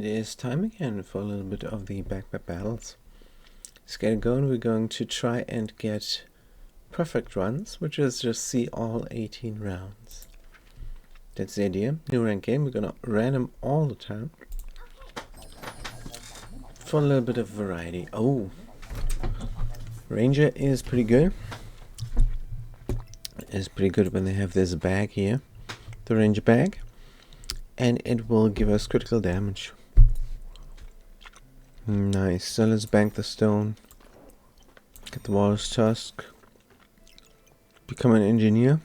It is time again for a little bit of the backpack battles. Let's get it going. We're going to try and get perfect runs, which is just see all 18 rounds. That's the idea. New rank game. We're gonna random all the time for a little bit of variety. Oh, Ranger is pretty good. It's pretty good when they have this bag here, the Ranger bag, and it will give us critical damage. Nice. So let's bank the stone. Get the Walrus Tusk. Become an engineer.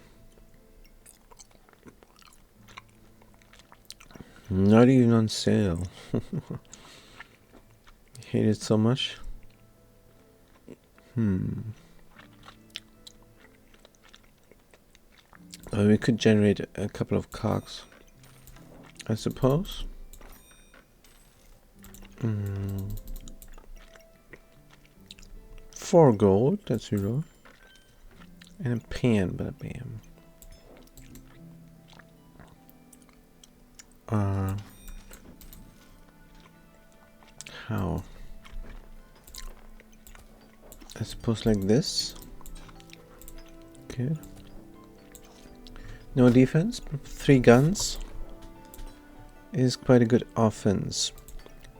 Not even on sale. Hate it so much. We could generate a couple of cogs, I suppose. 4 gold, that's 0. And a pan, but a bam. How? I suppose like this. Okay. No defense, but 3 guns is quite a good offense.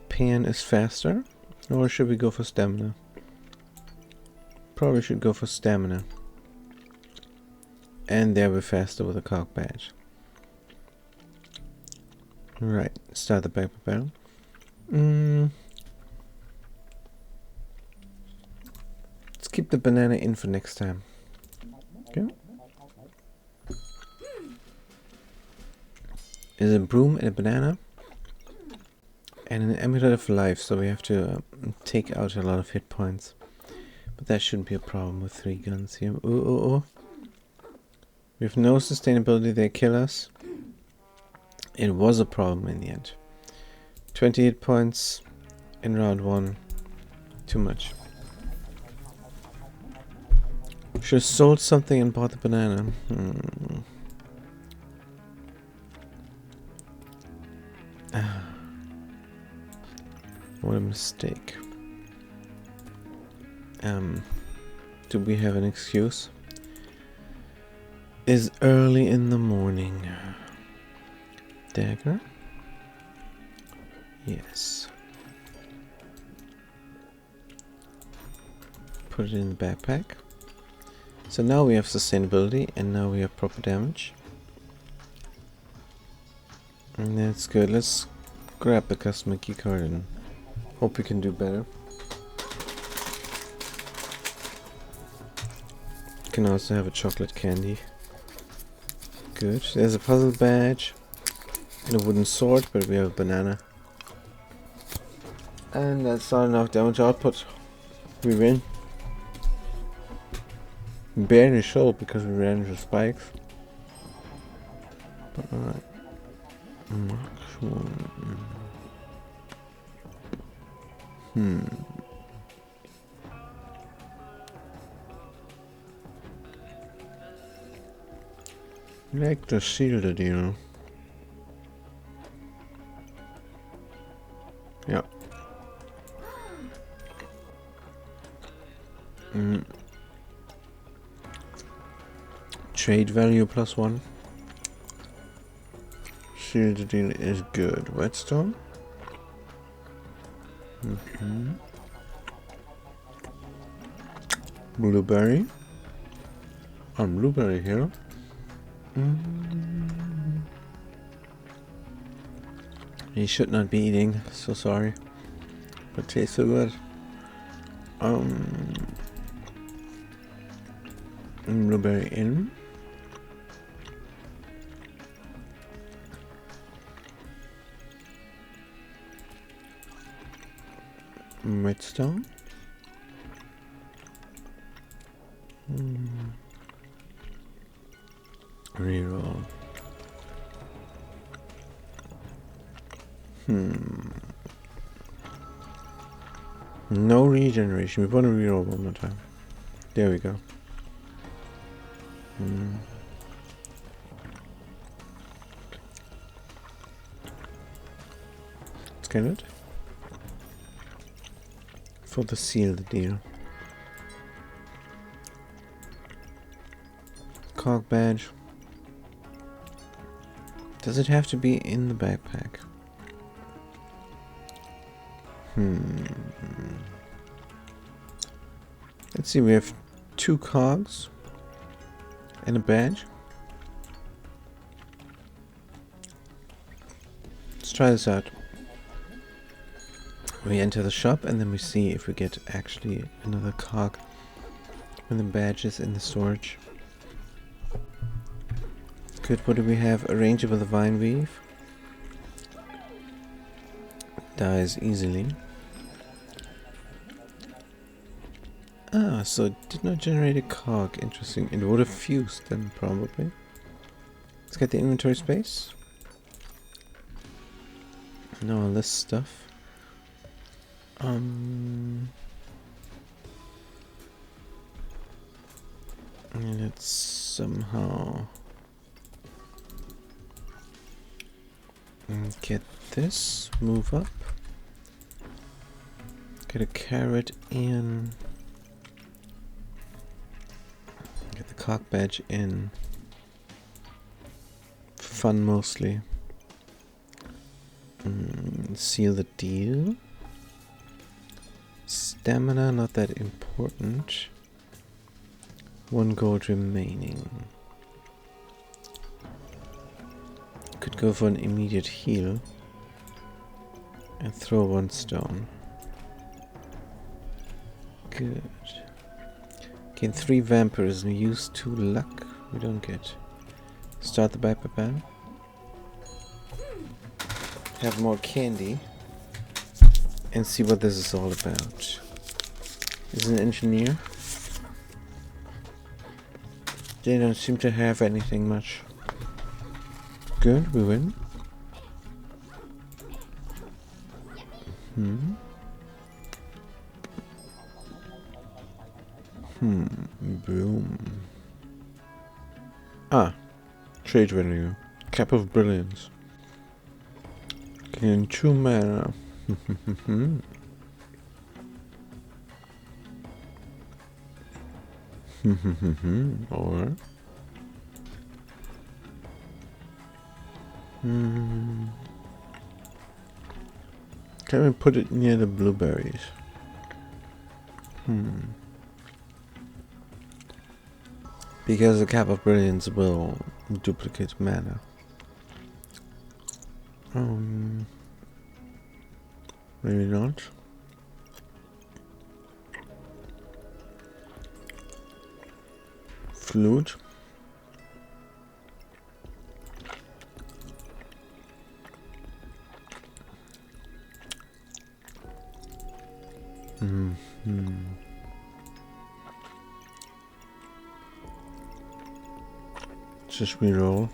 Pan is faster, or should we go for stamina? Probably should go for stamina. And there we're faster with a cog badge. Right, start the backpack battle. Let's keep the banana in for next time. Okay. There's a broom and a banana. And an amulet of life, so we have to take out a lot of hit points. But that shouldn't be a problem with 3 guns here. Ooh. We have no sustainability, they kill us. It was a problem in the end. 20 hit points in round 1. Too much. Should have sold something and bought the banana. What a mistake. Do we have an excuse? It's early in the morning. Dagger? Yes. Put it in the backpack. So now we have sustainability and now we have proper damage. And that's good. Let's grab the customer keycard and hope we can do better. Can also have a chocolate candy. Good. There's a puzzle badge and a wooden sword, but we have a banana. And that's not enough damage output. We win. Barely showed because we ran into spikes. But alright. Like the shielded, you know. Yeah. Trade value +1. Shielded deal is good. Whetstone. Blueberry. Blueberry here. He should not be eating, so sorry. But tastes so good. Blueberry in. Redstone. Reroll. No regeneration. We want to reroll one more time. There we go. Get it? For the seal the deal. Cog badge. Does it have to be in the backpack? Let's see, we have 2 cogs and a badge. Let's try this out. We enter the shop and then we see if we get actually another cog when the badge is in the storage. Good, what do we have? Arrangeable vine weave. Dies easily. Ah, so it did not generate a cog. Interesting. It would have fused then, probably. Let's get the inventory space. No, all this stuff. Let's somehow get this. Move up. Get a carrot in. Get the cog badge in. Fun mostly. Seal the deal. Stamina, not that important. 1 gold remaining. Could go for an immediate heal. And throw 1 stone. Good. Gain 3 vampirism, use 2 luck. We don't get. Start the backpack ban. Have more candy. And see what this is all about. Is an engineer. They don't seem to have anything much. Good, we win. Boom. Ah. Trade value. Cap of Brilliance. Gain 2 mana. Or can we put it near the blueberries? Because the Cap of Brilliance will duplicate mana. Maybe not. Flute. Just reroll.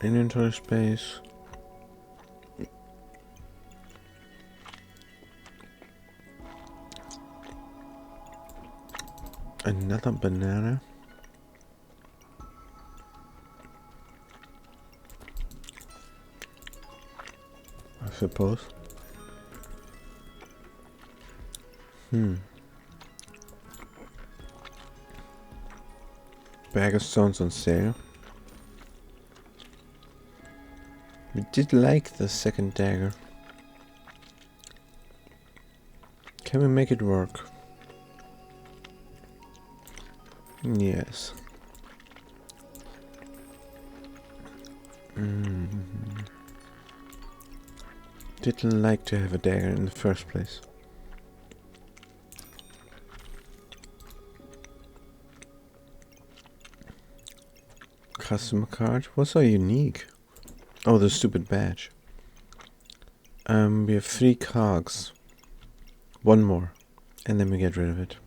Inventory space. Another banana. I suppose. Bag of stones on sale. We did like the second dagger. Can we make it work? Yes. Didn't like to have a dagger in the first place. Customer card? What's so unique? Oh, the stupid badge. We have 3 cogs. 1 more. And then we get rid of it.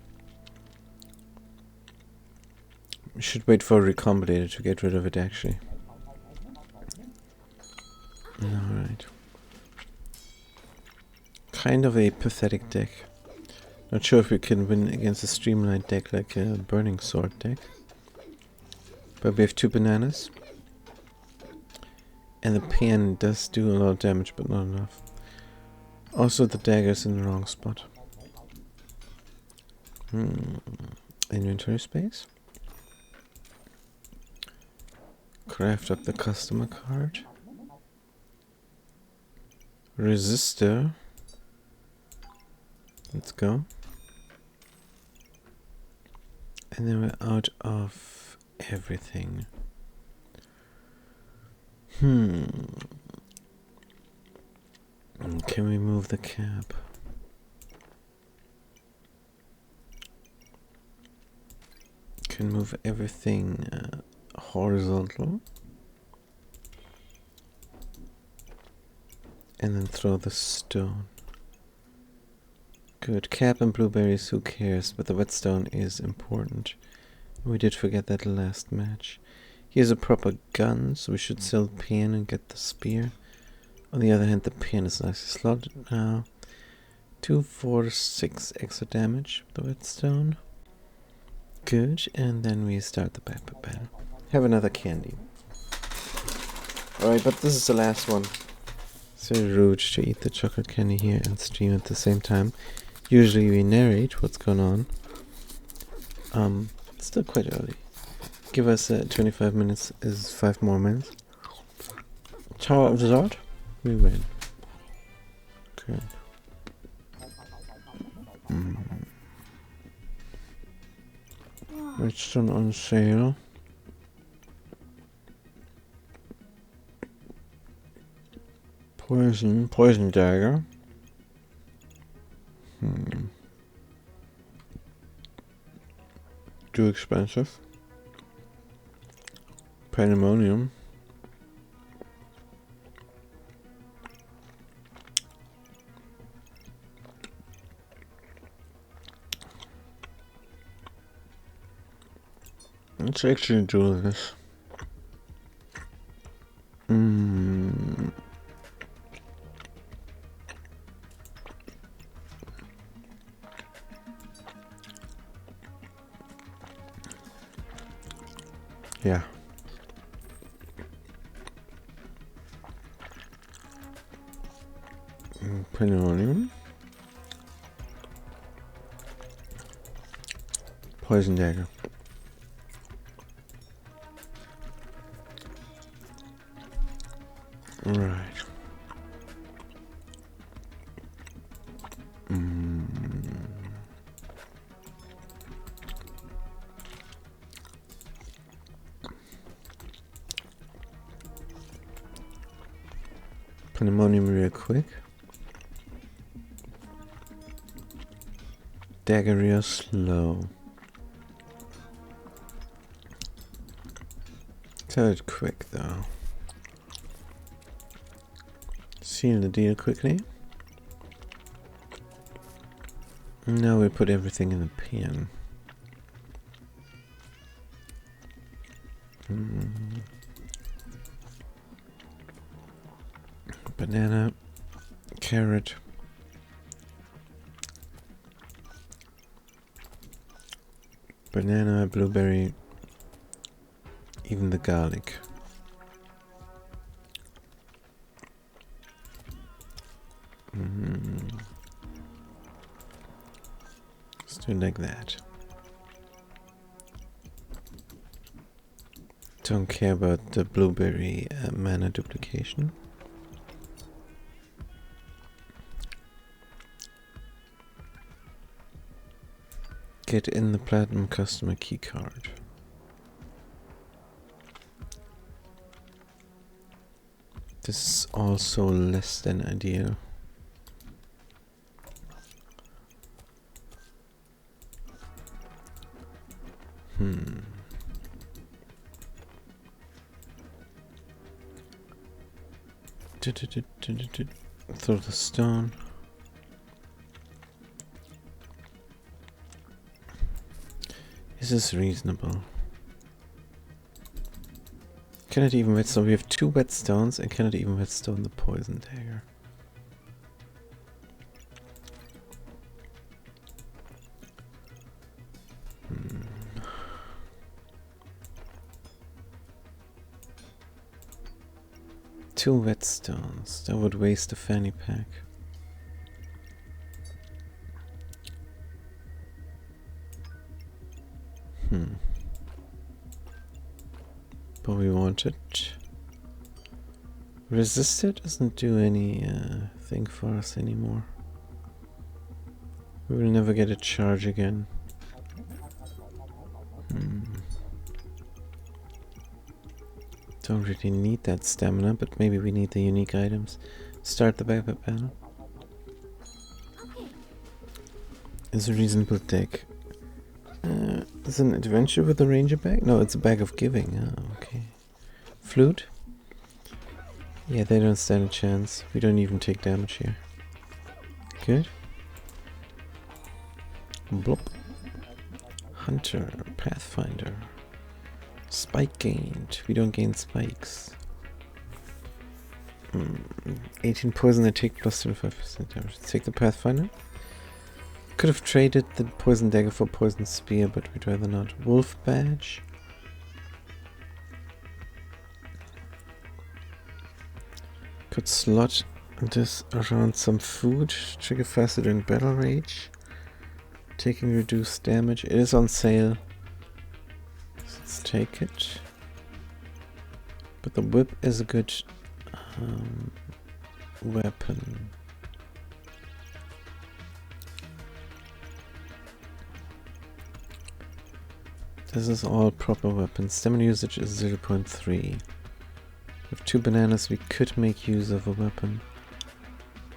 We should wait for a recombinator to get rid of it, actually. Alright. Kind of a pathetic deck. Not sure if we can win against a streamlined deck like a Burning Sword deck. But we have 2 bananas. And the pen does do a lot of damage, but not enough. Also, the dagger's in the wrong spot. Inventory space. Craft up the customer card. Resistor. Let's go. And then we're out of everything. Can we move the cap? Can move everything horizontal. And then throw the stone. Good. Cap and blueberries, who cares? But the whetstone is important. We did forget that last match. Here's a proper gun, so we should sell the pen and get the spear. On the other hand, the pen is nicely slotted now. 2, 4, 6 extra damage with the whetstone. Good, and then we start the backpack battle. Have another candy. Alright, but this is the last one. It's very rude to eat the chocolate candy here and stream at the same time. Usually we narrate what's going on. It's still quite early. Give us 25 minutes is 5 more minutes. Tower of the Sword? We win. Good. Redstone on sale. Poison dagger. Too expensive. Pandemonium. Let's actually do this. Yeah. Pandemonium. Poison dagger. Right. Pandemonium real quick. Dagger real slow. Tell it quick though. Seal the deal quickly. Now we put everything in the pen. Banana, carrot, banana, blueberry, even the garlic. Let's do it like that. Don't care about the blueberry mana duplication. Get in the platinum customer keycard. This is also less than ideal. Throw the stone. Is this reasonable? Cannot even whetstone. We have 2 whetstones and cannot even whetstone the poison dagger. 2 whetstones. That would waste a fanny pack. But we want it. Resistor doesn't do any thing for us anymore. We will never get a charge again. Don't really need that stamina, but maybe we need the unique items. Start the backpack panel. It's a reasonable deck. It's an adventure with a ranger bag? No, it's a bag of giving. Oh, okay. Flute? Yeah, they don't stand a chance. We don't even take damage here. Good. Blop. Hunter. Pathfinder. Spike gained. We don't gain spikes. 18 poison, I take plus 25% damage. Let's take the Pathfinder. Could have traded the poison dagger for poison spear, but we'd rather not. Wolf badge. Could slot this around some food. Trigger faster during battle rage. Taking reduced damage. It is on sale. So let's take it. But the whip is a good weapon. This is all proper weapons. Stamina usage is 0.3. With 2 bananas we could make use of a weapon.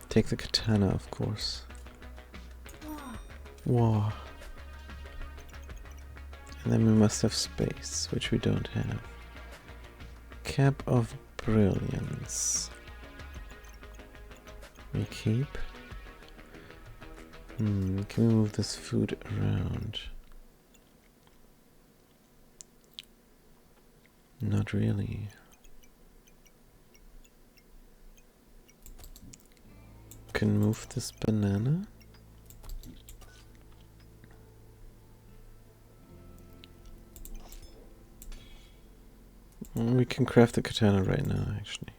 Take the katana, of course. Whoa. And then we must have space, which we don't have. Cap of Brilliance. We keep. Can we move this food around? Not really. Can move this banana. We can craft the katana right now, actually.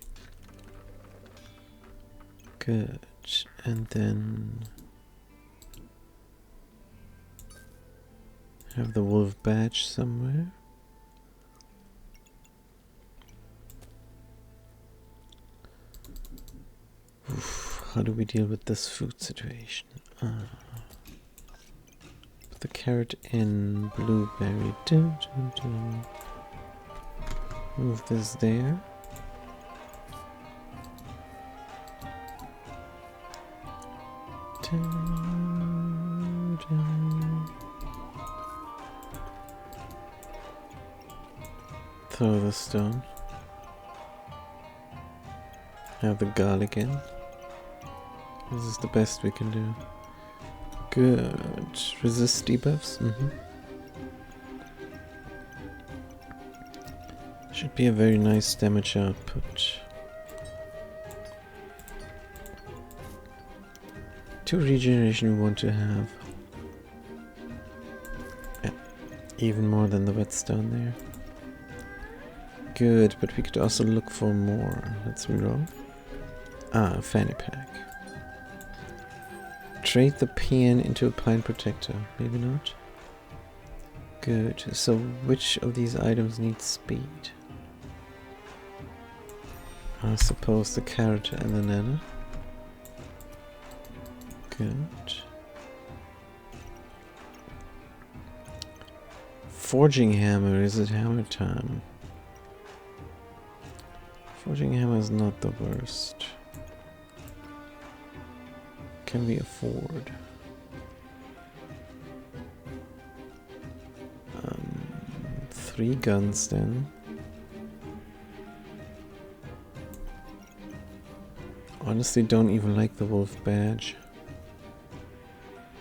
Good. And then have the wolf badge somewhere. Oof, how do we deal with this food situation? Put the carrot in, blueberry. Move this there. Throw the stone. Have the garlic in. This is the best we can do. Good. Resist debuffs? Should be a very nice damage output. 2 regeneration we want to have. Yeah, even more than the whetstone there. Good, but we could also look for more. Let's reroll. A fanny pack. Trade the PN into a pine protector. Maybe not. Good. So which of these items needs speed? I suppose the carrot and the nana. Good. Forging hammer. Is it hammer time? Forging hammer is not the worst. Can we afford? 3 guns then. Honestly, don't even like the wolf badge.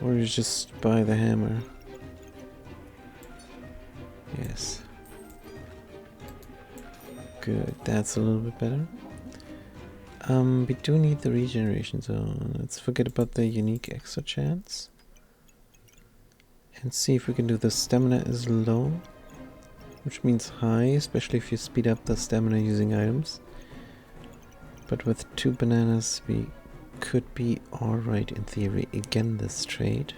Or you just buy the hammer. Yes. Good, that's a little bit better. We do need the regeneration, so let's forget about the unique extra chance. And see if we can do the stamina is low. Which means high, especially if you speed up the stamina using items. But with 2 bananas we could be alright in theory. Again, this trade.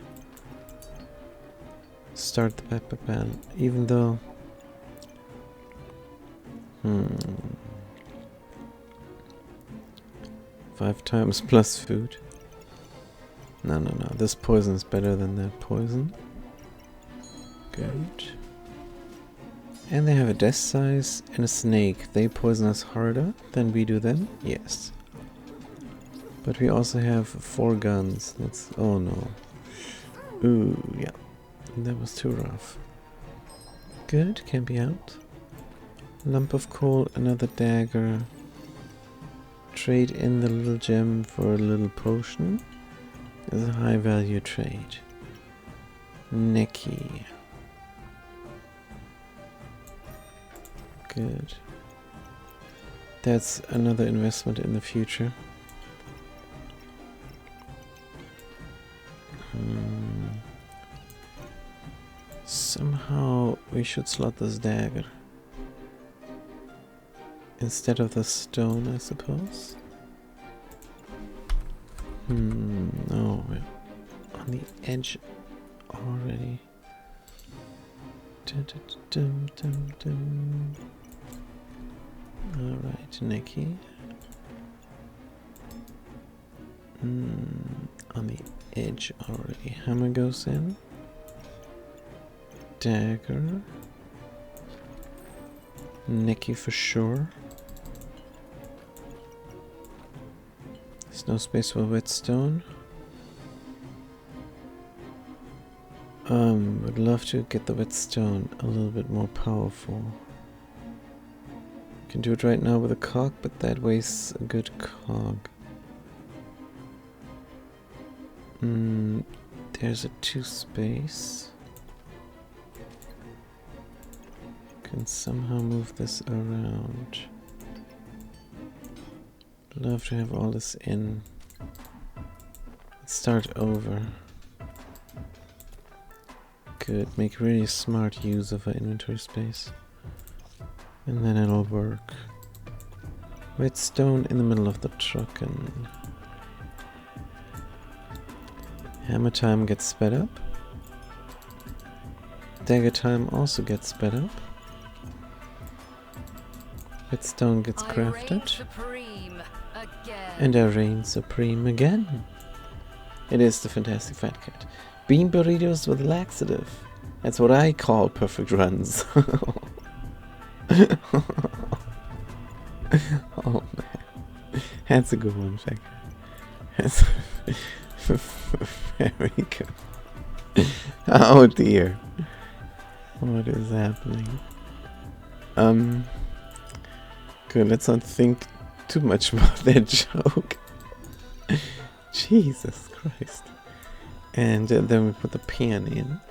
Start the backpack battle, even though... 5 times plus food. No, this poison is better than that poison. Good. And they have a death size and a snake. They poison us harder than we do them? Yes. But we also have 4 guns. That's... oh no. Ooh, yeah. That was too rough. Good, can be out. Lump of coal, another dagger. Trade in the little gem for a little potion. Is a high value trade. Neki. Good. That's another investment in the future. Somehow we should slot this dagger instead of the stone, I suppose. No, we're on the edge already. Alright, Neki. On the edge already. Hammer goes in. Dagger. Neki for sure. There's no space for whetstone. Would love to get the whetstone a little bit more powerful. Can do it right now with a cog, but that wastes a good cog. There's a 2 space. Can somehow move this around. Love to have all this in. Let's start over. Good, make really smart use of our inventory space. And then it'll work. Whetstone in the middle of the truck and... hammer time gets sped up. Dagger time also gets sped up. Whetstone gets crafted. And I reign supreme again. It is the Fantastic Fat Cat. Bean burritos with laxative. That's what I call perfect runs. Oh man. That's a good one, Jack. That's very good. Oh dear. What is happening? Good, let's not think too much about that joke. Jesus Christ. And then we put the pan in.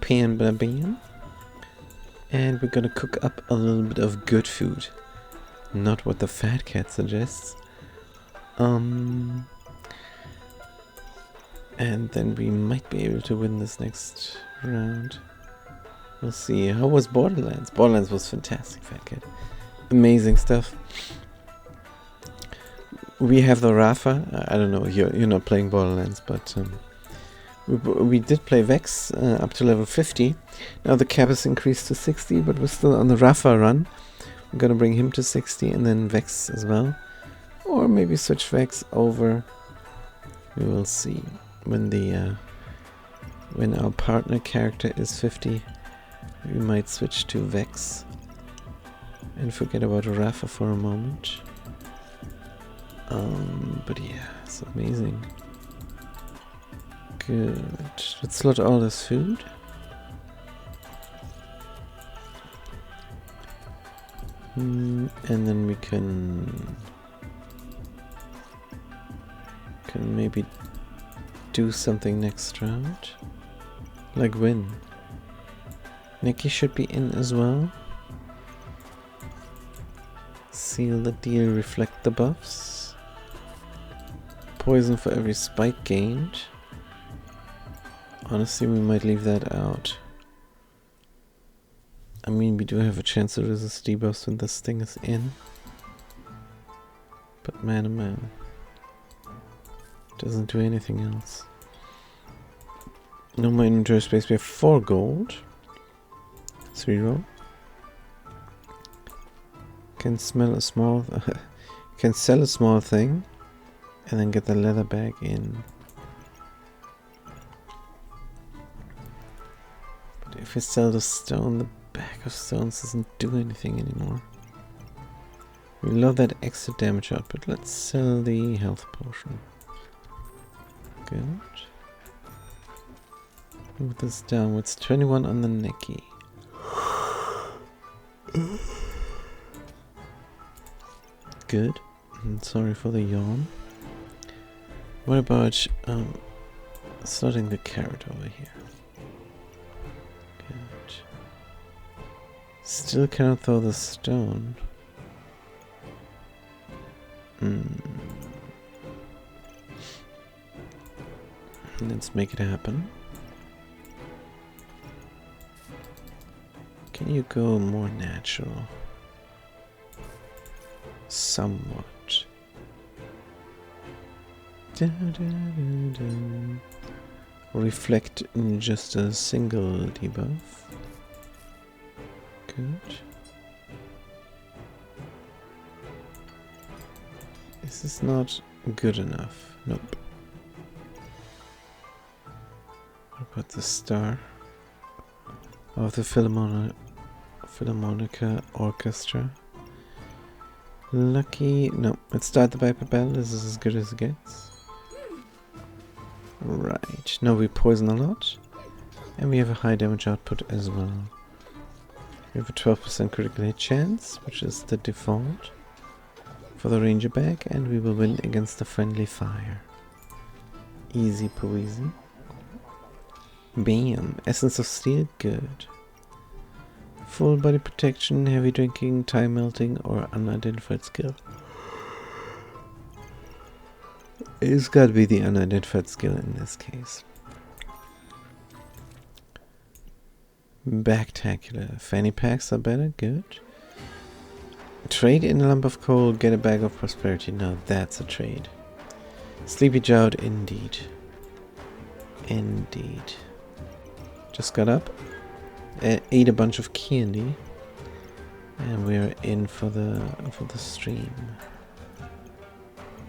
Pan ba bam. And we're gonna cook up a little bit of good food. Not what the Fat Cat suggests. And then we might be able to win this next round. We'll see. How was Borderlands? Borderlands was fantastic, Fat Cat. Amazing stuff. We have the Rafa. I don't know, you're not playing Borderlands, but we did play Vex up to level 50. Now the cap is increased to 60, but we're still on the Rafa run. We're gonna bring him to 60 and then Vex as well. Or maybe switch Vex over. We will see. When the when our partner character is 50, we might switch to Vex. And forget about Rafa for a moment. But yeah, it's amazing. Good. Let's slot all this food. And then we can maybe do something next round. Like win. Neki should be in as well. Seal the deal, reflect the buffs. Poison for every spike gained. Honestly, we might leave that out. I mean, we do have a chance to resist debuffs when this thing is in. But man oh man, doesn't do anything else. No more inventory space. We have 4 gold. 3 roll. Can smell a small can sell a small thing and then get the leather bag in. But if we sell the stone, the bag of stones doesn't do anything anymore. We love that extra damage output. Let's sell the health potion. Good. Move this downwards. 21 on the necky. Good. Sorry for the yawn. What about slotting the carrot over here? Good. Still cannot throw the stone. Let's make it happen. Can you go more natural? Somewhat. Reflect in just a single debuff. Good. This is not good enough. Nope. What about the star of the Philharmonica Orchestra? Lucky. No, let's start the Viper Battle. This is as good as it gets. Right. Now we poison a lot. And we have a high damage output as well. We have a 12% critical hit chance, which is the default for the Ranger bag, and we will win against the friendly fire. Easy peasy. Bam. Essence of Steel. Good. Full body protection, heavy drinking, time melting, or unidentified skill. It's gotta be the unidentified skill in this case. Backtacular. Fanny packs are better. Good. Trade in a lump of coal, get a bag of prosperity. Now that's a trade. Sleepy Jowd, indeed. Indeed. Just got up. Ate a bunch of candy, and we're in for the stream.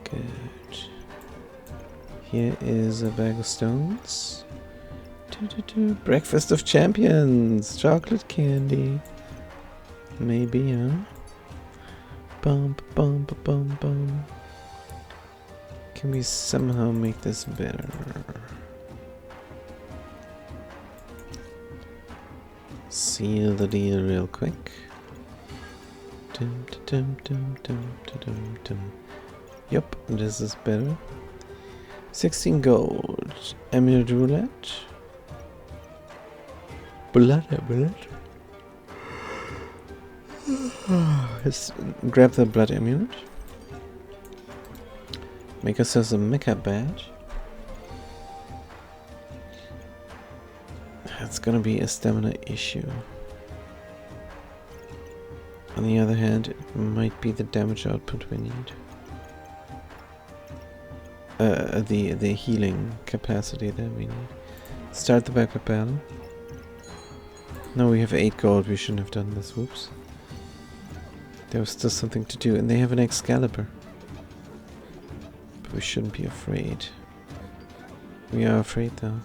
Good. Here is a bag of stones. Breakfast of champions, chocolate candy. Maybe, huh? Bum bum bum bum. Can we somehow make this better? Seal the deal real quick. Dum, dum, dum, dum, dum, dum. Yep, this is better. 16 gold. Emerald roulette. Blood. Let's grab the blood amulet. Make ourselves a mecha badge. It's gonna be a stamina issue. On the other hand, it might be the damage output we need. The healing capacity that we need. Start the Viper battle. No, we have 8 gold. We shouldn't have done this. Whoops. There was still something to do, and they have an Excalibur. But we shouldn't be afraid. We are afraid though.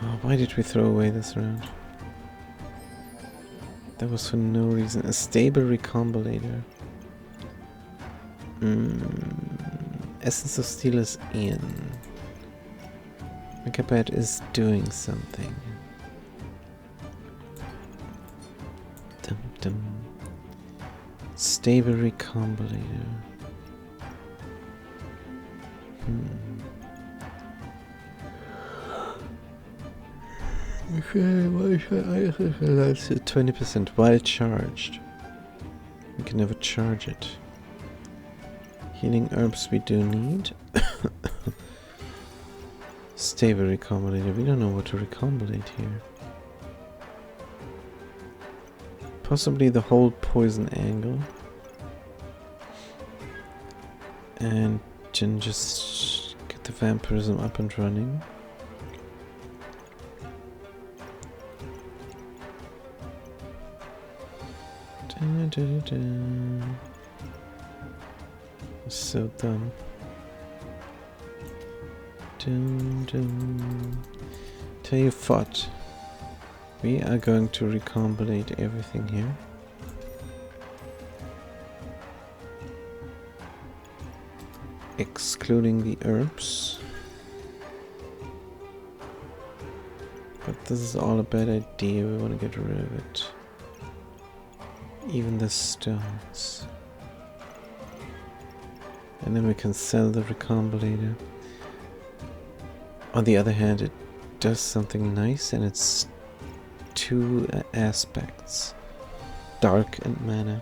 Oh, why did we throw away this round? That was for no reason. A stable recombinator. Essence of Steel is in. Megapad is doing something. Dum dum. Stable recombinator. Okay, that's 20% while charged. We can never charge it. Healing herbs we do need. Stable recombinator. We don't know what to recombinate here. Possibly the whole poison angle. And then just get the vampirism up and running. So dumb. Tell you what, we are going to recombinate everything here. Excluding the herbs. But this is all a bad idea, we want to get rid of it. Even the stones. And then we can sell the recombinator. On the other hand, it does something nice, and it's two aspects. Dark and mana.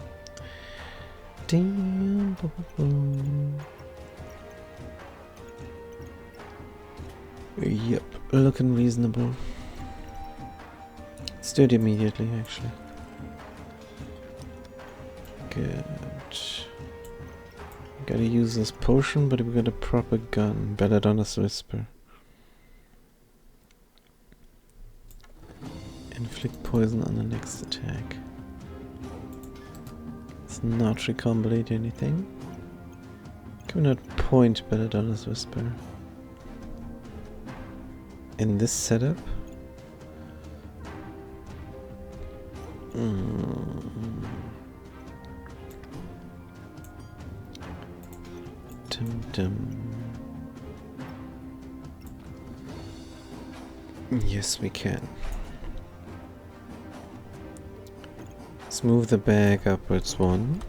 Yep, looking reasonable. Let's do it immediately, actually. Good. Gotta use this potion, but we got a proper gun. Belladonna's Whisper. Inflict poison on the next attack. It's not recombinate anything. Can we not point Belladonna's Whisper? In this setup? Yes, we can. Let's move the bag upwards one.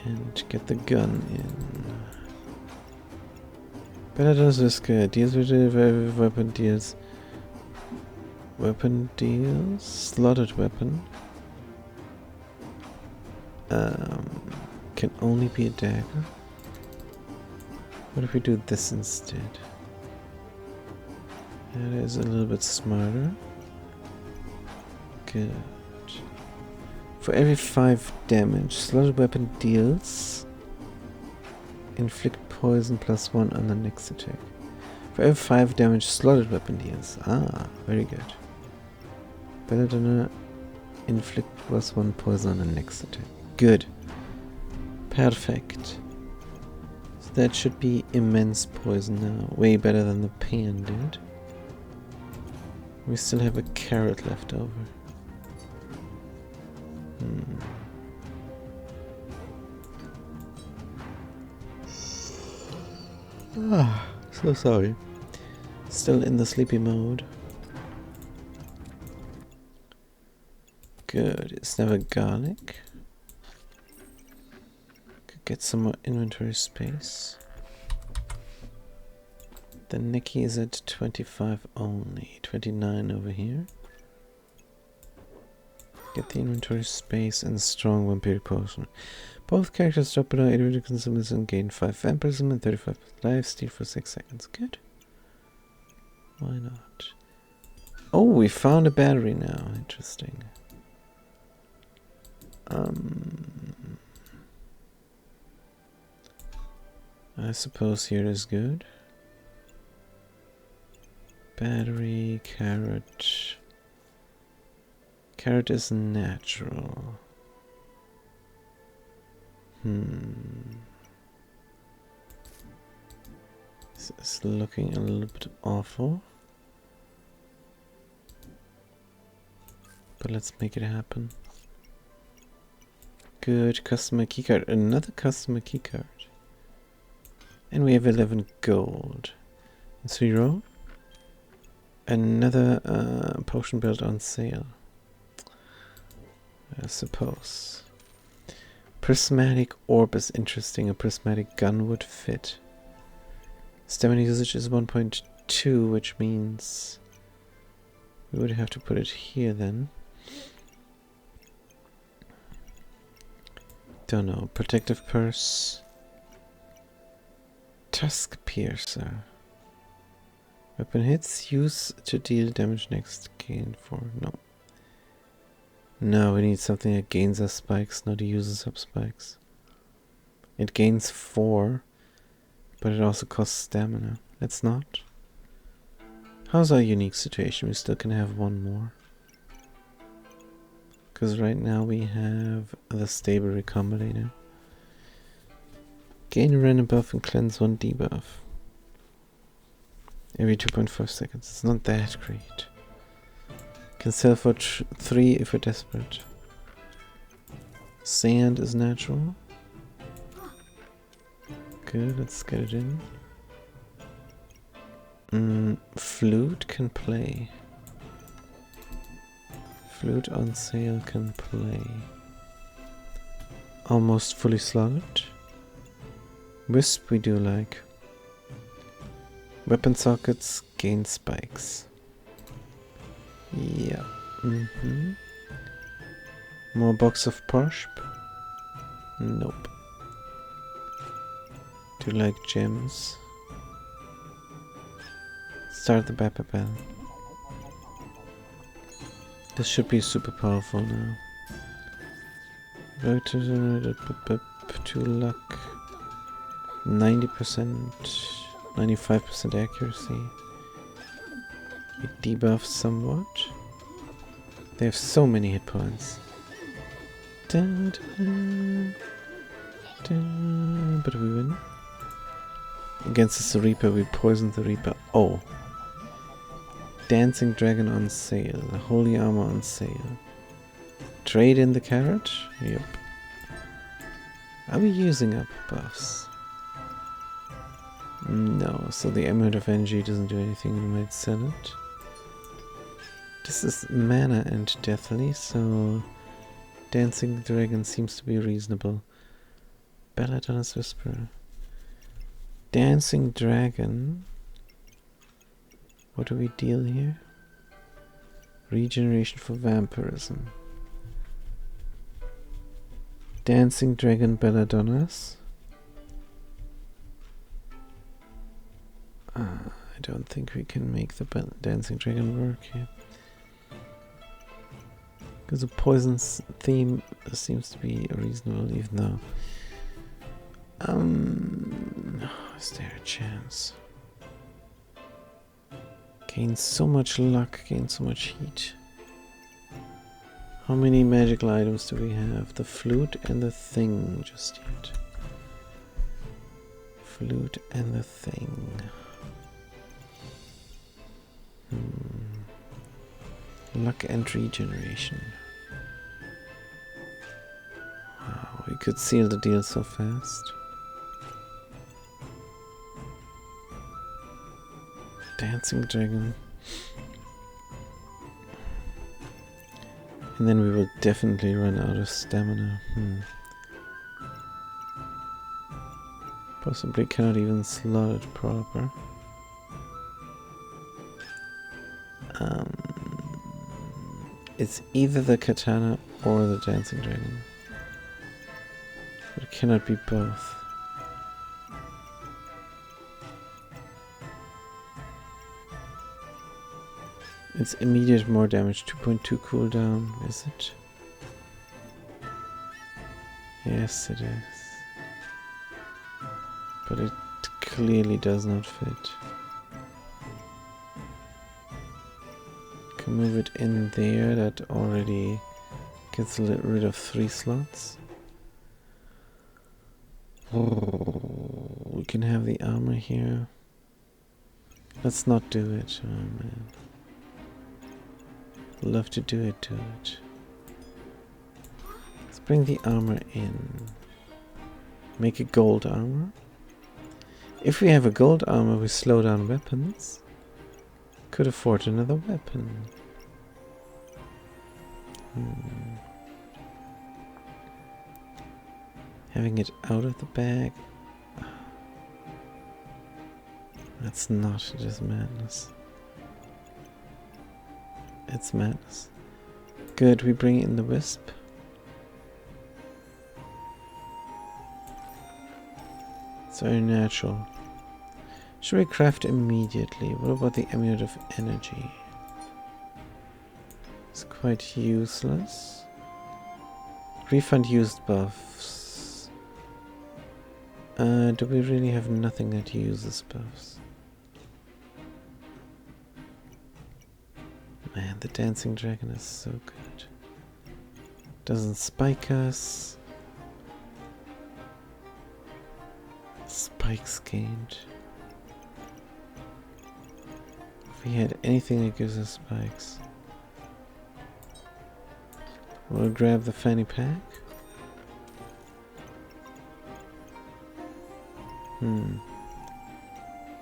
And get the gun in. Belladonna's Whisper deals with weapon deals. Weapon deals. Slotted weapon. Can only be a dagger. What if we do this instead? That is a little bit smarter. Good. For every 5 damage, slotted weapon deals. Inflict poison +1 on the next attack. For every 5 damage, slotted weapon deals. Ah, very good. Belladonna, inflict +1 poison on the next attack. Good. Perfect. So that should be immense poison now. Way better than the pan did. We still have a carrot left over. Ah, so sorry. Still in the sleepy mode. Good. It's never garlic. Could get some more inventory space. The Nikki is at 25 only. 29 over here. Get the inventory space and strong vampiric potion. Both characters drop below 8 minute consumables and gain 5 vampirism and 35 life steal for 6 seconds. Good. Why not? Oh, we found a battery now. Interesting. I suppose here is good. Battery, carrot. Carrot is natural. This is looking a little bit awful. But let's make it happen. Good, customer keycard. Another customer keycard. And we have 11 gold. 0. Another potion build on sale. I suppose. Prismatic orb is interesting. A prismatic gun would fit. Stamina usage is 1.2, which means we would have to put it here then. Don't know. Protective purse. Tusk piercer. Weapon hits, use to deal damage next. Gain 4. No. No, we need something that gains us spikes, not uses up spikes. It gains 4, but it also costs stamina. It's not. How's our unique situation? We still can have one more. Because right now we have the stable recombinator. Gain a random buff and cleanse 1 debuff. Every 2.5 seconds. It's not that great. Can sell for 3 if we're desperate. Sand is natural. Good, let's get it in. Flute can play. Flute on sale can play. Almost fully slotted. Wisp we do like. Weapon sockets gain spikes. Yeah. More box of Parshp? Nope. Do you like gems? Start the Bapapel. This should be super powerful now. Go to luck. 90%, 95% accuracy. It debuffs somewhat. They have so many hit points. Dun, dun, dun. But we win. Against the Reaper, we poisoned the Reaper. Oh. Dancing Dragon on sale. Holy Armor on sale. Trade in the carrot? Yep. Are we using up buffs? No, so the Emerald of Energy doesn't do anything, we might sell it. This is mana and deathly, so Dancing Dragon seems to be reasonable. Belladonna's Whisper. Dancing Dragon. What do we deal here? Regeneration for vampirism. Dancing Dragon Belladonna's. I don't think we can make the Dancing Dragon work here. Because the poison theme seems to be reasonable, even though... is there a chance? Gain so much luck, gain so much heat. How many magical items do we have? The flute and the thing just yet. Flute and the thing. Luck and regeneration. Wow, we could seal the deal so fast. Dancing Dragon. And then we will definitely run out of stamina. Possibly cannot even slot it proper. It's either the katana or the Dancing Dragon. But it cannot be both. It's immediate more damage, 2.2 cooldown, is it? Yes, it is. But it clearly does not fit. Can move it in there, that already gets rid of 3 slots. Oh, we can have the armor here. Let's not do it, oh man. Love to do it. Let's bring the armor in. Make a gold armor. If we have a gold armor with slow down weapons, could afford another weapon. Having it out of the bag. That's not, it is madness. It's madness. Good, we bring in the wisp. It's very natural. Should we craft immediately? What about the Amulet of Energy? It's quite useless. Refund used buffs. Do we really have nothing that uses buffs? Man, the dancing dragon is so good. Doesn't spike us. Spikes gained. If we had anything that gives us spikes. We'll grab the fanny pack.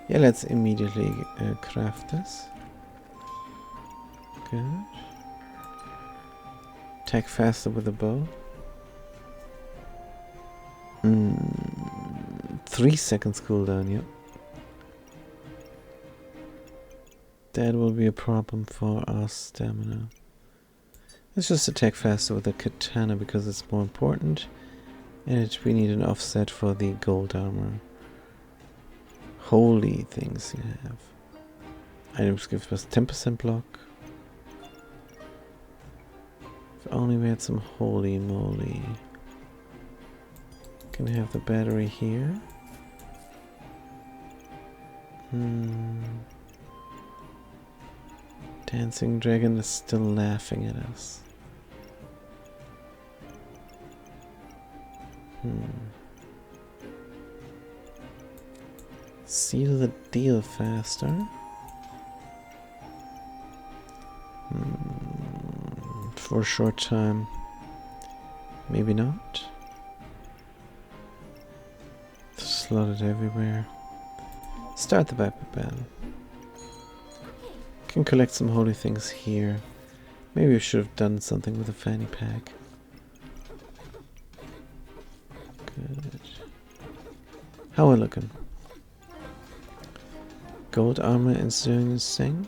Yeah, let's immediately craft this. Good. Attack faster with a bow. 3 seconds cooldown, yep. That will be a problem for our stamina. Let's just attack faster with a katana because it's more important. And we need an offset for the gold armor. Holy things you have. Items give us 10% block. If only we had some holy moly. Can have the battery here. Dancing dragon is still laughing at us. Seal the deal faster. For a short time. Maybe not. Slotted everywhere. Start the battle. Can collect some holy things here. Maybe we should have done something with the fanny pack. Good. How are we looking? Gold armor is doing its thing.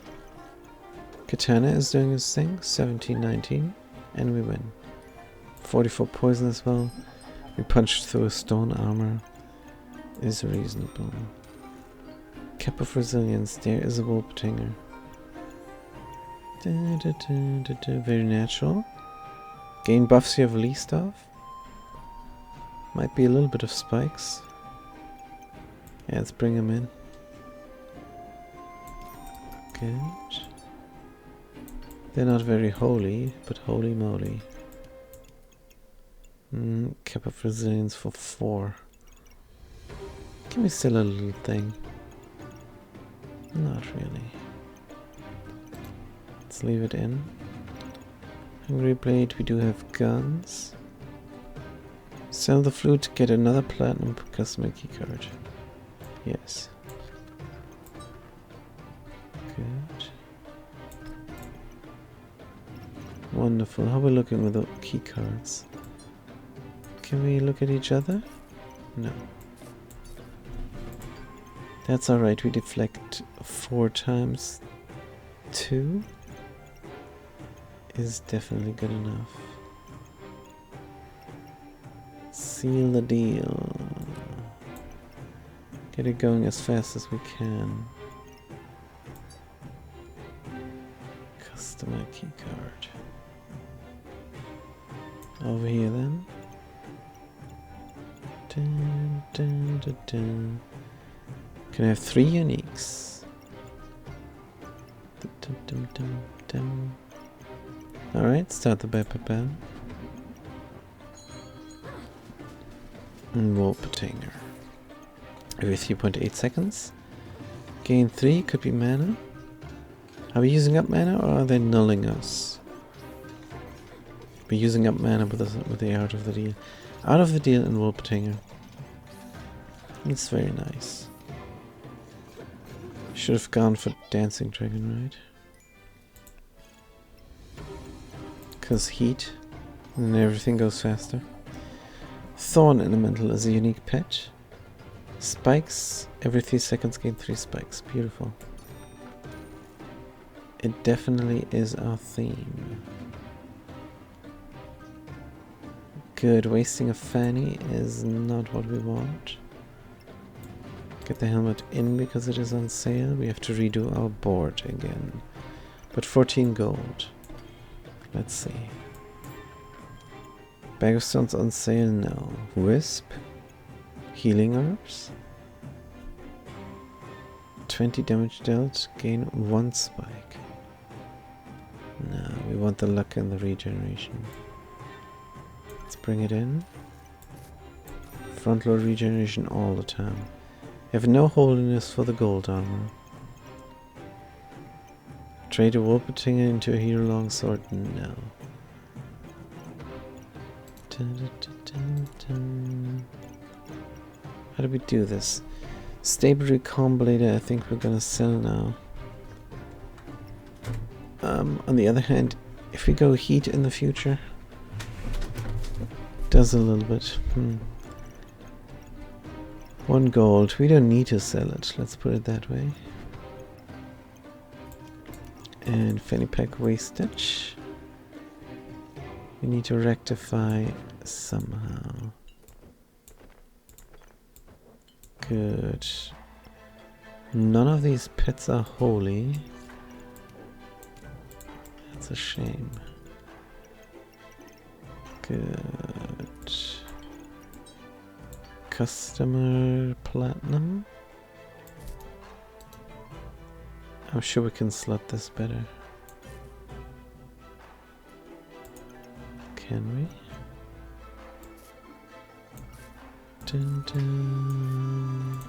Katana is doing its thing. 17-19. And we win. 44 poison as well. We punched through a stone armor. Is reasonable. Cap of resilience. There is a Wolpertinger. Very natural. Gain buffs you have least of. Might be a little bit of spikes. Yeah, let's bring them in. Good. They're not very holy, but holy moly. Cap of resilience for 4. Give me still a little thing. Not really. Let's leave it in. Hungry Blade, we do have guns. Sell the flute, get another platinum customer keycard. Yes. Good. Wonderful. How are we looking with the keycards? Can we look at each other? No. That's alright, we deflect 4 times 2 is definitely good enough. Seal the deal. Get it going as fast as we can. Customer keycard. Over here then. Dun, dun, dun, dun. Can I have 3 uniques? Dun, dun, dun, dun. Alright, start the battle. And Wolpertinger. Every 3.8 seconds. Gain 3, could be mana. Are we using up mana or are they nulling us? We're using up mana with the out of the deal. Out of the deal in Wolpertinger. It's very nice. Should have gone for Dancing Dragon, right? Because heat, and everything goes faster. Thorn Elemental is a unique pet. Spikes, every 3 seconds gain 3 spikes. Beautiful. It definitely is our theme. Good, wasting a fanny is not what we want. Get the helmet in because it is on sale. We have to redo our board again. But 14 gold. Let's see. Bag of stones on sale now. Wisp. Healing herbs. 20 damage dealt. Gain 1 spike. No, we want the luck and the regeneration. Let's bring it in. Front load regeneration all the time. You have no holiness for the gold armor. Trade a Wolpertinger into a hero longsword? No. Dun, dun, dun, dun. How do we do this? Stable Recombinator, I think we're gonna sell now. On the other hand, if we go heat in the future, does a little bit. 1 gold. We don't need to sell it. Let's put it that way. And Fanny Pack wastage. We need to rectify somehow. Good. None of these pets are holy. That's a shame. Good. Customer platinum. I'm sure we can slot this better. Can we? Dun, dun.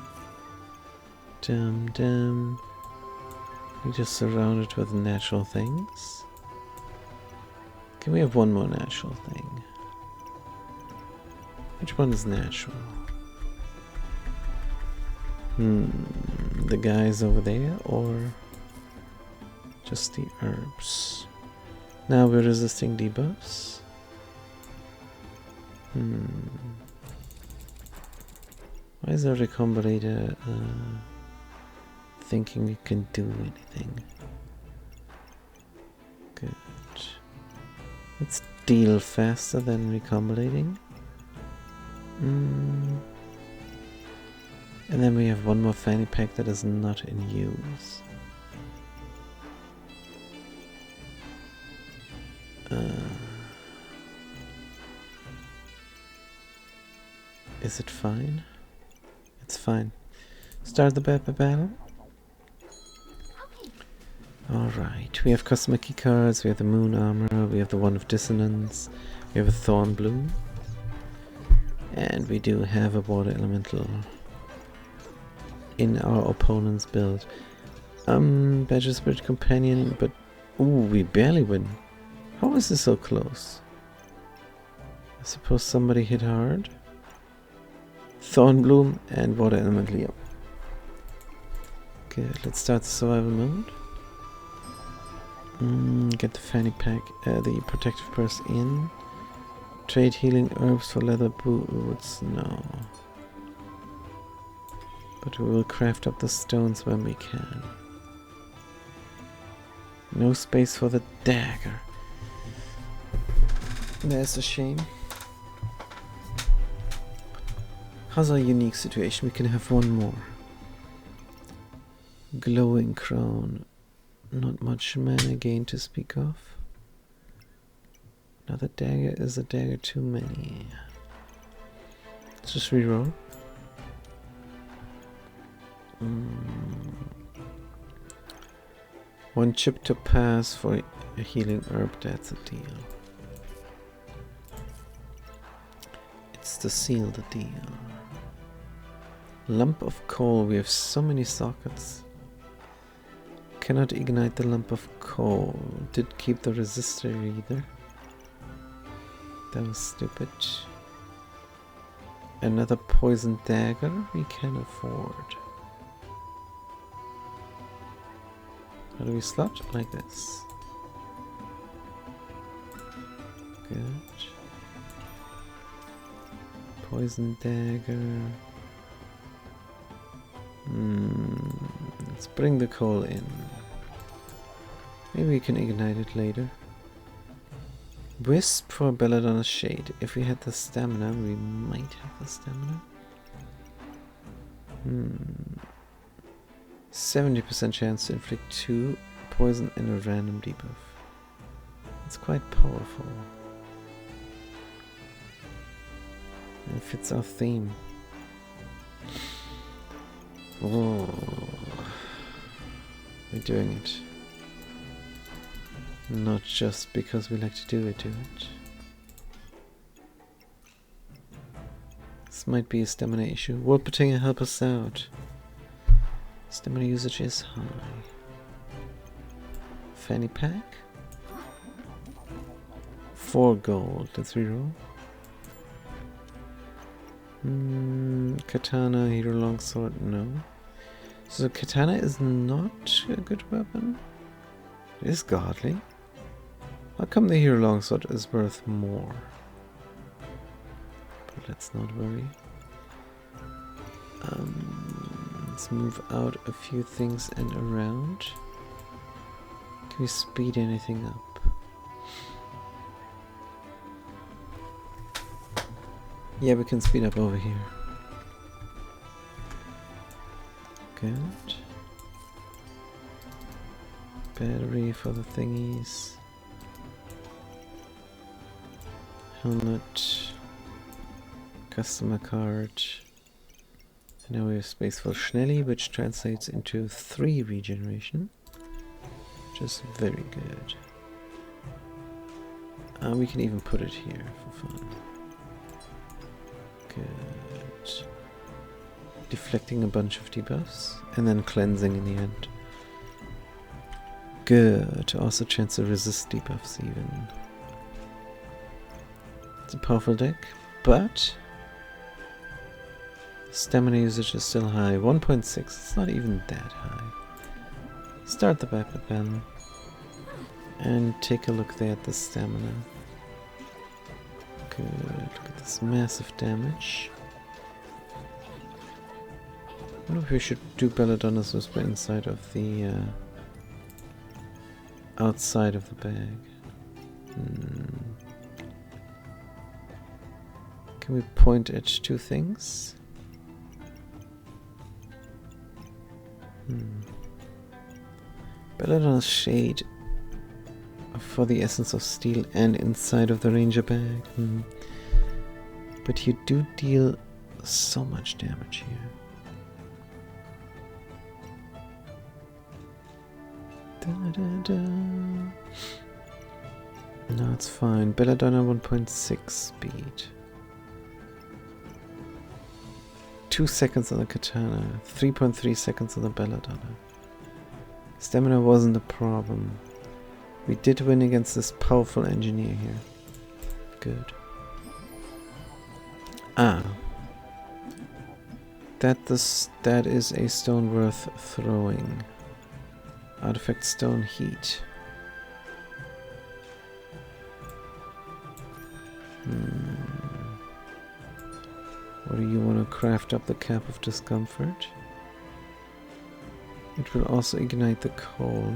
Dum dum. We just surround it with natural things. Can we have one more natural thing? Which one is natural? The guys over there, or just the herbs? Now we're resisting debuffs. Why is our recombinator thinking we can do anything? Good. Let's deal faster than recombinating. And then we have one more fanny pack that is not in use. Is it fine? It's fine. Start the battle. Alright, we have cosmic key cards, we have the moon armor, we have the one of dissonance, we have a thorn bloom, and we do have a water elemental in our opponent's build. Badger Spirit Companion, but ooh, we barely win. How is this so close? I suppose somebody hit hard. Thorn Bloom and Water Elemental, yep. Good, let's start the survival mode. Get the fanny pack, the protective purse in. Trade healing herbs for leather boots, no. But we will craft up the stones when we can. No space for the dagger. That's a shame. How's our unique situation? We can have one more. Glowing crown. Not much mana gain to speak of. Another dagger is a dagger too many. Let's just reroll. One chip to pass for a healing herb, that's a deal. It's to seal the deal. Lump of coal, we have so many sockets. Cannot ignite the lump of coal. Did keep the resistor either. That was stupid. Another poison dagger we can afford. How do we slot? Like this. Good. Poison dagger. Let's bring the coal in. Maybe we can ignite it later. Wisp for Belladonna's Shade. If we had the stamina, we might have the stamina. 70% chance to inflict 2 poison and a random debuff. It's quite powerful. It fits our theme. Oh, we're doing it. Not just because we like to do it. This might be a stamina issue. Wolpertinger, help us out. Stamina usage is high. Fanny pack? 4 gold. Let's reroll. Katana, hero longsword, no. So katana is not a good weapon. It is godly. How come the hero longsword is worth more? But let's not worry. Let's move out a few things and around. Can we speed anything up? Yeah, we can speed up over here. Good. Battery for the thingies. Helmet. Customer card. And now we have space for Schnelli, which translates into 3 regeneration. Which is very good. We can even put it here for fun. Good. Deflecting a bunch of debuffs and then cleansing in the end. Good. Also chance to resist debuffs even. It's a powerful deck, but stamina usage is still high. 1.6. It's not even that high. Start the weapon then and take a look there at the stamina. Good. Look at this massive damage. I wonder if we should do Belladonna's Whisper inside of the outside of the bag. Can we point at 2 things? Belladonna's Shade for the Essence of Steel and inside of the Ranger bag. But you do deal so much damage here. No, it's fine. Belladonna 1.6 speed. 2 seconds on the Katana. 3.3 seconds on the Belladonna. Stamina wasn't a problem. We did win against this powerful engineer here. Good. That is a stone worth throwing. Artifact Stone Heat. Or do you want to craft up the Cap of Discomfort? It will also ignite the coal.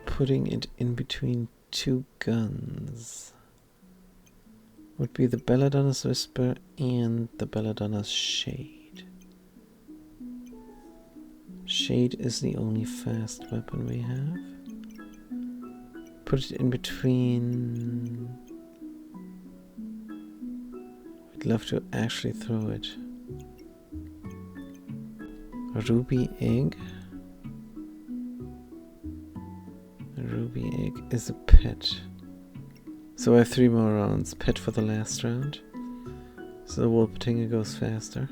Putting it in between 2 guns would be the Belladonna's Whisper and the Belladonna's Shade. Shade is the only fast weapon we have. Put it in between. I'd love to actually throw it. Ruby Egg. Ruby Egg is a pet. So I have 3 more rounds. Pet for the last round. So the Wolpertinger goes faster.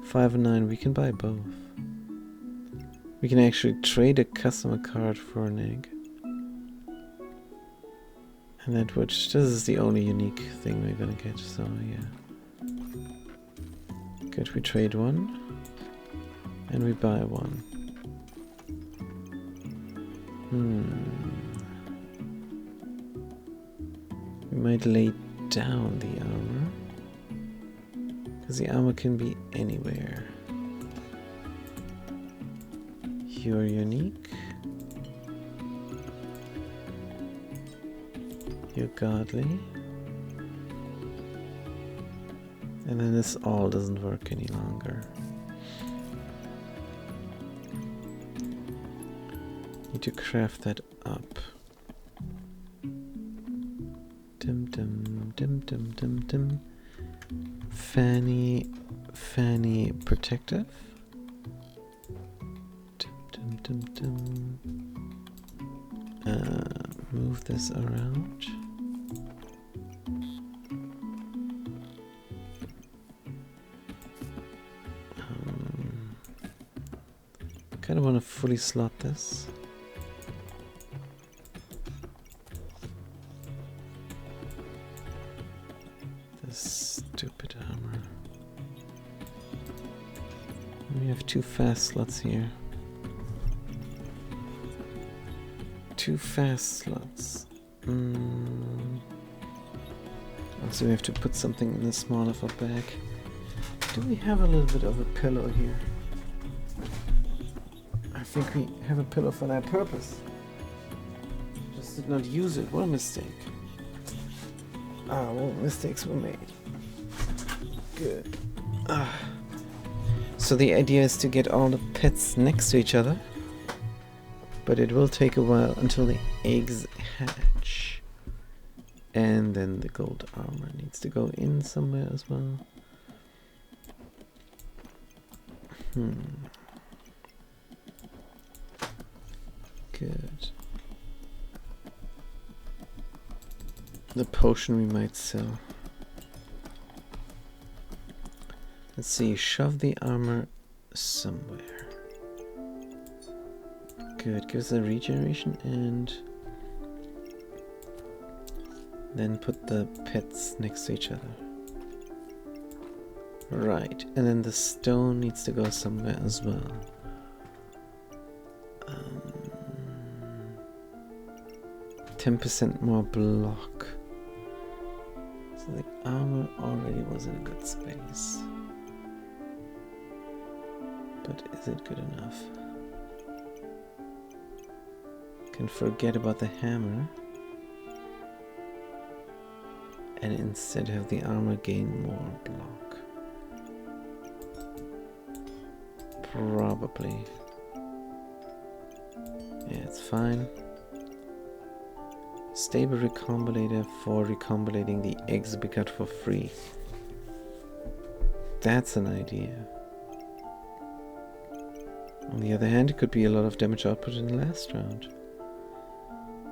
5 and 9, we can buy both. We can actually trade a customer card for an egg. And that this is the only unique thing we're gonna get, so yeah. Good, we trade 1. And we buy 1. We might lay down the armor. Because the armor can be anywhere. You're unique. You're godly. And then this all doesn't work any longer. Need to craft that up. dum dum dum. Fanny protective. Dum dum dum dum. Move this around. Kind of want to fully slot this. This stupid armor. We have 2 fast slots here. 2 fast slots. Also we have to put something in the small of our bag. Do we have a little bit of a pillow here? I think we have a pillow for that purpose. Just did not use it. What a mistake. Ah, well, mistakes were made. Good. So the idea is to get all the pets next to each other. But it will take a while until the eggs hatch. And then the gold armor needs to go in somewhere as well. Good. The potion we might sell. Let's see, shove the armor somewhere. Good, gives a regeneration and then put the pets next to each other. Right, and then the stone needs to go somewhere as well. 10% more block. So the armor already was in a good space. But is it good enough? Can forget about the hammer and instead have the armor gain more block. Probably. Yeah, it's fine. Stable recombinator for recombinating the eggs we got for free. That's an idea. On the other hand, it could be a lot of damage output in the last round.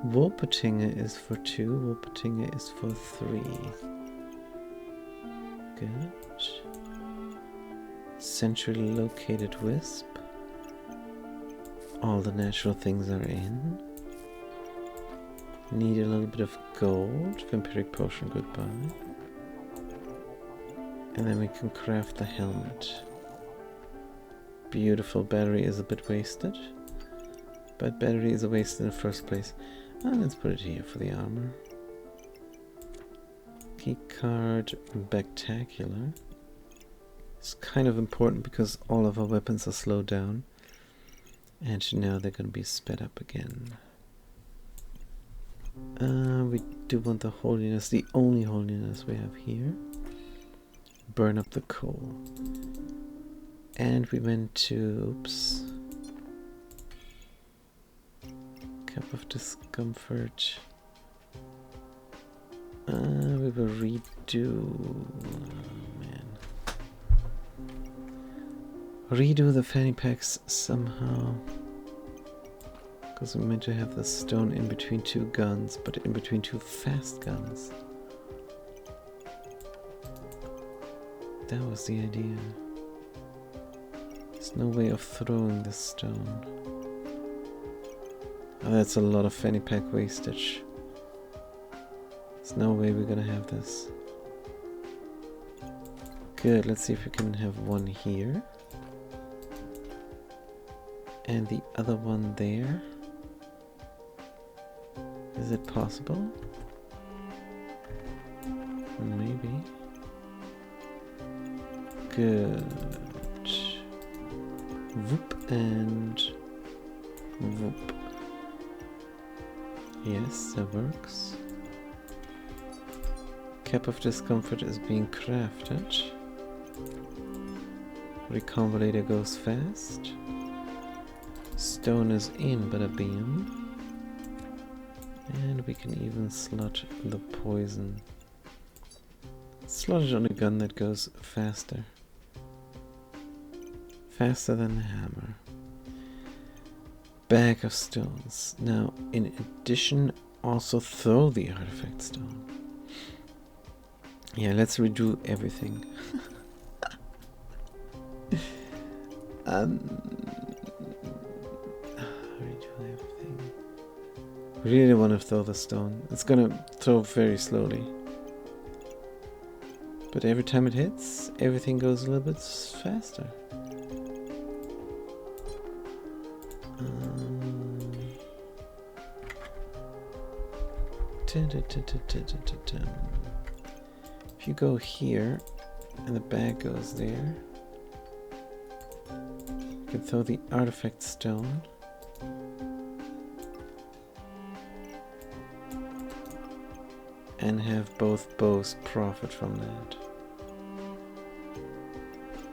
Wolpertinger is for 2, Wolpertinger is for 3. Good. Centrally located wisp. All the natural things are in. Need a little bit of gold. Vampiric potion, goodbye. And then we can craft the helmet. Beautiful. Battery is a bit wasted. But battery is a waste in the first place. Let's put it here for the armor. Key card, Spectacular. It's kind of important because all of our weapons are slowed down. And now they're going to be sped up again. We do want the holiness, the only holiness we have here. Burn up the coal. And we went to, oops. Cup of discomfort. We will redo. Oh, man. Redo the fanny packs somehow. Because we meant to have the stone in between 2 guns, but in between 2 fast guns. That was the idea. There's no way of throwing this stone. Oh, that's a lot of fanny pack wastage. There's no way we're gonna have this. Good, let's see if we can have one here. And the other one there. Is it possible? Maybe. Good. Whoop and whoop. Yes, that works. Cap of discomfort is being crafted. Recombinator goes fast. Stone is in, bada bam. And we can even slot the poison Slot it on a gun that goes faster. Faster than the hammer. Bag of stones. Now, in addition, also throw the artifact stone. Yeah, let's redo everything. Redo everything. Really want to throw the stone. It's gonna throw very slowly. But every time it hits, everything goes a little bit faster. If you go here and the bag goes there, you can throw the artifact stone. And have both bows profit from that.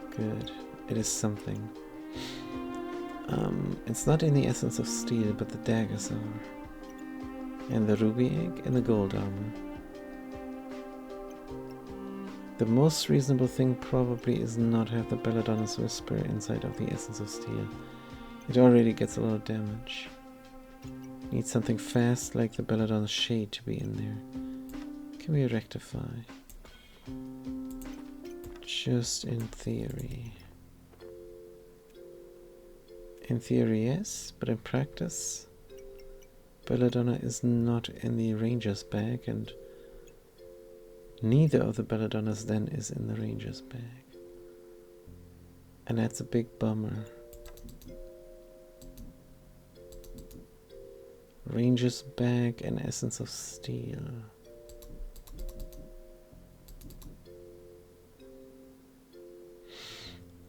Good. It is something. It's not in the essence of steel, but the daggers are. And the ruby egg and the gold armor. The most reasonable thing probably is not have the Belladonna's Whisper inside of the essence of steel. It already gets a lot of damage. Need something fast like the Belladonna's Shade to be in there. Can we rectify? Just in theory. In theory, yes, but in practice, Belladonna is not in the Ranger's bag, and neither of the Belladonnas then is in the Ranger's bag. And that's a big bummer. Ranger's bag and Essence of Steel.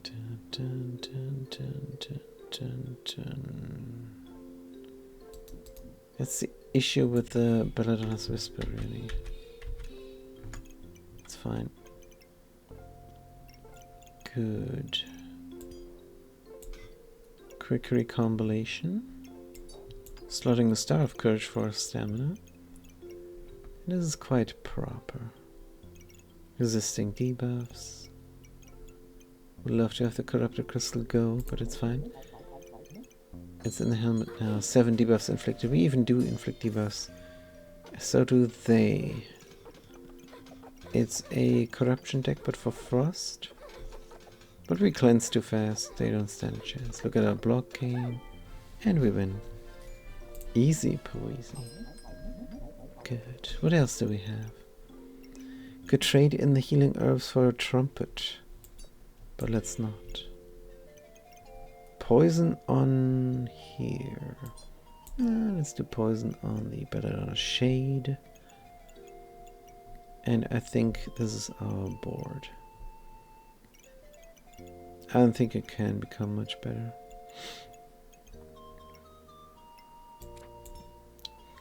Dun, dun, dun, dun, dun. Dun, dun. That's the issue with the Belladonna's Whisper, really. It's fine. Good. Quick recombination. Slotting the Star of Courage for stamina. This is quite proper. Resisting debuffs. Would love to have the Corrupted Crystal go, but it's fine. It's in the helmet now. 7 debuffs inflicted. We even do inflict debuffs. So do they. It's a corruption deck, but for frost. But we cleanse too fast. They don't stand a chance. Look at our block game. And we win. Easy peasy. Good. What else do we have? Could trade in the healing herbs for a trumpet. But let's not. Poison on here. Let's do poison on the Belladonna Shade. And I think this is our board. I don't think it can become much better.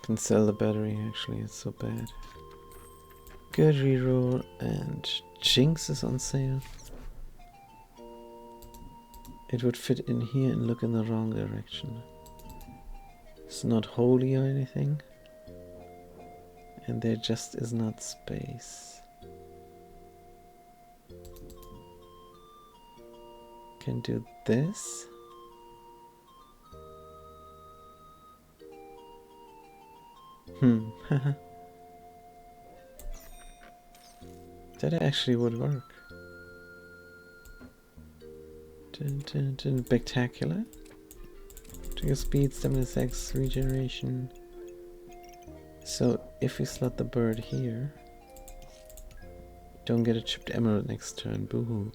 Can sell the battery, actually, it's so bad. Good reroll, and Jinx is on sale. It would fit in here and look in the wrong direction. It's not holy or anything. And there just is not space. Can do this. That actually would work. Spectacular. Trigger speed, stamina sex, regeneration. So if we slot the bird here, don't get a chipped emerald next turn. Boo-hoo.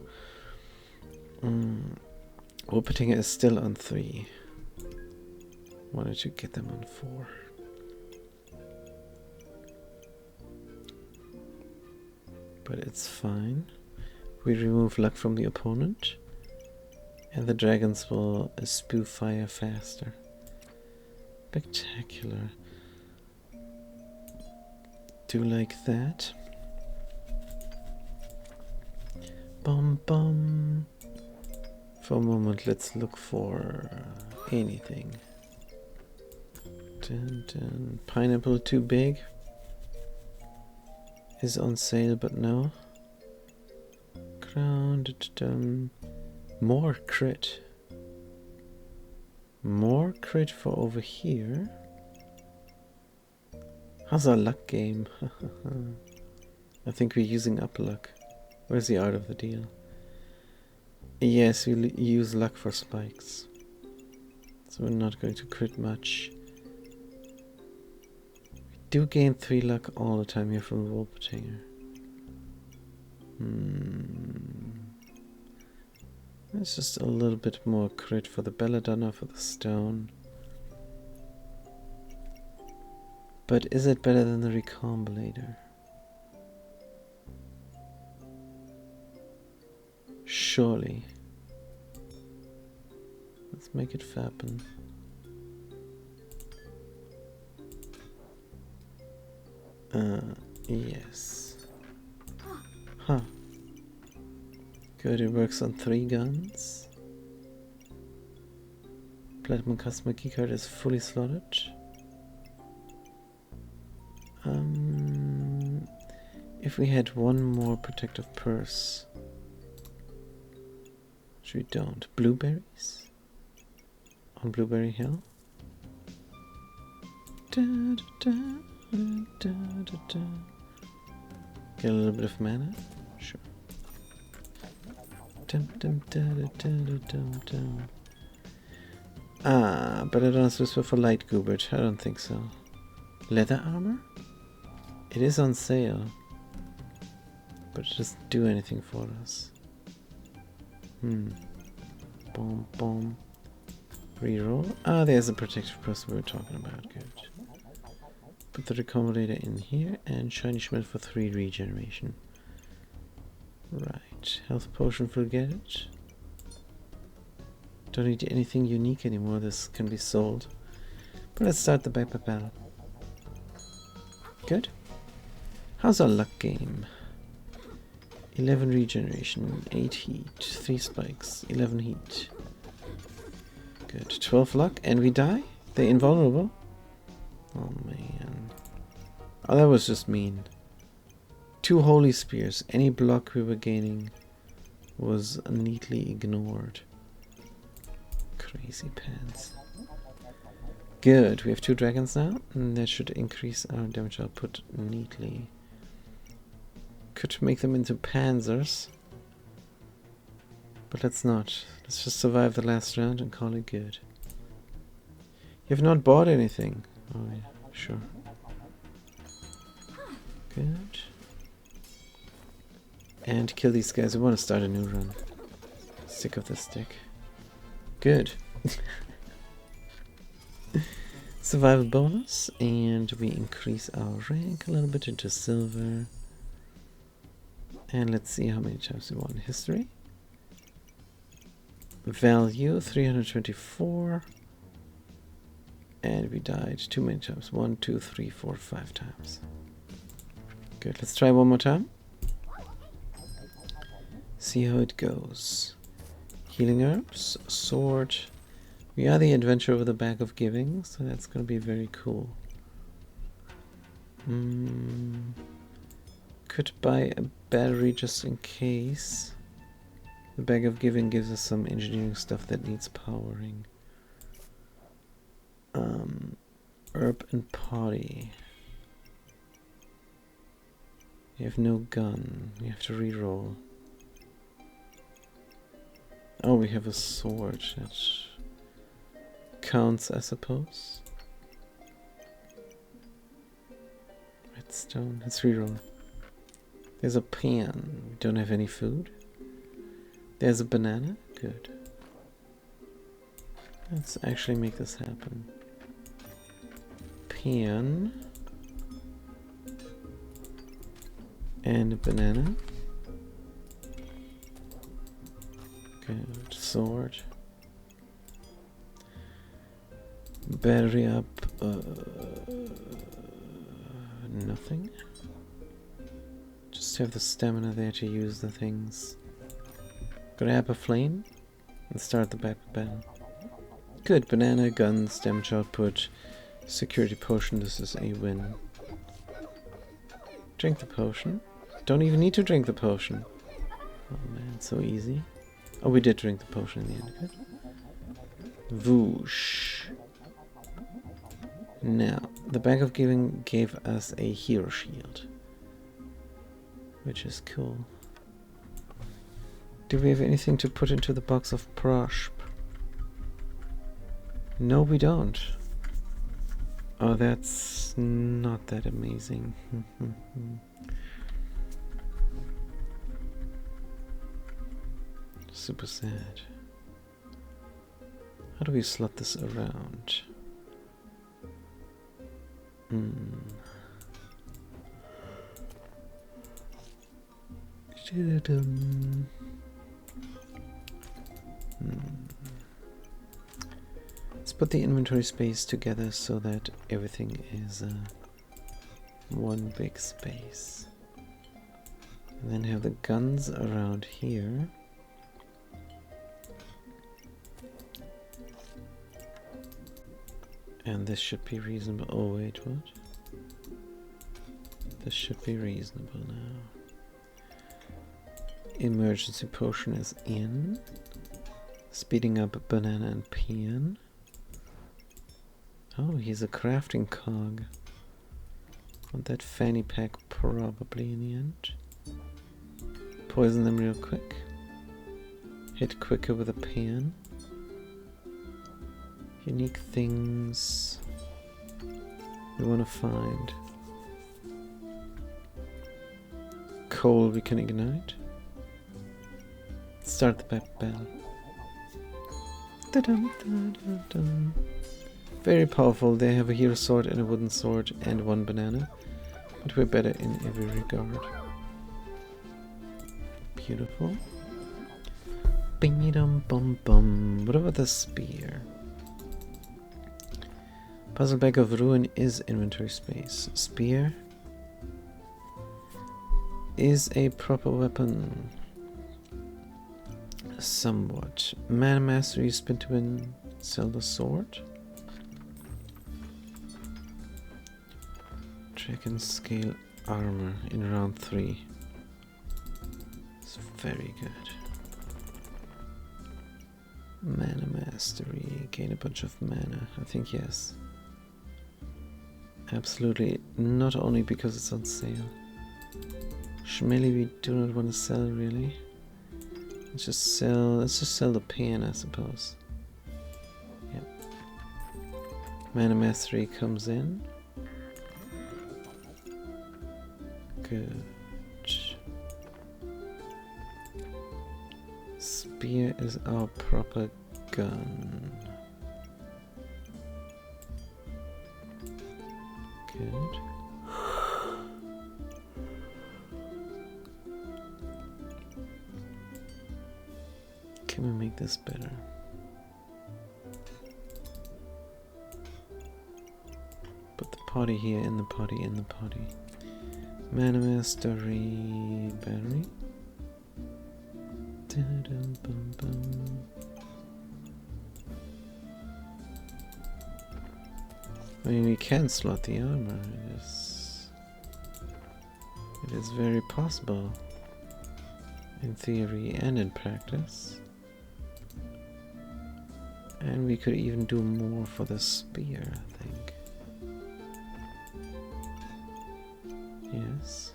Wolpertinger is still on 3. Wanted to get them on 4. But it's fine. We remove luck from the opponent. And the dragons will spew fire faster. Spectacular. Do like that. Bum bum. For a moment, let's look for anything. Dun, dun. Pineapple too big is on sale, but no. around. More crit. More crit for over here. How's our luck game? I think we're using up luck. Where's the art of the deal? Yes, we use luck for spikes. So we're not going to crit much. We do gain 3 luck all the time here from Wolpertinger. There's just a little bit more crit for the Belladonna, for the stone. But is it better than the Recombinator? Surely. Let's make it happen. Yes. Huh. Good, it works on 3 guns. Platinum customer keycard is fully slotted. If we had one more protective purse. Which we don't. Blueberries? On Blueberry Hill? Da, da, da, da, da, da. Get a little bit of mana? Sure. Dum, dum, da, da, da, da, dum, dum. Ah, but I don't whisper for Light Goobert. I don't think so. Leather armor? It is on sale. But it doesn't do anything for us. Boom, boom. Reroll. Ah, there's a protective person we were talking about. Good. Put the Recombinator in here and Shiny Schmidt for 3 regeneration. Right. Health potion, forget it. Don't need anything unique anymore. This can be sold. But let's start the backpack battle. Good. How's our luck game? 11 regeneration, 8 heat, 3 spikes, 11 heat. Good. 12 luck, and we die? They're invulnerable? Oh man. Oh, that was just mean. 2 holy spears. Any block we were gaining was neatly ignored. Crazy pants. Good. We have 2 dragons now, and that should increase our damage output neatly. Could make them into panzers. But let's not. Let's just survive the last round and call it good. You have not bought anything. Oh yeah, sure. Good. And kill these guys. We want to start a new run. Sick of the stick. Good. Survival bonus. And we increase our rank a little bit into silver. And let's see how many times we won. History. Value 324. And we died too many times. 1, 2, 3, 4, 5 times. Good. Let's try one more time. See how it goes. Healing herbs. Sword. We are the adventurer with a bag of giving. So that's going to be very cool. Could buy a battery just in case. The bag of giving gives us some engineering stuff that needs powering. Herb and potty. You have no gun. You have to reroll. Oh, we have a sword. That counts, I suppose. Redstone. Let's reroll. There's a pan. We don't have any food. There's a banana. Good. Let's actually make this happen. Pan. And a banana. Good. Sword. Battery up. Nothing. Just have the stamina there to use the things. Grab a flame and start the back battle. Good. Banana, guns, damage output, security potion. This is a win. Drink the potion. Don't even need to drink the potion. Oh man, so easy. Oh, we did drink the potion in the end. Good. Whoosh. Now, the Bag of Giving gave us a hero shield, which is cool. Do we have anything to put into the box of Proshp? No, we don't. Oh, that's not that amazing. Super sad. How do we slot this around? Let's put the inventory space together so that everything is one big space. And then have the guns around here. And this should be reasonable. Oh wait, what? This should be reasonable now. Emergency potion is in. Speeding up banana and peon. Oh, he's a crafting cog. Want that fanny pack probably in the end. Poison them real quick. Hit quicker with a peon. Unique things we want to find. Coal we can ignite. Start the bell. Da-dum, da-dum-dum. Very powerful. They have a hero sword and a wooden sword and one banana. But we're better in every regard. Beautiful. Bing-dum-bum-bum. What about the spear? Puzzle Bag of Ruin is inventory space. Spear is a proper weapon. Somewhat. Mana Mastery, spin to win, sell the sword. Dragon Scale Armor in round 3. It's very good. Mana Mastery, gain a bunch of mana. I think yes. Absolutely, not only because it's on sale. Schmelly we do not want to sell really. Let's just sell the pen, I suppose. Yep. Mana Mastery comes in. Good. Spear is our proper gun. Good. Can we make this better? Put the potty here, in the potty, in the potty. Mana Mastery battery. Dun-dun-bum-bum. I mean, we can slot the armor. It is very possible in theory and in practice. And we could even do more for the spear, I think. Yes.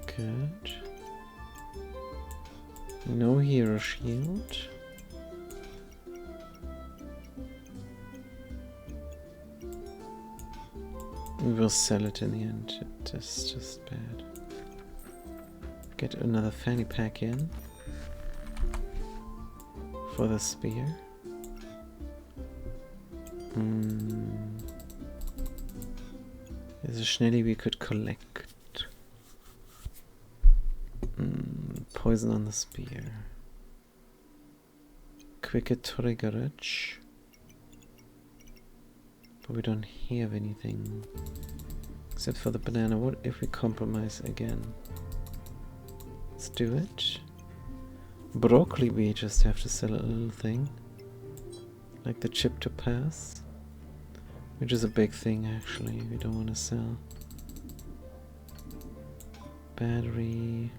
Good. No hero shield. We will sell it in the end. It is just bad. Get another fanny pack in for the spear. There's a Schnelly we could collect. Poison on the spear. Quicker triggerage. But we don't have anything except for the banana. What if we compromise again? Let's do it. Broccoli we just have to sell a little thing. Like the chip to pass. Which is a big thing actually, we don't want to sell. battery.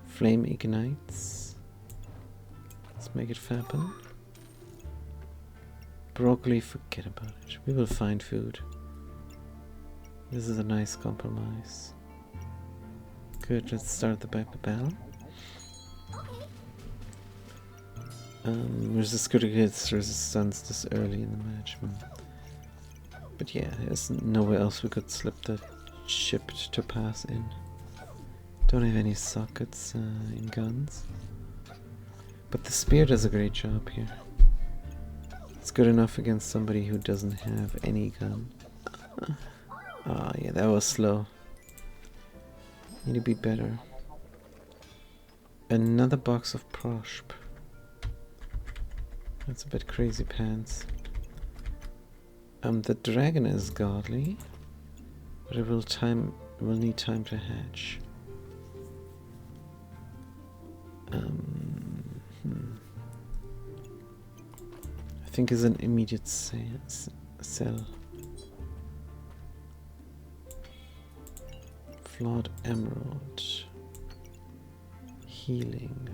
Flame ignites. Let's make it happen. Broccoli, forget about it. We will find food. This is a nice compromise. Good, let's start the bell. Resist critical hits, resistance this early in the match. But yeah, there's nowhere else we could slip the ship to pass in. Don't have any sockets in guns. But the spear does a great job here. It's good enough against somebody who doesn't have any gun. Ah, yeah, that was slow. Need to be better. Another box of prosp. That's a bit crazy pants. The dragon is godly, but it will need time to hatch. I think is an immediate sell. Flawed emerald. Healing.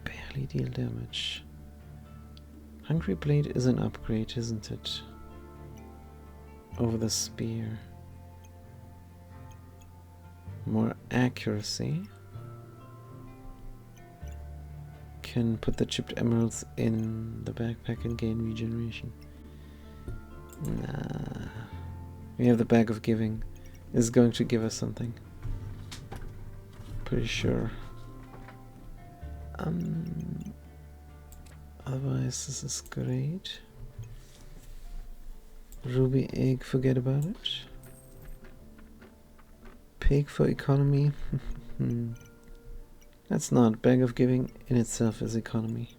Barely deal damage. Hungry Blade is an upgrade, isn't it? Over the spear. More accuracy. Can put the chipped emeralds in the backpack and gain regeneration. Nah. We have the Bag of Giving. Is going to give us something. Pretty sure. Otherwise, this is great. Ruby egg, forget about it. Pig for economy. That's not. Bag of Giving in itself is economy.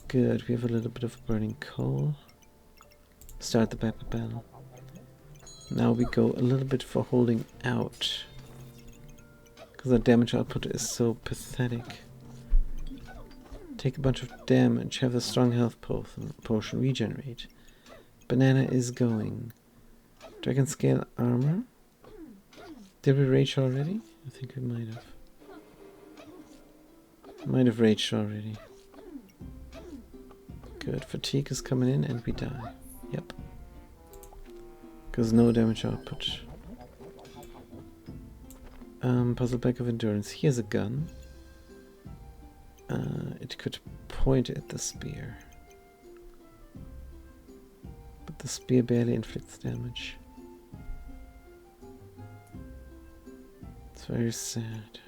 Good, we have a little bit of burning coal. Start the battle. Now we go a little bit for holding out. Because our damage output is so pathetic. Take a bunch of damage, have a strong health potion, regenerate. Banana is going. Dragon scale armor. Did we rage already? I think we might have. Might have raged already. Good, fatigue is coming in and we die. Yep. Because no damage output. Puzzle Bag of Endurance. Here's a gun. It could point at the spear. But the spear barely inflicts damage. It's very sad.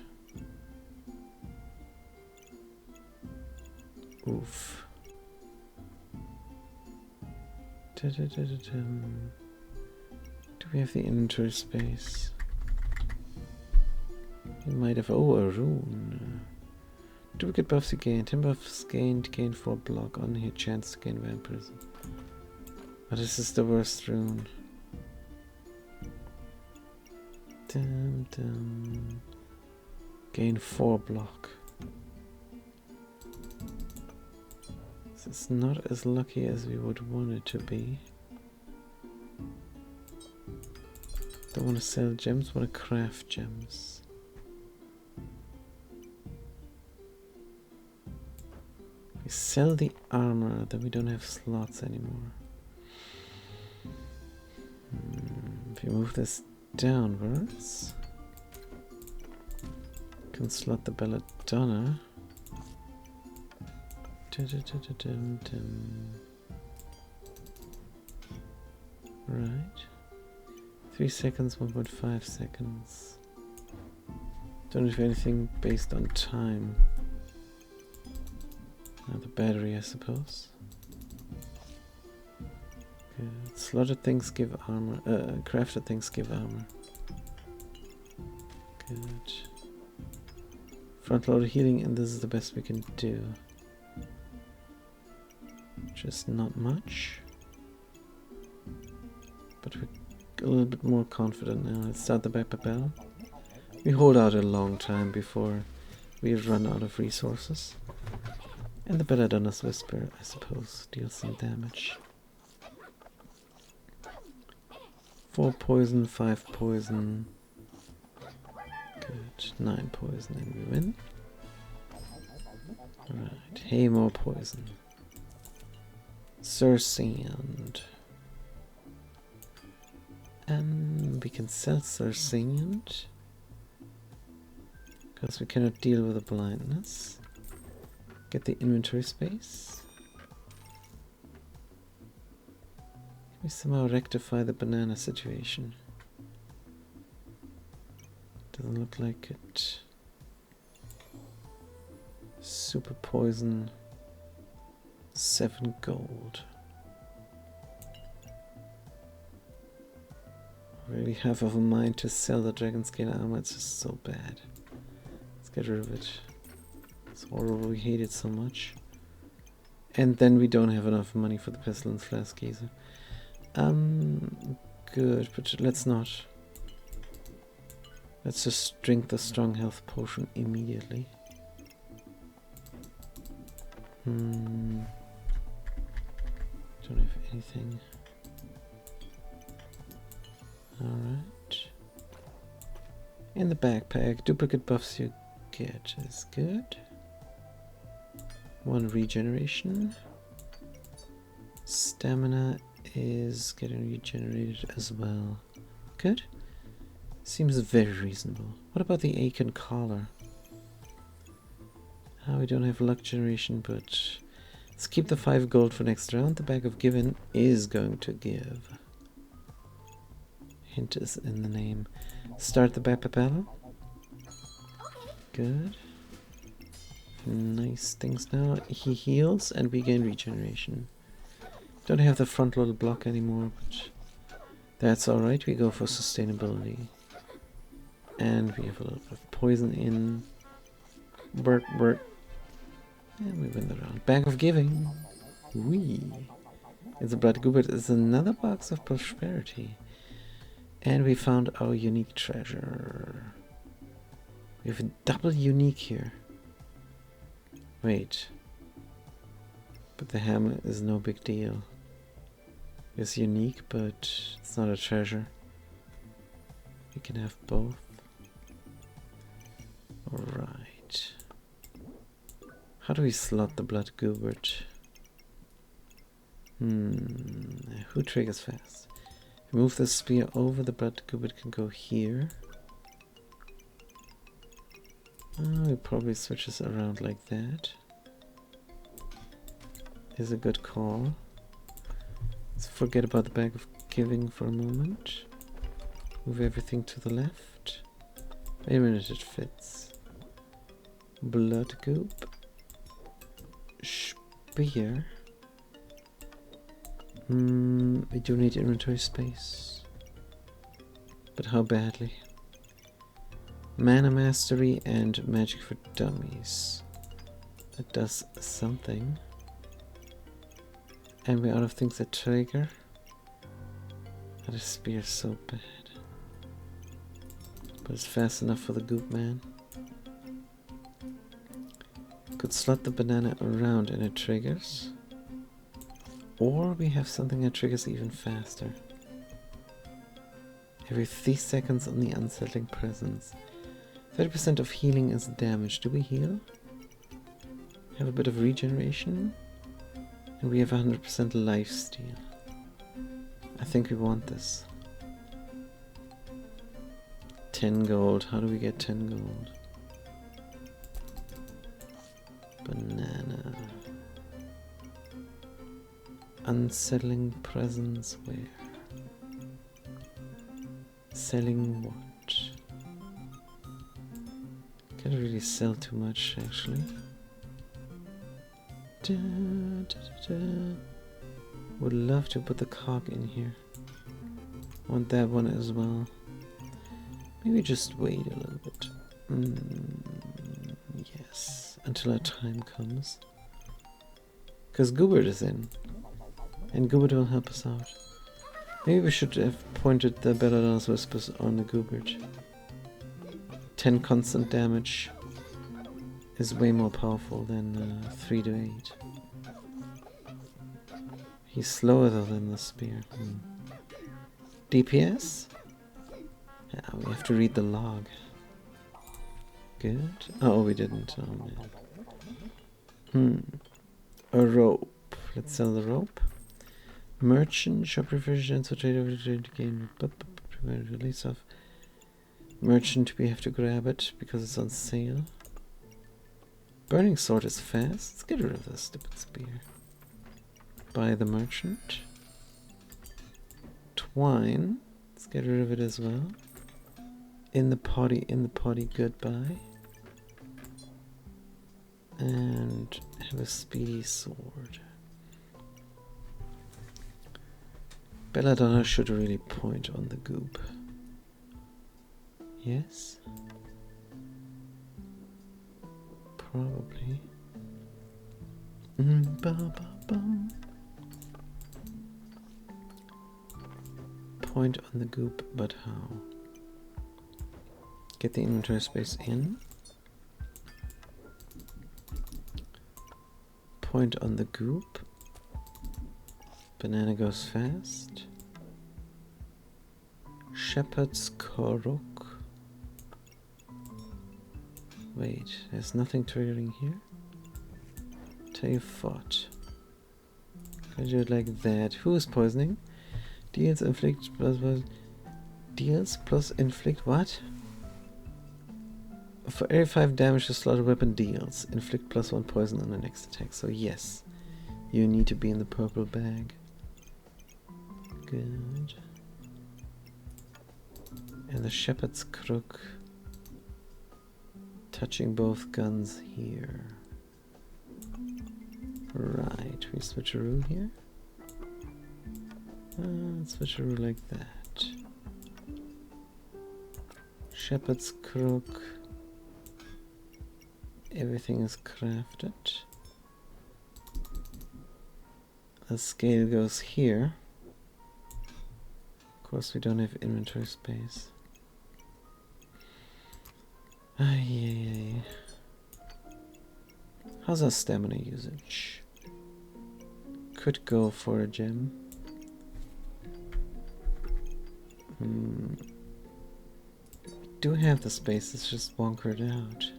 Oof. Do we have the inventory space? We might have. Oh, a rune. Duplicate buffs you gain. 10 buffs gained, gain 4 block. On here, chance to gain vampirism. But this is the worst rune. Gain 4 block. This is not as lucky as we would want it to be. Don't want to sell gems, want to craft gems. We sell the armor, then we don't have slots anymore. If you move this downwards, can slot the belladonna. Right. 3 seconds, 1.5 seconds. Don't have anything based on time. Now the battery, I suppose. Good. Slotted things give armor. Crafted things give armor. Good. Front loaded healing, and this is the best we can do. Just not much. But we're a little bit more confident now. Let's start the battle. We hold out a long time before we run out of resources. And the Belladonna's Whisper, I suppose, deals some damage. 4 poison, 5 poison. Good. 9 poison and we win. Alright, hey, more poison. Sursand. And we can sell Sursand. Because we cannot deal with the blindness. Get the inventory space. Can we somehow rectify the banana situation? Doesn't look like it. Super poison. 7 gold. Really have of a mind to sell the dragon scale armor. It's just so bad. Let's get rid of it. It's horrible. We hate it so much. And then we don't have enough money for the pestilence flask either. Good, but let's not. Let's just drink the strong health potion immediately. Don't have anything. Alright. In the backpack, duplicate buffs you get is good. 1 regeneration. Stamina is getting regenerated as well. Good. Seems very reasonable. What about the Aiken collar? We don't have luck generation, but let's keep the 5 gold for next round. The bag of given is going to give. Hint is in the name. Start the battle battle. Good. Nice things now. He heals and we gain regeneration. Don't have the front little block anymore, but that's alright. We go for sustainability. And we have a little bit of poison in. Burp, burp. And we win the round. Bag of giving. Wee. It's a blood goobert. It's another box of prosperity. And we found our unique treasure. We have a double unique here. Wait. But the hammer is no big deal. It's unique, but it's not a treasure. We can have both. Alright. How do we slot the blood goobert? Who triggers fast? Move the spear over, the blood goobert can go here. It probably switches around like that. Is a good call. Let's forget about the bag of giving for a moment. Move everything to the left. Wait a minute, it fits. Blood goop. Spear. We do need inventory space. But how badly? Mana Mastery and Magic for Dummies. That does something. And we're out of things that trigger. That is spear so bad. But it's fast enough for the goop man. Could slot the banana around and it triggers. Or we have something that triggers even faster. Every 3 seconds on the unsettling presence. 30% of healing is damage. Do we heal? Have a bit of regeneration. And we have 100% lifesteal. I think we want this. 10 gold. How do we get 10 gold? Banana. Unsettling presence where? Selling what? Can't really sell too much actually. Would love to put the cog in here. Want that one as well. Maybe just wait a little bit. Yes, until our time comes. Because Goobert is in. And Goobert will help us out. Maybe we should have pointed the Belladonna's Whispers on the Goobert. 10 constant damage is way more powerful than 3 to 8. He's slower though than the spear. DPS? Yeah, we have to read the log. Good. Oh, we didn't. Oh, man. A rope. Let's sell the rope. Merchant, shop refrigerants, or trade game. Release of merchant, we have to grab it because it's on sale. Burning sword is fast. Let's get rid of this stupid spear. Buy the merchant. Twine. Let's get rid of it as well. In the potty, goodbye. And have a speedy sword. Belladonna should really point on the goop. Yes? Probably. Point on the goop, but how? Get the inventory space in. Point on the goop. Banana goes fast. Shepherd's Korok. Wait, there's nothing triggering here? Tell you what. Can I do it like that? Who is poisoning? Deals inflict plus inflict what? For every 5 damage the slaughter weapon deals, inflict +1 poison on the next attack. So yes, you need to be in the purple bag. Good. And the shepherd's crook. Touching both guns here. Right, we switcheroo here. Switcheroo like that. Shepherd's crook. Everything is crafted. The scale goes here. Of course, we don't have inventory space. Ay. How's our stamina usage? Could go for a gem. Do have the space, it's just bonkered out.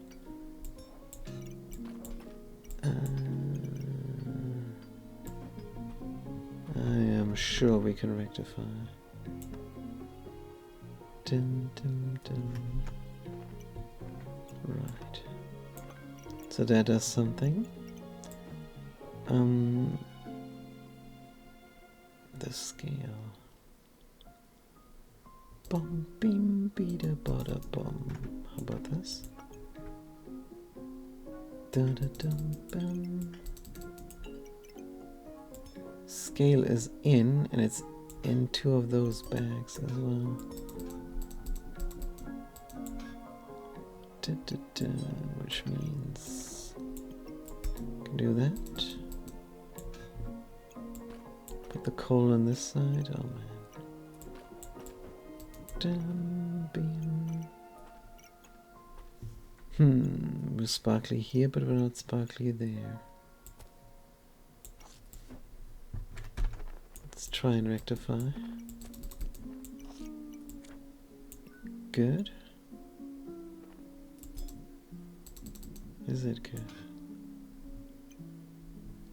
I am sure we can rectify. Dun, dun, dun. Right. So that does something. The scale. Bum bim bida bada bum. How about this? Da da dum bum. Scale is in, and it's in 2 of those bags as well. Which means I can do that. Put the coal on this side. Oh man. Dun, beam. We're sparkly here, but we're not sparkly there. Let's try and rectify. Good. Is it good?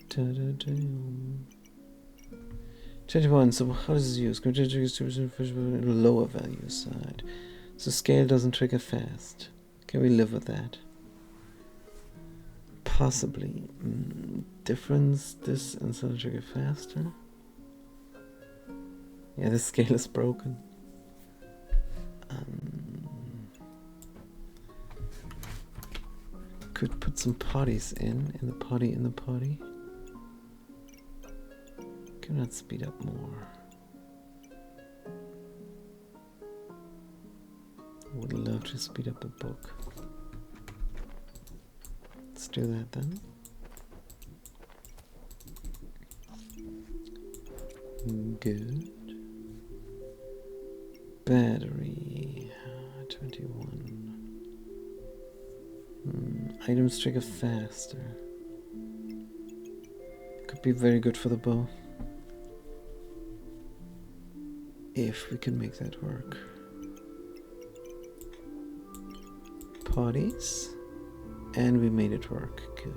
21. So how does it use? Lower value side. So scale doesn't trigger fast. Can we live with that? Possibly. Difference this instead of trigger faster. Yeah, the scale is broken. Could put some potties in the potty. Can that speed up more? Would love to speed up a book. Let's do that then. Good. Battery 21. Items trigger faster. Could be very good for the bow. if we can make that work. Parties. And we made it work. Good.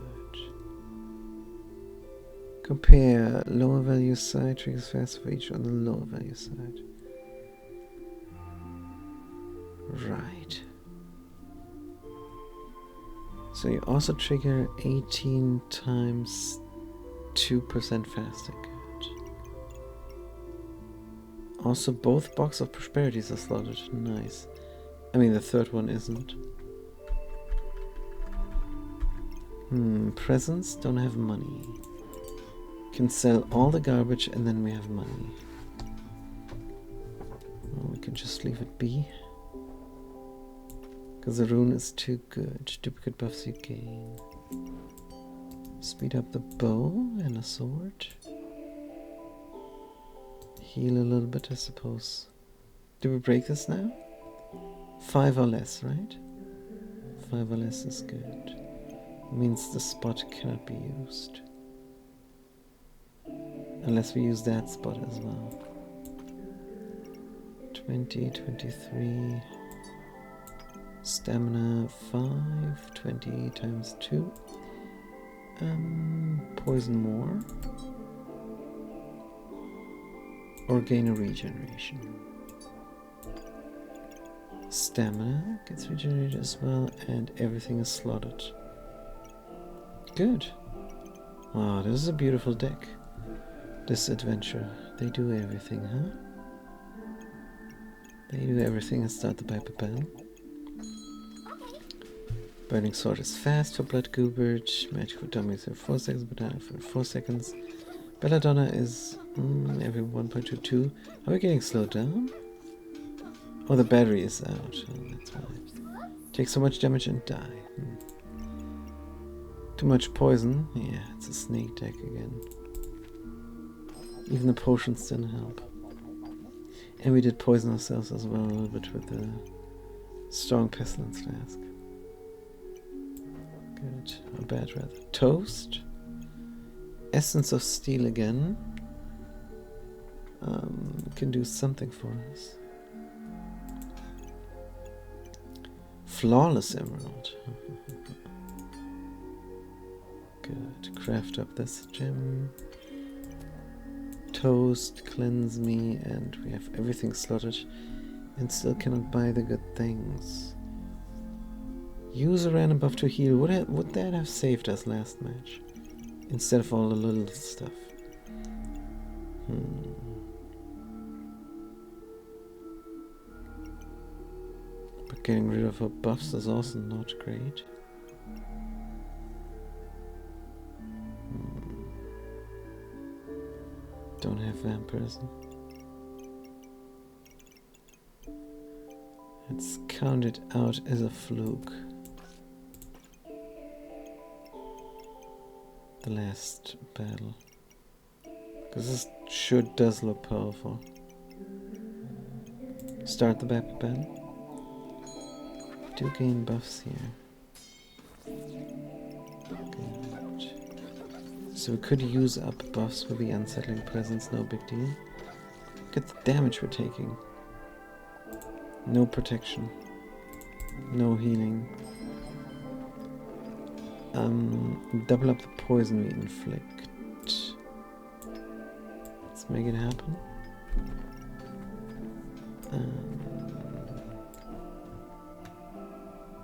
Compare lower value side triggers faster for each on the lower value side. Right. So you also trigger 18 times 2% faster. Good. Also, both Box of Prosperities are slotted. Nice. I mean, the third one isn't. Presents, don't have money. Can sell all the garbage and then we have money. Well, we can just leave it be. Because the rune is too good. Duplicate buffs you gain. Speed up the bow and a sword. Heal a little bit, I suppose. Do we break this now? 5 or less, right? 5 or less is good. Means the spot cannot be used. Unless we use that spot as well. 20, 23. Stamina 5. 20 times 2. Poison more. Or gain a regeneration. Stamina gets regenerated as well, and everything is slotted. Good. Wow, this is a beautiful deck. This adventure. They do everything, huh? They do everything and start the Piper Bell. Burning Sword is fast for Blood Goobert. Magic for Dummies for 4 seconds. Banana for 4 seconds. Belladonna is every 1.22. Are we getting slowed down? Oh, the battery is out. Oh, that's why. Take so much damage and die. Too much poison. Yeah, it's a snake deck again. Even the potions didn't help. And we did poison ourselves as well a little bit with the strong pestilence flask. Good. Or bad rather. Toast. Essence of Steel again. Can do something for us. Flawless Emerald. Good. Craft up this gem. Toast, cleanse me, and we have everything slotted and still cannot buy the good things. Use a random buff to heal. Would that have saved us last match? Instead of all the little stuff. But getting rid of our buffs is also not great. Don't have vampirism. Let's count it out as a fluke. The last battle. Because this does look powerful. Start the battle. Do gain buffs here. Good. So we could use up buffs with the Unsettling Presence, no big deal. Look at the damage we're taking. No protection. No healing. Double up the poison we inflict. Let's make it happen.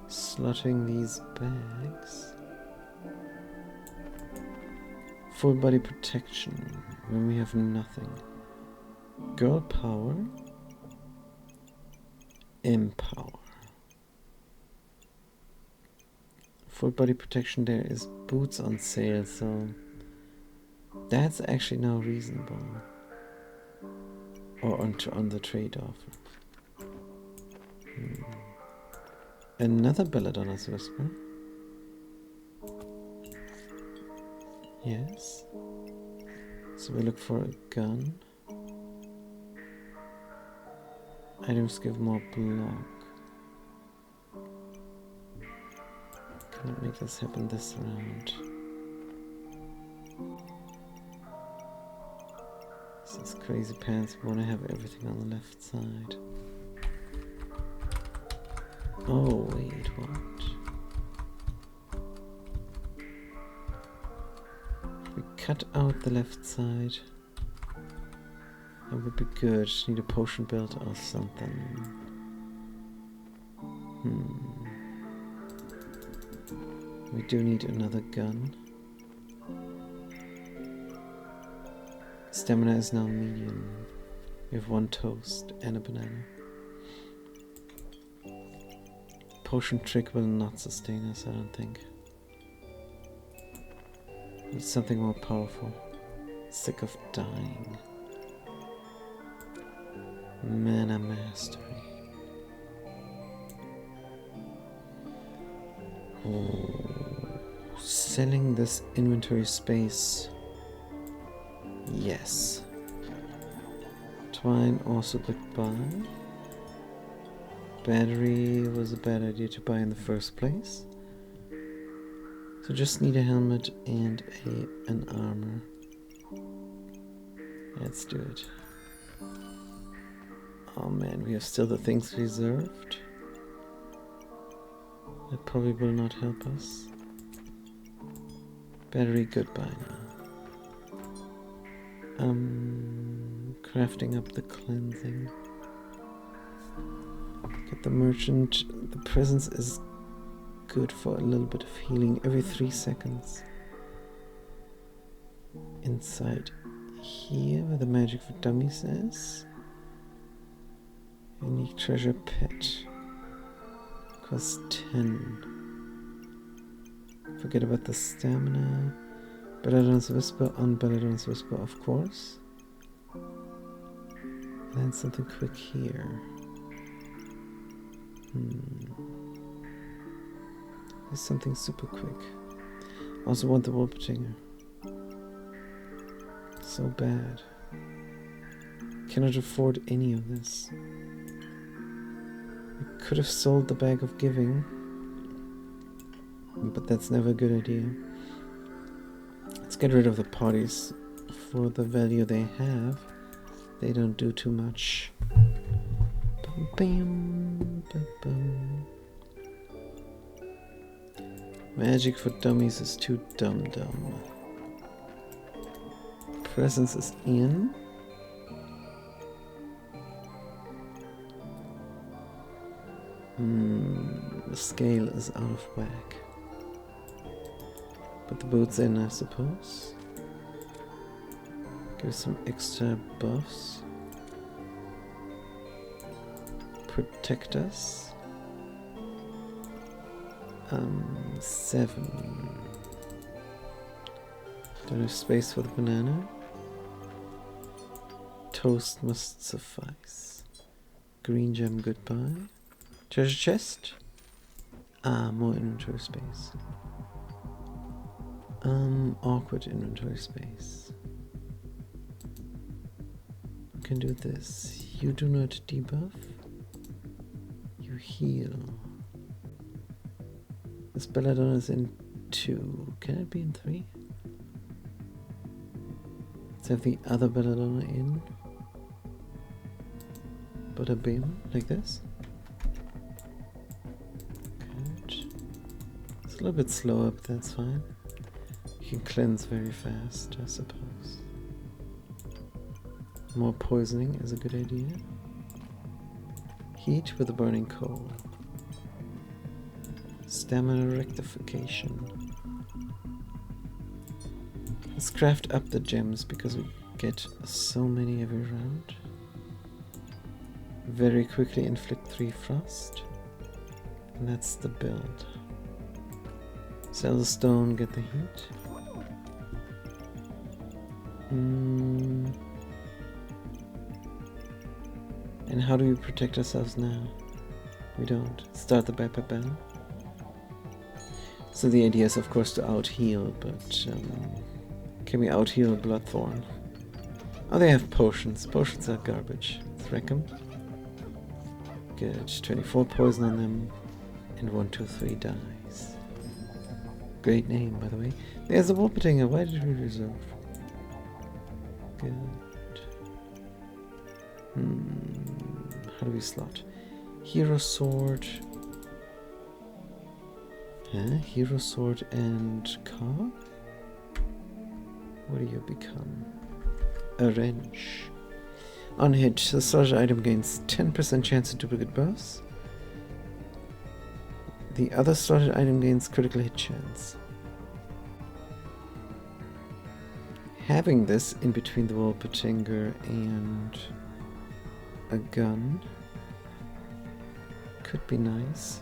Slotting these bags. Full body protection when we have nothing. Girl power. Empower. Full body protection there is boots on sale, so that's actually now reasonable. Or on the trade offer. Another Belladonna's Whisper. Yes. So we look for a gun. Items give more block. Cannot make this happen this round. These crazy pants want to have everything on the left side. Oh, wait, what? We cut out the left side. That would be good. Need a potion belt or something. We do need another gun. Stamina is now medium. We have 1 toast and a banana. Potion trick will not sustain us, I don't think. Need something more powerful. Sick of dying. Mana mastery. Oh, selling this inventory space. Yes. Twine also goodbye. Battery was a bad idea to buy in the first place. So just need a helmet and an armor. Let's do it. Oh man, we have still the things reserved. That probably will not help us. Battery goodbye now. Crafting up the cleansing. Get the merchant. The presence is good for a little bit of healing every 3 seconds. Inside here where the magic for dummies is. Unique treasure pet. Costs 10. Forget about the stamina. Belladon's Whisper on Belladon's Whisper, of course. And then something quick here. There's something super quick. Also want the Wolpertinger. So bad. Cannot afford any of this. We could have sold the Bag of Giving, but that's never a good idea. Let's get rid of the potties. For the value they have, they don't do too much. Bum, bam, bum, bum. Magic for dummies is too dumb. Presence is in. The scale is out of whack. Put the boots in, I suppose. Give some extra buffs. Protect us. 7. Don't have space for the banana. Toast must suffice. Green gem goodbye. Treasure chest. More inventory space. Awkward inventory space. We can do this. You do not debuff. You heal. This Belladonna is in 2. Can it be in 3? Let's have the other Belladonna in. Bada bing, like this. Good. It's a little bit slower, but that's fine. You can cleanse very fast, I suppose. More poisoning is a good idea. Heat with a burning coal. Stamina rectification. Let's craft up the gems because we get so many every round. Very quickly inflict 3 frost. And that's the build. Sell the stone, get the heat. And how do we protect ourselves now? We don't. Start the backpack battle. So the idea is of course to out-heal, but can we out-heal Bloodthorn? Oh, they have potions. Potions are garbage. Let's wreck them. Good. 24 poison on them. And 1, 2, 3 dies. Great name, by the way. There's a Wolpertinger. Why did we reserve? Good. How do we slot? Hero sword. Hero sword and car? What do you become? A wrench. On hit, the slotted item gains 10% chance of duplicate buffs. The other slotted item gains critical hit chance. Having this in between the Wolpertinger and a gun could be nice.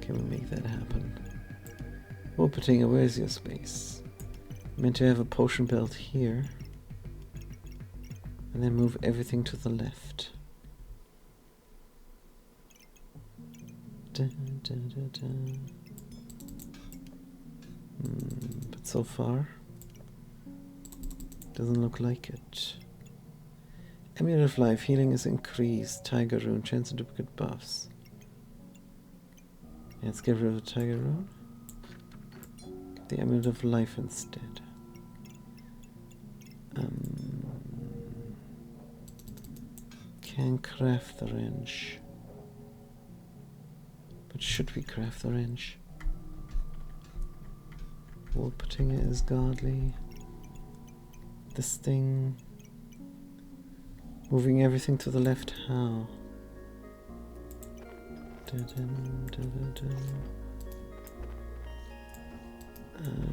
Can we make that happen? Wolpertinger, where's your space? Meant to have a potion belt here. And then move everything to the left. But so far, doesn't look like it. Amulet of Life, healing is increased. Tiger Rune, chance of duplicate buffs. Yeah, let's get rid of the Tiger Rune. Get the Amulet of Life instead. Can craft the wrench. But should we craft the wrench? Wolpertinger is godly. This thing. Moving everything to the left, how?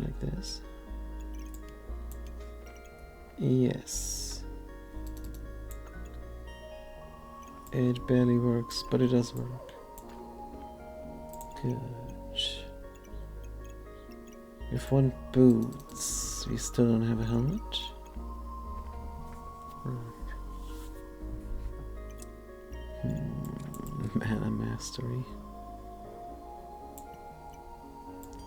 Like this. Yes. It barely works, but it does work. Good. If one boots, we still don't have a helmet. Mana mastery.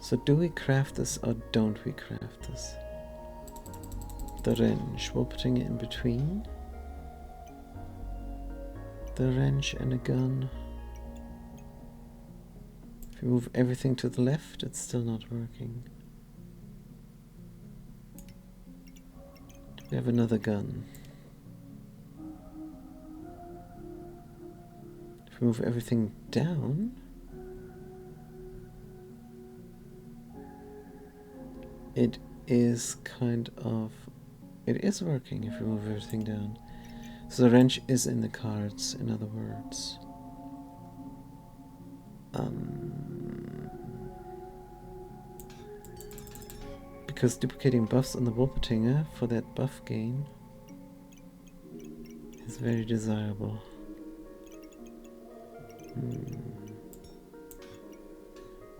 So do we craft this or don't we craft this? The wrench, we're putting it in between. The wrench and a gun. If we move everything to the left, it's still not working. We have another gun. If we move everything down, it is kind of... it is working if we move everything down. So the wrench is in the cards, in other words. Because duplicating buffs on the Wolpertinger for that buff gain is very desirable.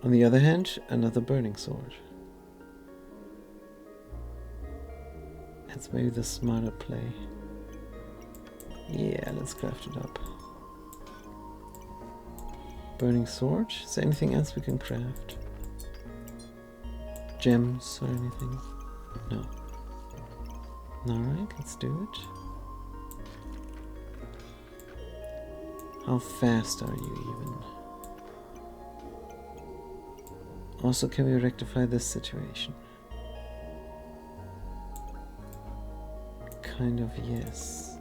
On the other hand, another burning sword. That's maybe the smarter play. Yeah, let's craft it up. Burning sword? Is there anything else we can craft? Gems or anything? No. Alright, let's do it. How fast are you even? Also, can we rectify this situation? Kind of, yes.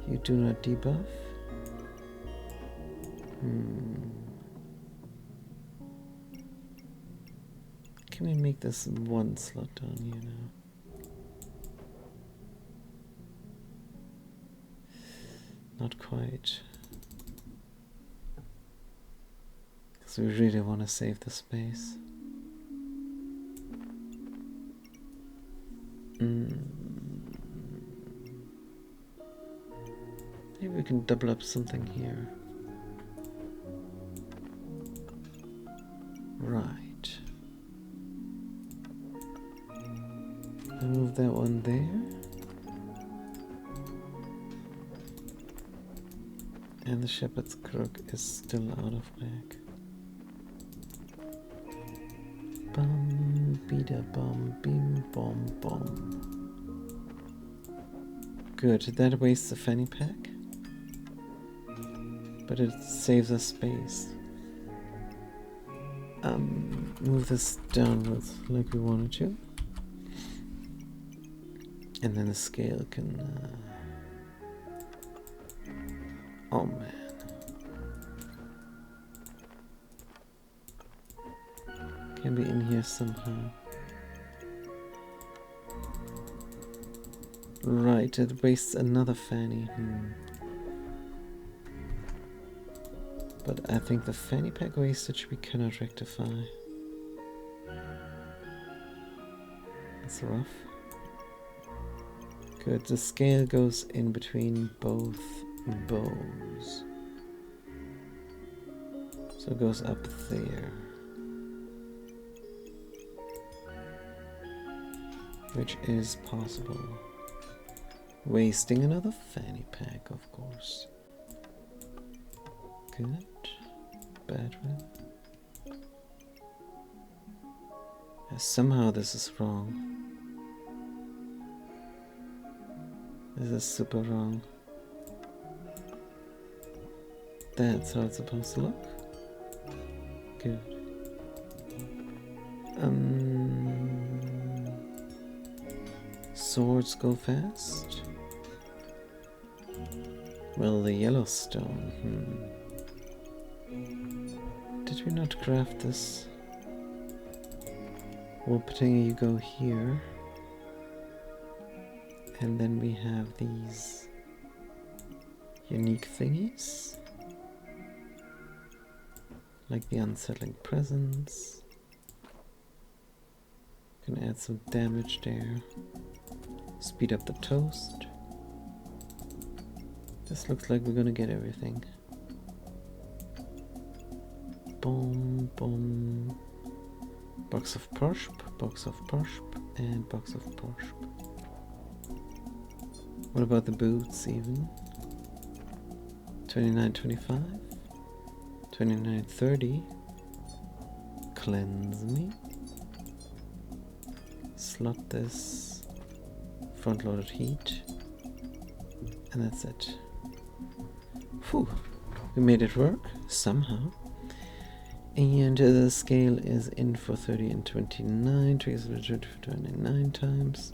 You do not debuff? Can we make this one slot down here now? Not quite. Because we really want to save the space. Maybe we can double up something here. Right. I'll move that one there. And the shepherd's crook is still out of whack. Bum, bida bum, bim, bom, bom. Good, that wastes the fanny pack. But it saves us space. Move this downwards like we wanted to. And then the scale can... Oh man. Can be in here somehow. Right, it wastes another fanny. But I think the fanny pack wastage we cannot rectify. That's rough. Good, the scale goes in between both bows. So it goes up there. Which is possible. Wasting another fanny pack, of course. Good. Bad one. Somehow this is wrong. This is super wrong. That's how it's supposed to look. Good. Swords go fast. Well, the Yellowstone. Did we not craft this? Wolpertinger, you go here. And then we have these unique thingies. Like the unsettling presence. Can add some damage there. Speed up the toast. This looks like we're gonna get everything. Boom, boom. Box of Pershp, and box of Pershp. What about the boots even? 29.25, 29.30. Cleanse me. Slot this. Front loaded heat. And that's it. Whew. We made it work somehow. And the scale is in for 30 and 29. Triggers for 29 times.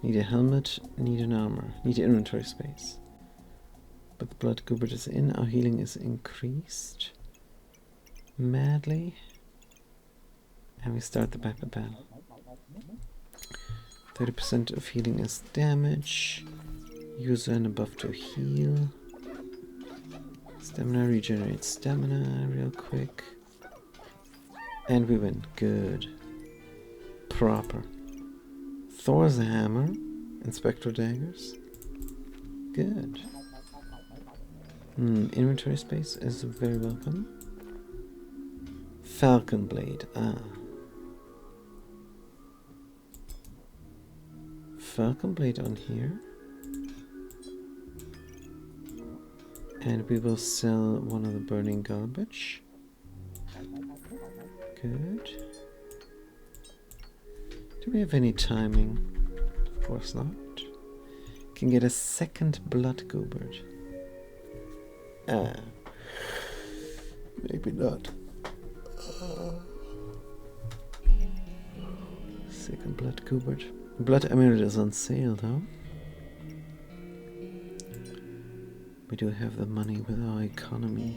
Need a helmet, need an armor, need inventory space. But the blood goobert is in, our healing is increased. Madly. And we start the battle. 30% of healing is damage. User and a buff to heal. Stamina, regenerate stamina real quick. And we win. Good. Proper. Thor's hammer and spectral daggers. Good. Inventory space is very welcome. Falcon blade. Falcon blade on here. And we will sell one of the burning garbage. Good. Do we have any timing? Of course not. Can get a second blood goobert. Maybe not. Second blood goobert. Blood emerald is on sale though. We do have the money with our economy.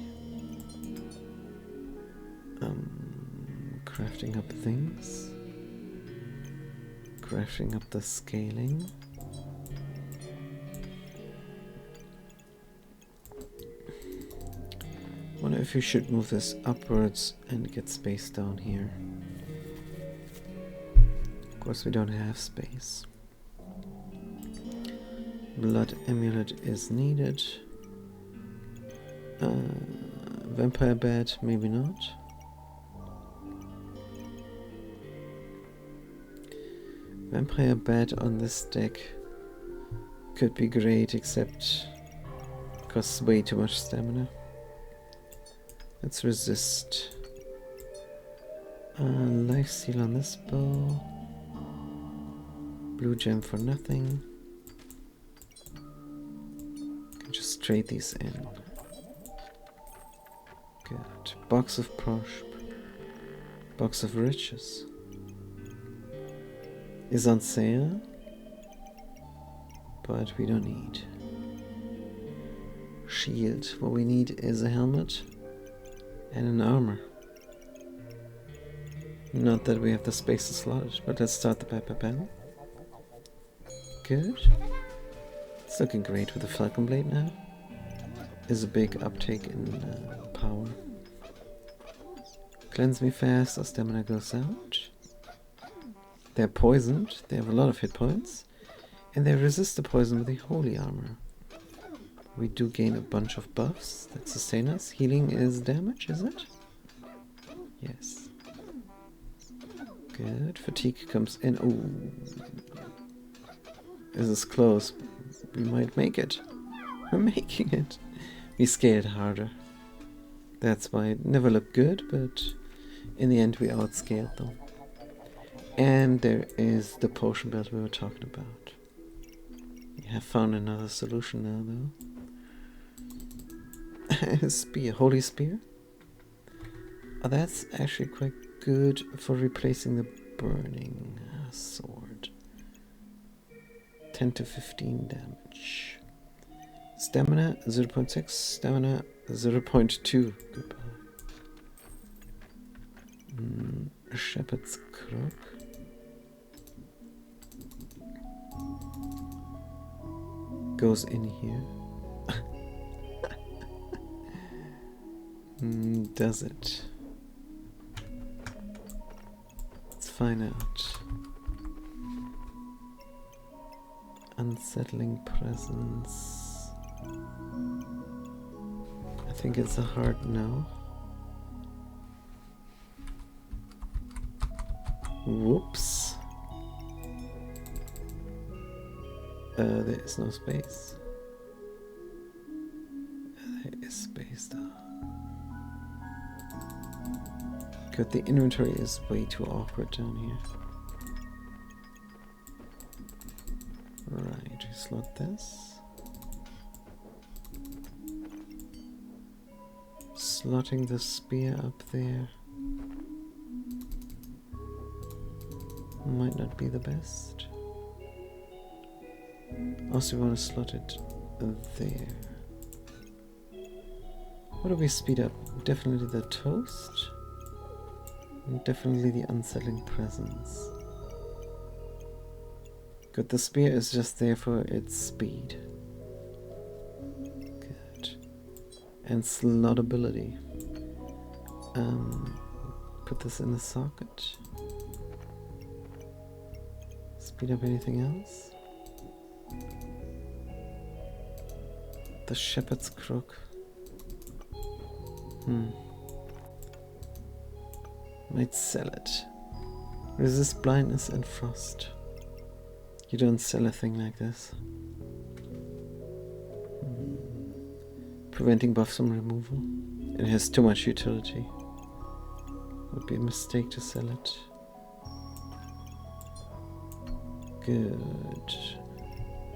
Crafting up things. Crafting up the scaling. Wonder if you should move this upwards and get space down here. Of course we don't have space. Blood amulet is needed. Vampire bat, maybe not. Vampire bat on this deck could be great, except it costs way too much stamina. Let's resist. Life seal on this bow. Blue gem for nothing. Can just trade these in. Good. Box of Pershp. Box of riches. Is on sale. but we don't need shield. What we need is a helmet and an armor. Not that we have the space to slot it, but let's start the battle. Good. It's looking great with the Falcon Blade now. Is a big uptake in power. Cleanse me fast, our stamina goes out. They're poisoned, they have a lot of hit points, and they resist the poison with the holy armor. We do gain a bunch of buffs that sustain us. Healing is damage, is it? Yes. Good. Fatigue comes in. Ooh. This is close. We might make it. We're making it. We scaled harder. That's why it never looked good, but in the end we outscaled them. And there is the potion belt we were talking about. We have found another solution now, though. Spear. Holy Spear. Oh, that's actually quite good for replacing the burning sword. 10 to 15 damage. Stamina 0.6, stamina 0.2. Goodbye. Shepherd's Crook. Goes in here. Does it? Let's find out. Unsettling presence. I think it's a hard no. Whoops. There is no space. There is space though. Good, the inventory is way too awkward down here. Right, we slot this. Slotting the spear up there might not be the best. Also, we want to slot it there. What do we speed up? Definitely the toast. And definitely the unsettling presence. Good, the spear is just there for its speed. Good. And slotability. Put this in the socket. Speed up anything else? The Shepherd's Crook. Might sell it. Resist blindness and frost. You don't sell a thing like this. Preventing buffs from removal. It has too much utility. Would be a mistake to sell it. Good.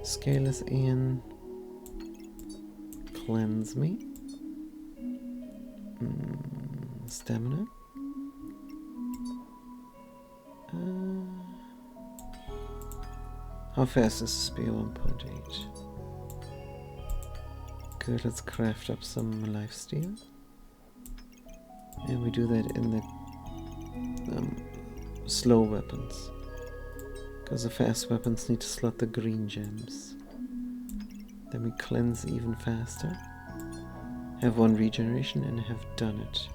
Scale is in. Cleanse me. Stamina. How fast is the spear? 1.8. Good, let's craft up some lifesteal. And we do that in the slow weapons. Because the fast weapons need to slot the green gems. Then we cleanse even faster. Have 1 regeneration and have done it.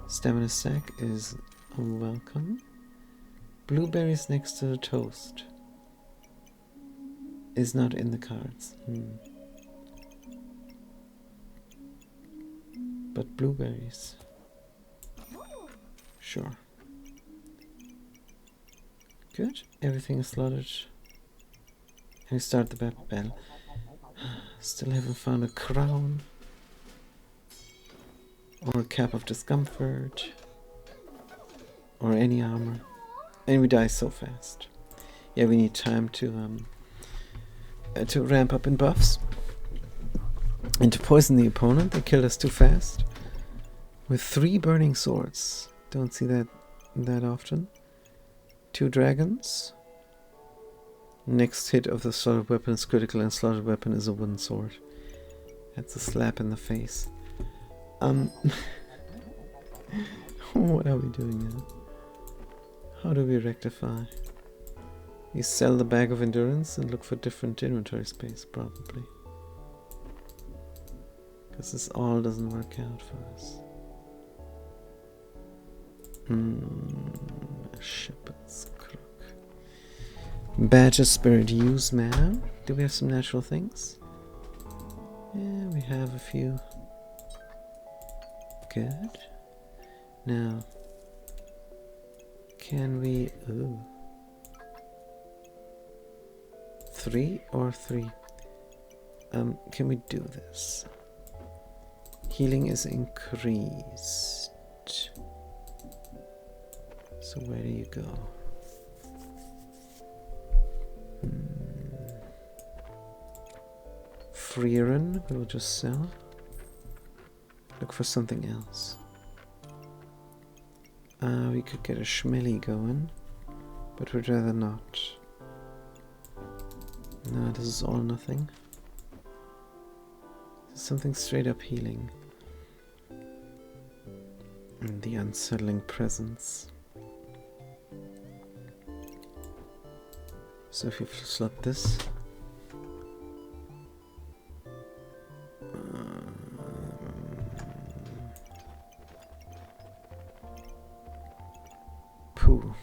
Stamina sack is welcome. Blueberries next to the toast. Is not in the cards. But blueberries. Sure. Good. Everything is slotted. And we start the battle. Still haven't found a crown. Or a cap of discomfort. Or any armor. And we die so fast. Yeah, we need time to ramp up in buffs. And to poison the opponent. They killed us too fast. With 3 burning swords. Don't see that often. 2 dragons. Next hit of the slaughtered weapon is critical, and slaughtered weapon is a wooden sword. That's a slap in the face. What are we doing now? How do we rectify? We sell the bag of endurance and look for different inventory space, probably. Because this all doesn't work out for us. Shepherd's crook. Badger spirit, use mana. Do we have some natural things? Yeah, we have a few. Good. Now, can we... Ooh. 3 or 3? Can we do this? Healing is increased. So where do you go? Freeren, we'll just sell. Look for something else. We could get a Schmelly going, but we'd rather not. No, this is all nothing. Something straight up healing. And the unsettling presence. So if you slot this. Pooh.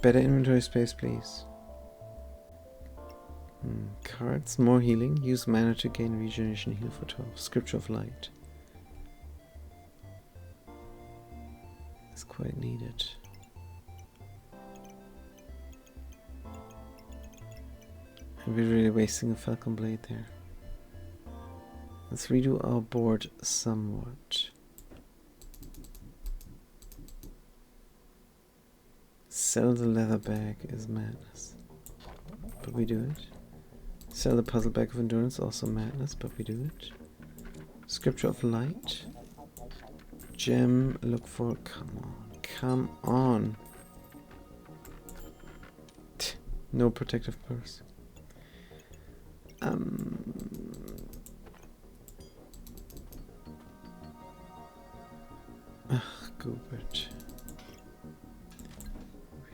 Better inventory space, please. Cards, more healing. Use mana to gain regeneration, heal for 12. Scripture of Light. It's quite needed. And we're really wasting a Falcon Blade there. Let's redo our board somewhat. Sell the leather bag is madness, but we do it. Sell the puzzle bag of endurance, also madness, but we do it. Scripture of Light. Gem, look for... Come on. Come on. No protective purse. Goobert.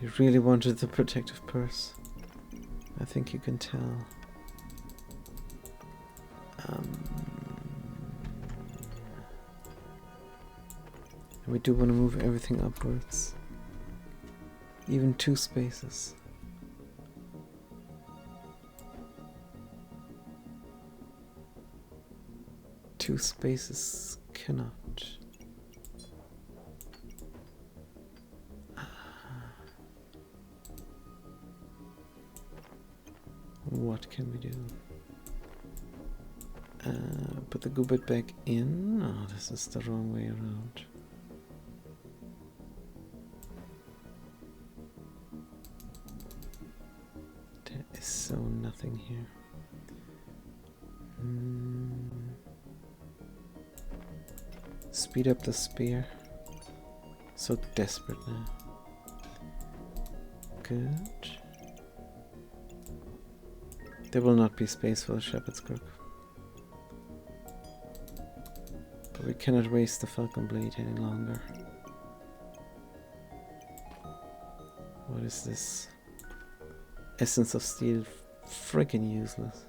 We really wanted the protective purse. I think you can tell. We do want to move everything upwards. Even 2 spaces. Two spaces cannot. What can we do? Put the Goobert back in. Oh, this is the wrong way around. There is so nothing here. Speed up the spear. So desperate now. Good. There will not be space for the Shepherd's Crook. But we cannot waste the Falcon Blade any longer. What is this? Essence of Steel. Freaking useless.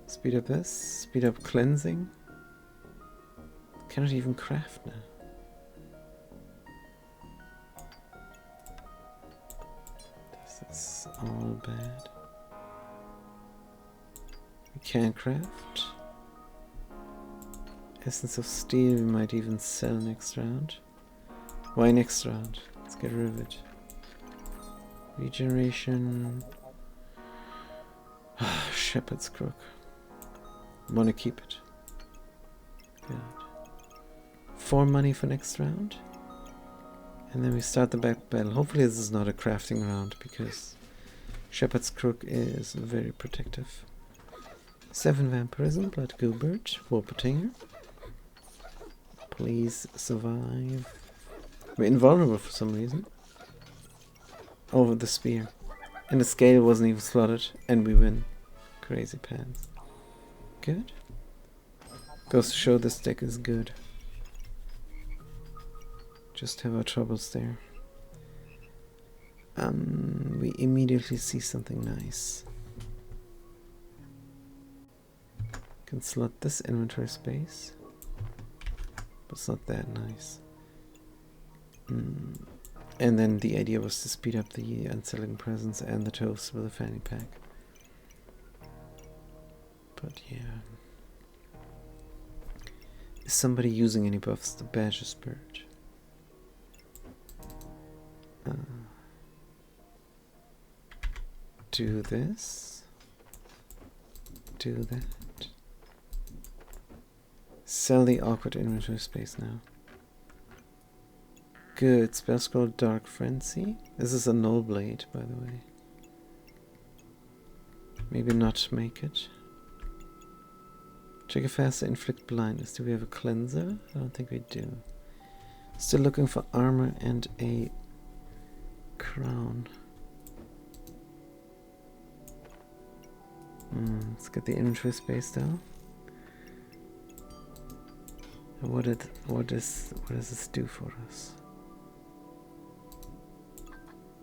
Speed up this. Speed up cleansing. Cannot even craft now. This is all bad. We can't craft. Essence of Steel we might even sell next round. Why next round? Let's get rid of it. Regeneration. Shepherd's Crook. Wanna keep it. Good. 4 money for next round. And then we start the back battle. Hopefully this is not a crafting round because Shepherd's Crook is very protective. 7 Vampirism, Blood Goobert, Warpatinger. Please survive. We're invulnerable for some reason. Over the spear. And the scale wasn't even slotted, and we win. Crazy pants. Good. Goes to show this deck is good. Just have our troubles there. We immediately see something nice. Can slot this inventory space, but it's not that nice. And then the idea was to speed up the unsettling presence and the toast with a fanny pack. But yeah. Is somebody using any buffs? The Badger Spirit. Do this. Do that. Sell the awkward inventory space now. Good. Spell scroll Dark Frenzy. This is a null blade, by the way. Maybe not make it. Trigger faster, inflict blindness. Do we have a cleanser? I don't think we do. Still looking for armor and a crown. Let's get the inventory space down. What does this do for us?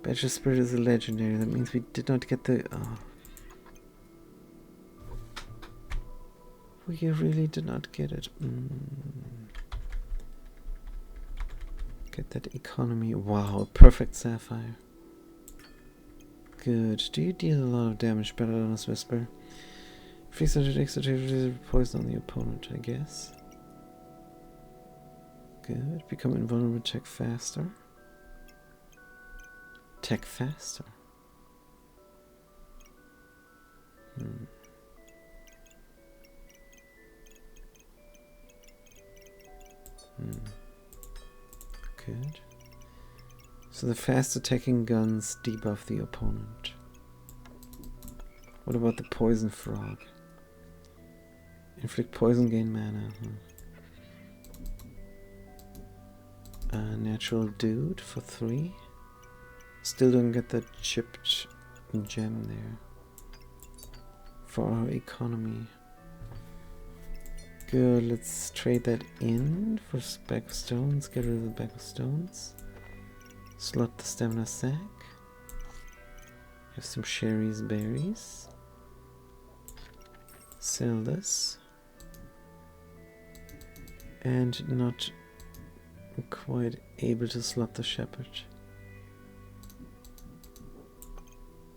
Badger Spirit is a legendary. That means we did not get the. We really did not get it. Get that economy. Wow, perfect sapphire. Good. Do you deal a lot of damage? Belladonna's Whisper. Freeze extra poison on the opponent, I guess. Good. Become invulnerable. Check faster. Tech faster. Good. So the fast attacking guns debuff the opponent. What about the poison frog? Inflict poison, gain mana. Natural dude for 3. Still don't get the chipped gem there. For our economy. Good, let's trade that in for bag of stones. Get rid of the bag of stones. Slot the stamina sack. Have some Sherry's berries. Sell this. And not quite able to slot the shepherd.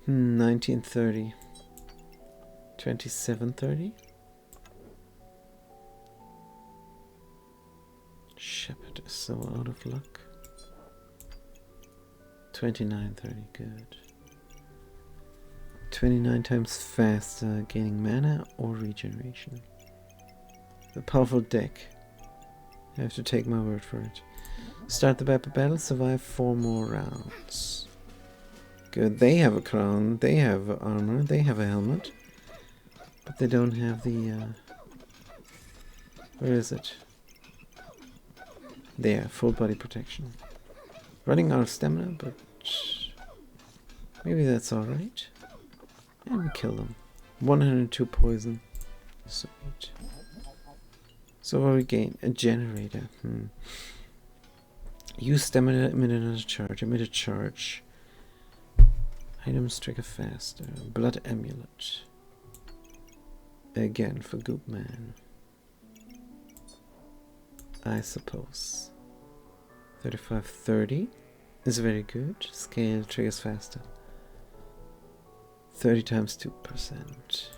1930. 2730. Shepherd is so out of luck. 2930, good. 29 times faster, gaining mana or regeneration. The powerful deck. I have to take my word for it. Start the battle, survive 4 more rounds. Good, they have a crown, they have armor, they have a helmet. But they don't have the... where is it? There, full body protection. Running out of stamina, but maybe that's alright. And we kill them. 102 poison. Sweet. So what we gain? A generator. Use stamina, emit another charge. Emit a charge. Items trigger faster. Blood amulet. Again for Goop Man. I suppose. 3530 is very good. Scale triggers faster. 30 times 2%.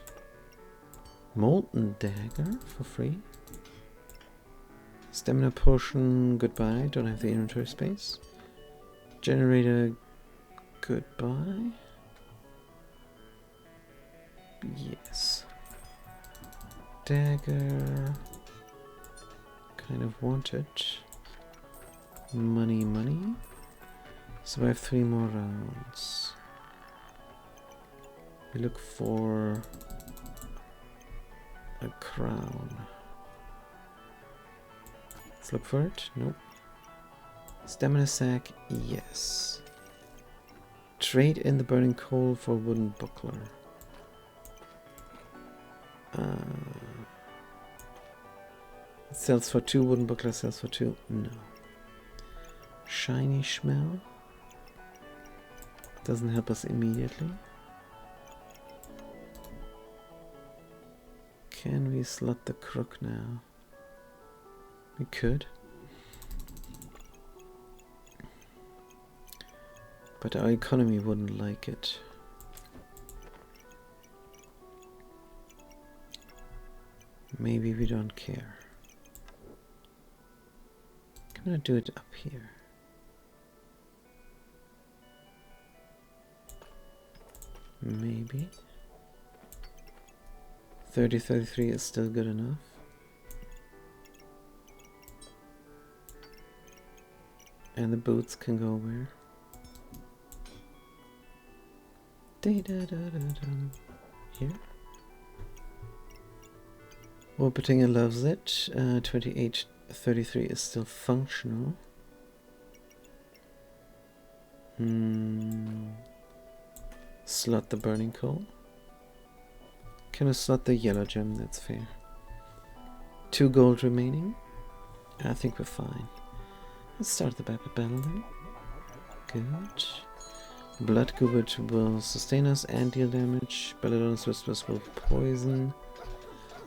Molten Dagger for free. Stamina potion, goodbye. Don't have the inventory space. Generator, goodbye. Yes. Dagger. Kind of want it. Money, money. Survive 3 more rounds. We look for a crown. Let's look for it. Nope. Stamina sack, yes. Trade in the burning coal for wooden buckler. It sells for 2, wooden buckler sells for 2. No. Shiny smell. Doesn't help us immediately. Can we slot the crook now? We could. But our economy wouldn't like it. Maybe we don't care. Can I do it up here? Maybe. 33 is still good enough. And the boots can go where? Here. Wolpertinger loves it. 2833 is still functional. Slot the burning coal. Can I slot the yellow gem? That's fair. 2 gold remaining. I think we're fine. Let's start the battle then. Good. Blood Goblet will sustain us and deal damage. Belladonna's Whispers will poison.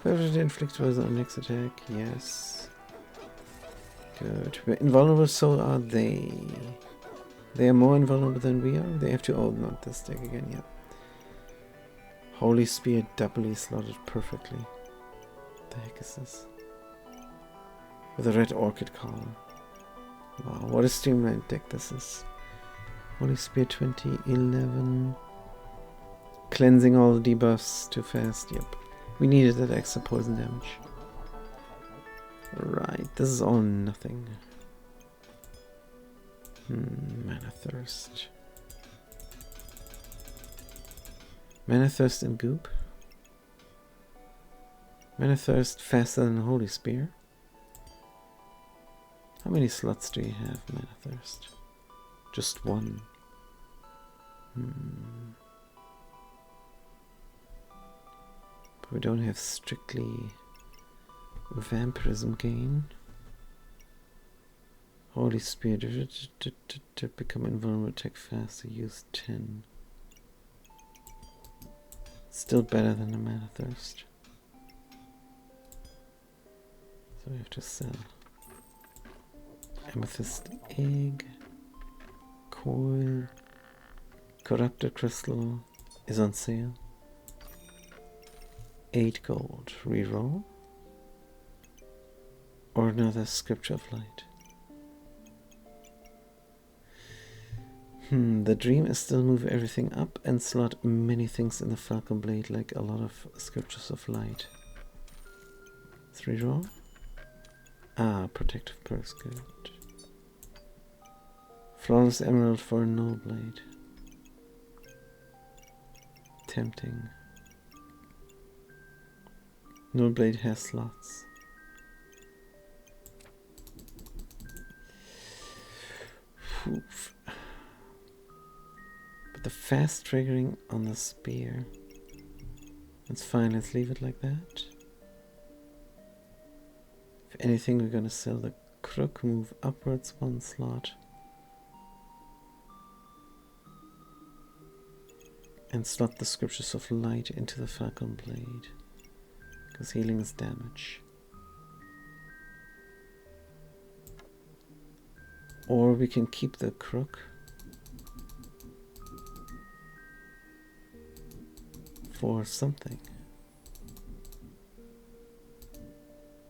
Whoever inflict poison on next attack. Yes. Good. We're invulnerable, so are they. They are more invulnerable than we are. They have to. Oh, not this deck again. Yeah. Holy Spear doubly slotted perfectly. What the heck is this? With a red orchid collar. Wow, what a streamlined deck this is. Holy Spear 2011. Cleansing all the debuffs too fast. Yep. We needed that extra poison damage. Right, this is all nothing. Mana Thirst. Mana Thirst and Goop. Mana Thirst faster than Holy Spear. How many slots do you have, Mana Thirst? Just 1. But we don't have strictly Vampirism gain. Holy Spear to become invulnerable, attack faster, use 10. Still better than the Mana Thirst. So we have to sell. Amethyst Egg. Coil. Corrupted Crystal is on sale. 8 gold. Reroll. Or another Scripture of Light. The dream is still move everything up and slot many things in the Falcon Blade, like a lot of Scriptures of Light. 3 reroll. Ah, Protective Purse, good. Flawless Emerald for a Null Blade. Tempting. Null Blade has slots. Oof. But the fast triggering on the spear. That's fine, let's leave it like that. If anything, we're gonna sell the crook, move upwards 1 slot. And slot the Scriptures of Light into the Falcon Blade. Because healing is damage. Or we can keep the crook. For something.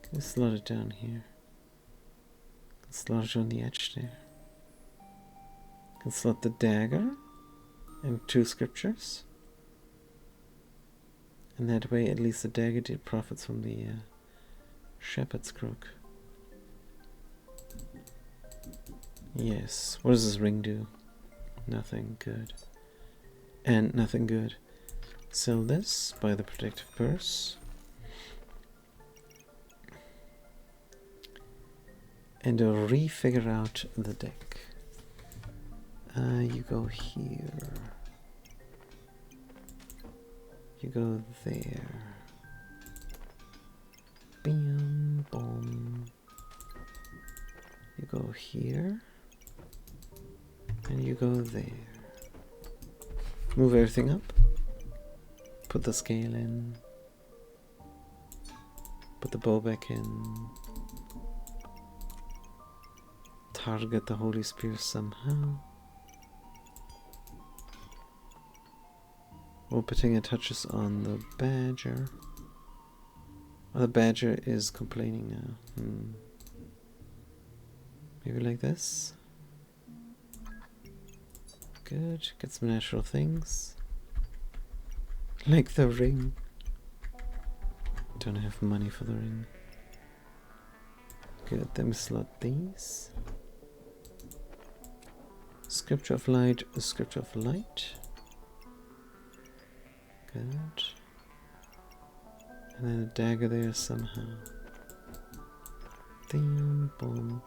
Can we slot it down here? Can slot it on the edge there. Can slot the dagger. And 2 Scriptures. And that way at least the dagger did profits from the Shepherd's Crook. Yes. What does this ring do? Nothing good. And nothing good. Sell this, buy the Protective Purse. and refigure out the deck. You go here. You go there. Bam, boom. You go here. And you go there. Move everything up. Put the scale in. Put the bow back in. Target the Holy Spear somehow. Putting touches on the badger. Oh, the badger is complaining now. Maybe like this. Good. Get some natural things. Like the ring. Don't have money for the ring. Good. Then we slot these. Scripture of Light, Scripture of Light. Good. And then a dagger there somehow. Ding, boom.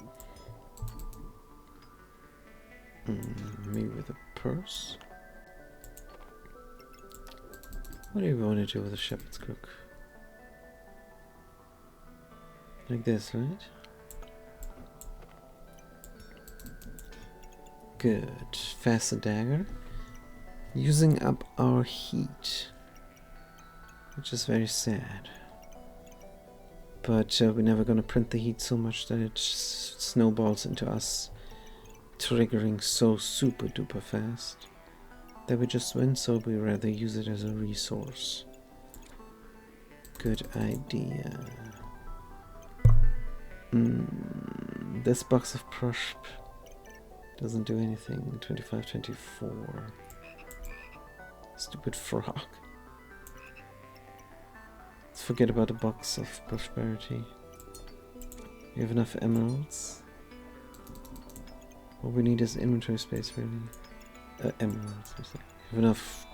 Maybe with a purse. What do you want to do with a shepherd's crook? Like this, right? Good. Faster dagger. Using up our heat. Which is very sad. But we're never going to print the heat so much that it snowballs into us triggering so super duper fast that we just win, so we rather use it as a resource. Good idea. This box of Prosp doesn't do anything. 25, 24. Stupid frog. Let's forget about the box of prosperity. We have enough emeralds. All we need is inventory space, really. Emeralds. We have enough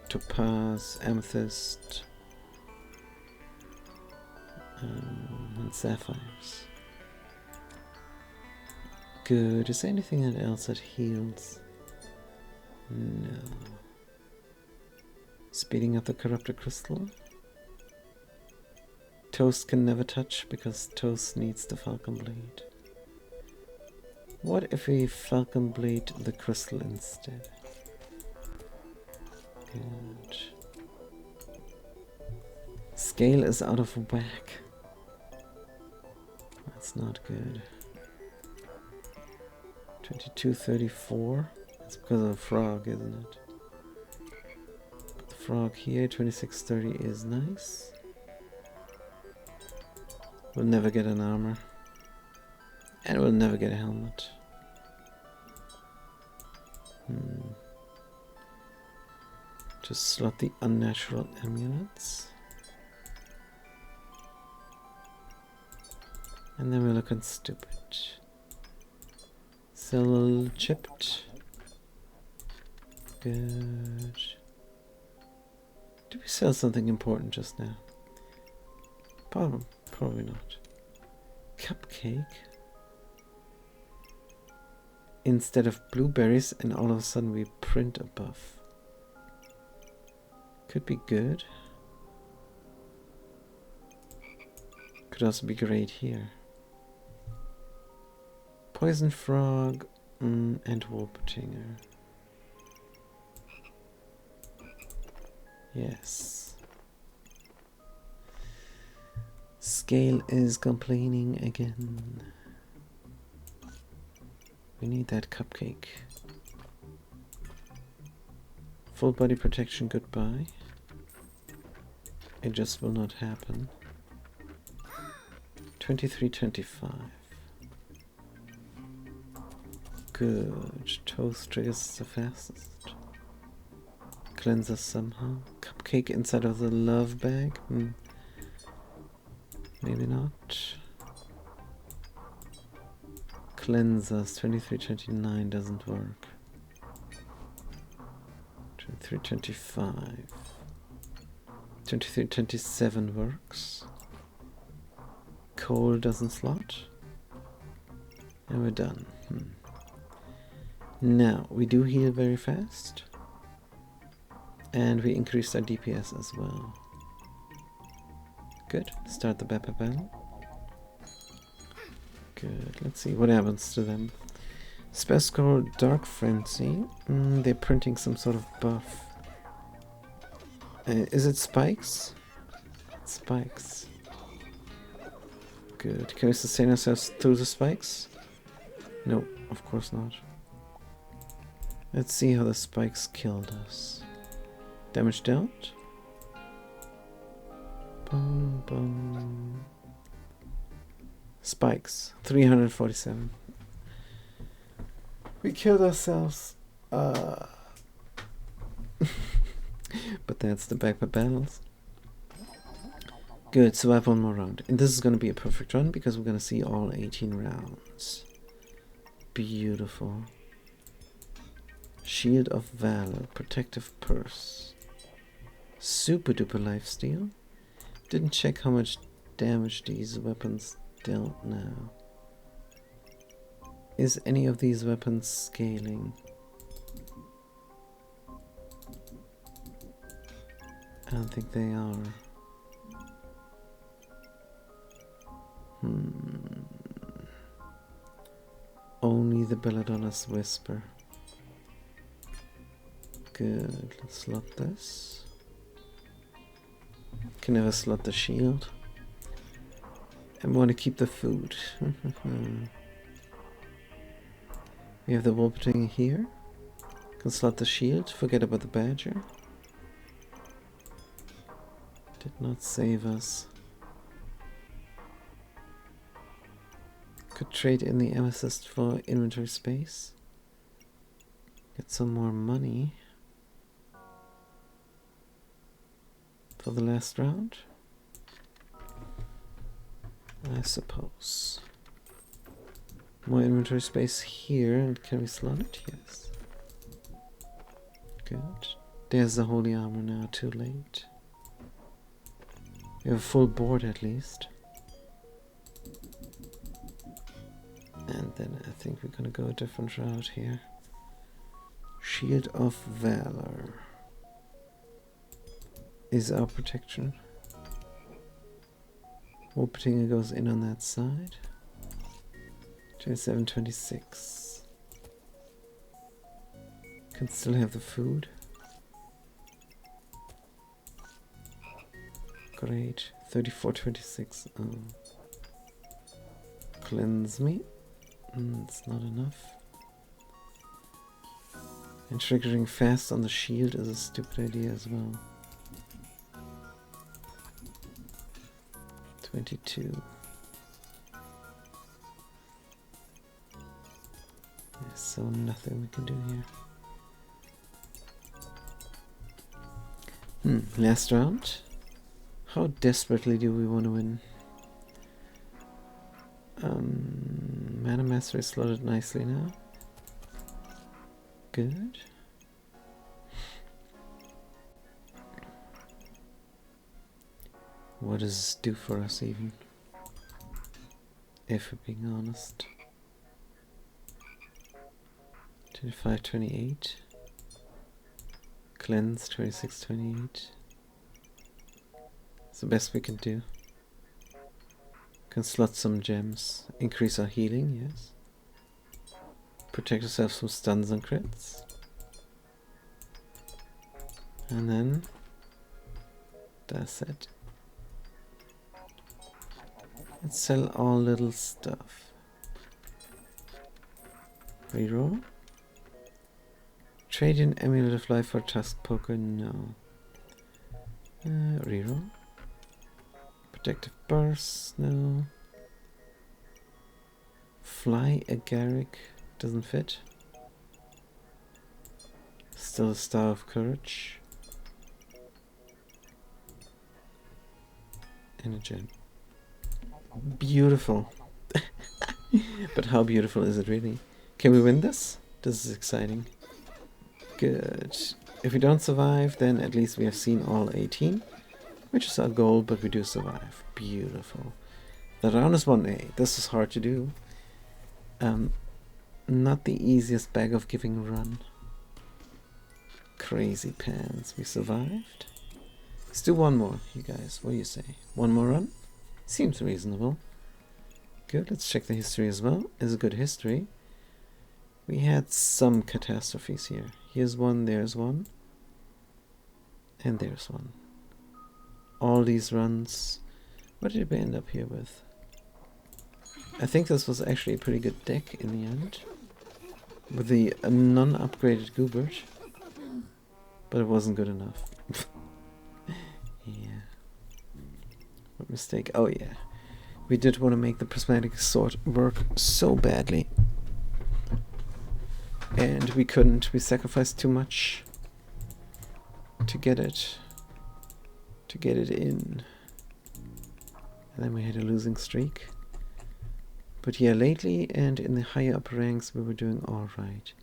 topaz, amethyst, and sapphires. Good. Is there anything else that heals? No. Speeding up the corrupted crystal. Toast can never touch because Toast needs the Falcon Blade. What if we Falcon Blade the crystal instead? Good. Scale is out of whack. That's not good. 2234. That's because of the frog, isn't it? Put the frog here. 2630 is nice. We'll never get an armor. And we'll never get a helmet. Just slot the unnatural amulets. And then we're looking stupid. Sell chipped. Good. Did we sell something important just now? Probably not. Cupcake. Instead of blueberries, and all of a sudden we print a buff. Could be good. Could also be great here. Poison frog and Warptinger. Yes. Scale is complaining again. We need that cupcake. Full body protection, goodbye. It just will not happen. 2325. Good. Toast triggers the fastest. Cleanser somehow. Cupcake inside of the love bag. Maybe not. Cleansers 2329 doesn't work. 2325. 2327 works. Coal doesn't slot. And we're done. Now, we do heal very fast. And we increased our DPS as well. Good. Start the Beppa battle. Good. Let's see what happens to them. Spell score Dark Frenzy. They're printing some sort of buff. Is it spikes? Spikes. Good. Can we sustain ourselves through the spikes? No, of course not. Let's see how the spikes killed us. Damage dealt. Boom, boom. Spikes. 347. We killed ourselves. But that's the Beppa battles. Good, survive one more round. And this is going to be a perfect run because we're going to see all 18 rounds. Beautiful. Shield of Valor. Protective Purse. Super duper lifesteal. Didn't check how much damage these weapons dealt now. Is any of these weapons scaling? I don't think they are. Only the Belladonna's Whisper. Good, let's slot this. Can never slot the shield. And we want to keep the food. We have the Wolpertinger here. Can slot the shield. Forget about the Badger. Did not save us. Could trade in the amethyst for inventory space. Get some more money. For the last round? I suppose. More inventory space here, and can we slot it? Yes. Good. There's the holy armor now, too late. We have a full board at least. And then I think we're gonna go a different route here. Shield of Valor is our protection. Wolpertinger goes in on that side. 27, 26. Can still have the food. Great. 34, 26. Oh. Cleanse me. It's not enough. And triggering fast on the shield is a stupid idea as well. 22. So nothing we can do here. Last round. How desperately do we want to win? Mana Master is slotted nicely now. Good. What does this do for us even? If we're being honest. 25, 28. Cleanse 26, 28. It's the best we can do. Can slot some gems. Increase our healing, yes. Protect ourselves from stuns and crits. And then that's it. Let's sell all little stuff. Reroll. Trade in Amulet of Life for Tusk Poker, no. Reroll. Protective Burst, no. Fly Agaric, doesn't fit. Still a Star of Courage. And a gem. Beautiful. But how beautiful is it really? Can we win this? This is exciting. Good. If we don't survive, then at least we have seen all 18, which is our goal, but we do survive. Beautiful. The round is 1A. This is hard to do. Not the easiest bag of giving run. Crazy pants. We survived. Let's do one more, you guys. What do you say? One more run? Seems reasonable. Good. Let's check the history as well. It's a good history. We had some catastrophes here. Here's one, there's one. And there's one. All these runs. What did we end up here with? I think this was actually a pretty good deck in the end. With the non-upgraded Goobert. But it wasn't good enough. Yeah. What mistake? Oh yeah. We did want to make the prismatic sword work so badly. And we couldn't. We sacrificed too much to get it. To get it in. And then we had a losing streak. But yeah, lately and in the higher upper ranks we were doing alright.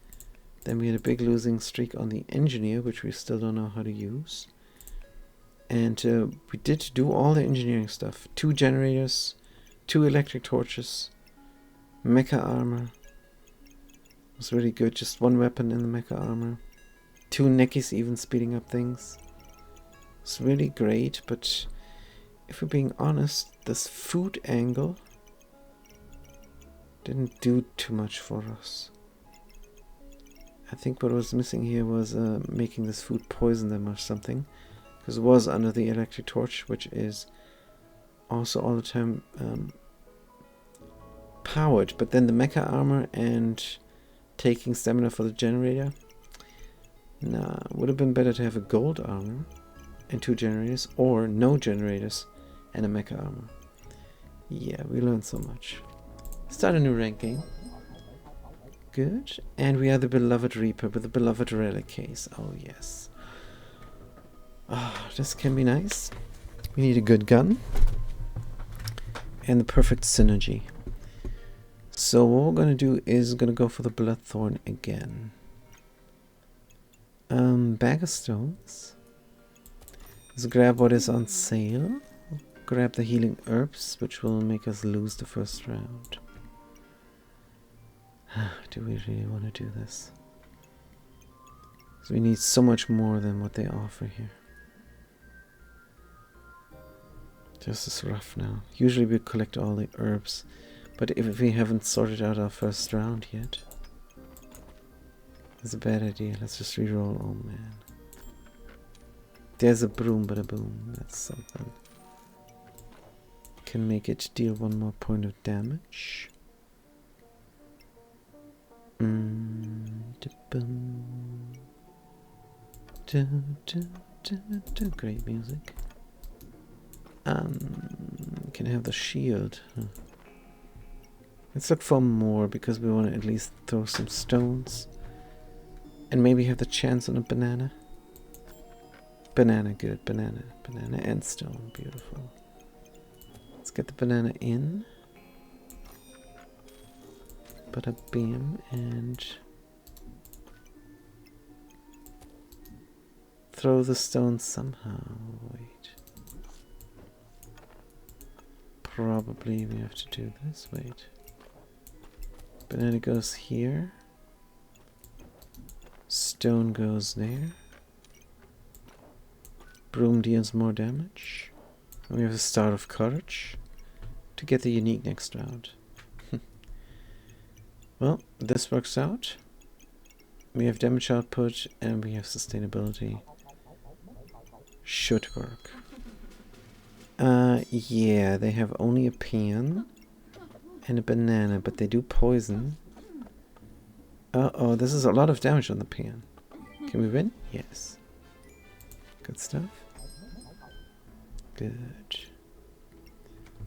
Then we had a big losing streak on the engineer, which we still don't know how to use. And we did do all the engineering stuff. 2 generators, 2 electric torches, mecha armor. It was really good, just 1 weapon in the mecha armor. 2 Nekis even speeding up things. It's really great, but if we're being honest, this food angle didn't do too much for us. I think what was missing here was making this food poison them or something. Because it was under the electric torch, which is also all the time powered. But then the mecha armor and taking stamina for the generator. Nah, would have been better to have a gold armor and 2 generators. Or no generators and a mecha armor. Yeah, we learned so much. Start a new rank game. Good. And we are the beloved Reaper with the beloved relic case. Oh yes. Oh, this can be nice. We need a good gun. And the perfect synergy. So what we're gonna do is gonna go for the Bloodthorn again. Bag of stones. Let's grab what is on sale. Grab the healing herbs, which will make us lose the first round. Do we really want to do this? So we need so much more than what they offer here. This is rough now. Usually we collect all the herbs, but if we haven't sorted out our first round yet, it's a bad idea. Let's just reroll. Oh man. There's a broom, but a boom. That's something. Can make it deal 1 more point of damage. Great music. Can have the shield. Let's look for more because we want to at least throw some stones. And maybe have the chance on a banana. Banana, good. Banana. Banana and stone. Beautiful. Let's get the banana in. Bada bam, and throw the stone somehow. Wait. Probably we have to do this. Wait. Banana goes here. Stone goes there. Broom deals more damage. And we have a Star of Courage to get the unique next round. Well, this works out. We have damage output and we have sustainability. Should work. Yeah, they have only a pan and a banana, but they do poison. Uh-oh, this is a lot of damage on the pan. Can we win? Yes. Good stuff. Good.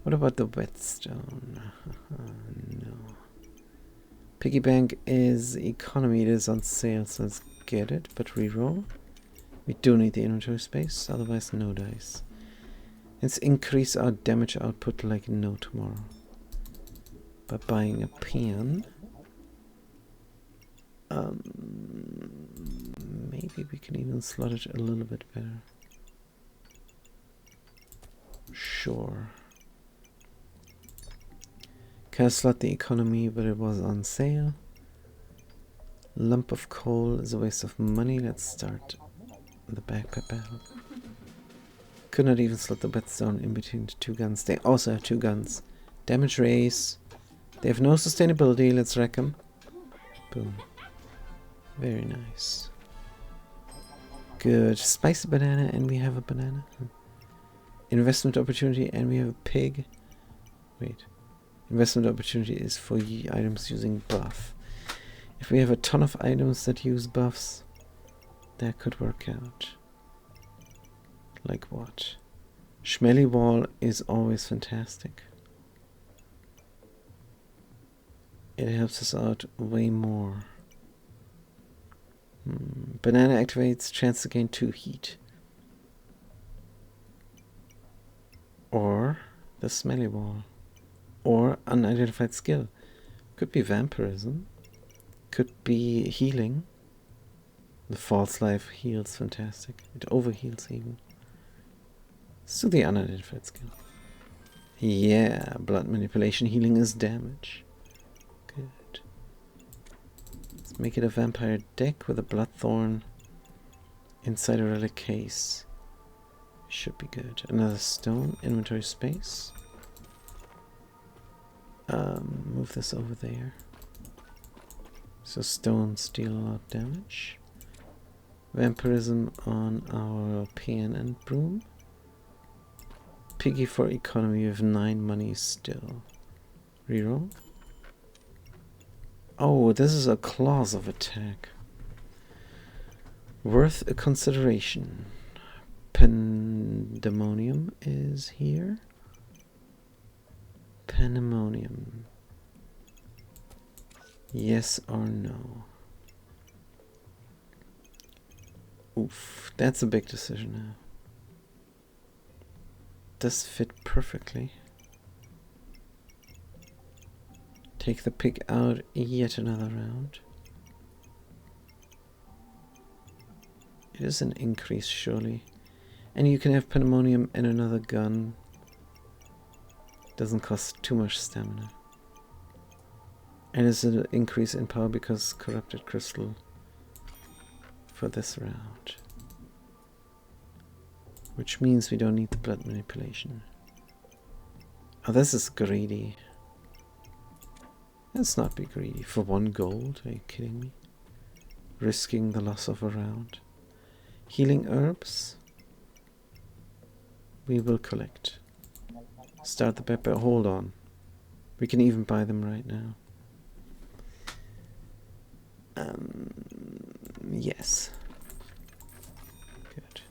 What about the whetstone? No. Piggy bank is economy. It is on sale, so let's get it. But reroll. We do need the inventory space, otherwise no dice. Let's increase our damage output like no tomorrow. By buying a pan. Maybe we can even slot it a little bit better. Sure. Can't slot the economy, but it was on sale. Lump of coal is a waste of money. Let's start the backpack battle. Could not even slot the whetstone in between the two guns. They also have two guns. Damage raise. They have no sustainability. Let's wreck them. Boom. Very nice. Good. Spicy banana, and we have a banana. Investment opportunity, and we have a pig. Wait. Investment opportunity is for items using buff. If we have a ton of items that use buffs, that could work out. Like what? Schmelly Wall is always fantastic. It helps us out way more. Banana activates chance to gain 2 heat. Or the Smelly Wall. Or unidentified skill. Could be vampirism. Could be healing. The false life heals fantastic. It overheals even. So the unidentified skill. Yeah, blood manipulation healing is damage. Good. Let's make it a vampire deck with a bloodthorn inside a relic case. Should be good. Another stone, inventory space. Move this over there. So stones deal a lot of damage. Vampirism on our pan and broom. Piggy for economy, we have 9 money still. Reroll. Oh, this is a clause of attack. Worth a consideration. Pandemonium is here. Pandemonium. Yes or no? Oof, that's a big decision now. Does fit perfectly. Take the pig out yet another round. It is an increase surely. And you can have Pandemonium and another gun. Doesn't cost too much stamina. And it's an increase in power because Corrupted Crystal for this round. Which means we don't need the blood manipulation. Oh, this is greedy. Let's not be greedy. For 1 gold? Are you kidding me? Risking the loss of a round. Healing herbs. We will collect. Start the pepper. Hold on. We can even buy them right now. Yes. Good.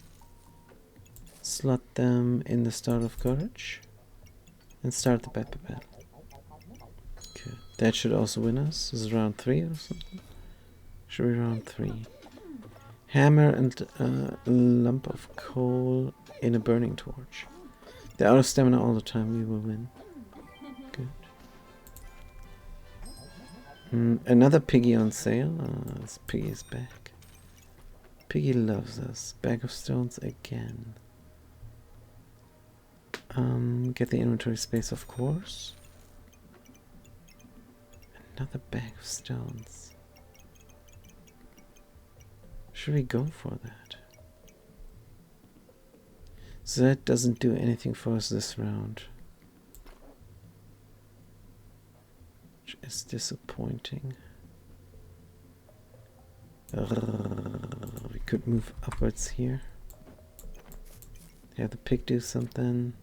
Slot them in the Star of Courage. And start the pepper battle. Good. That should also win us. This is round 3 or something. Should be round 3. Hammer and a lump of coal in a burning torch. They're out of stamina all the time. We will win. Good. Another piggy on sale. This piggy is back. Piggy loves us. Bag of stones again. Get the inventory space, of course. Another bag of stones. Should we go for that? So that doesn't do anything for us this round. Which is disappointing. We could move upwards here. Have the pig do something.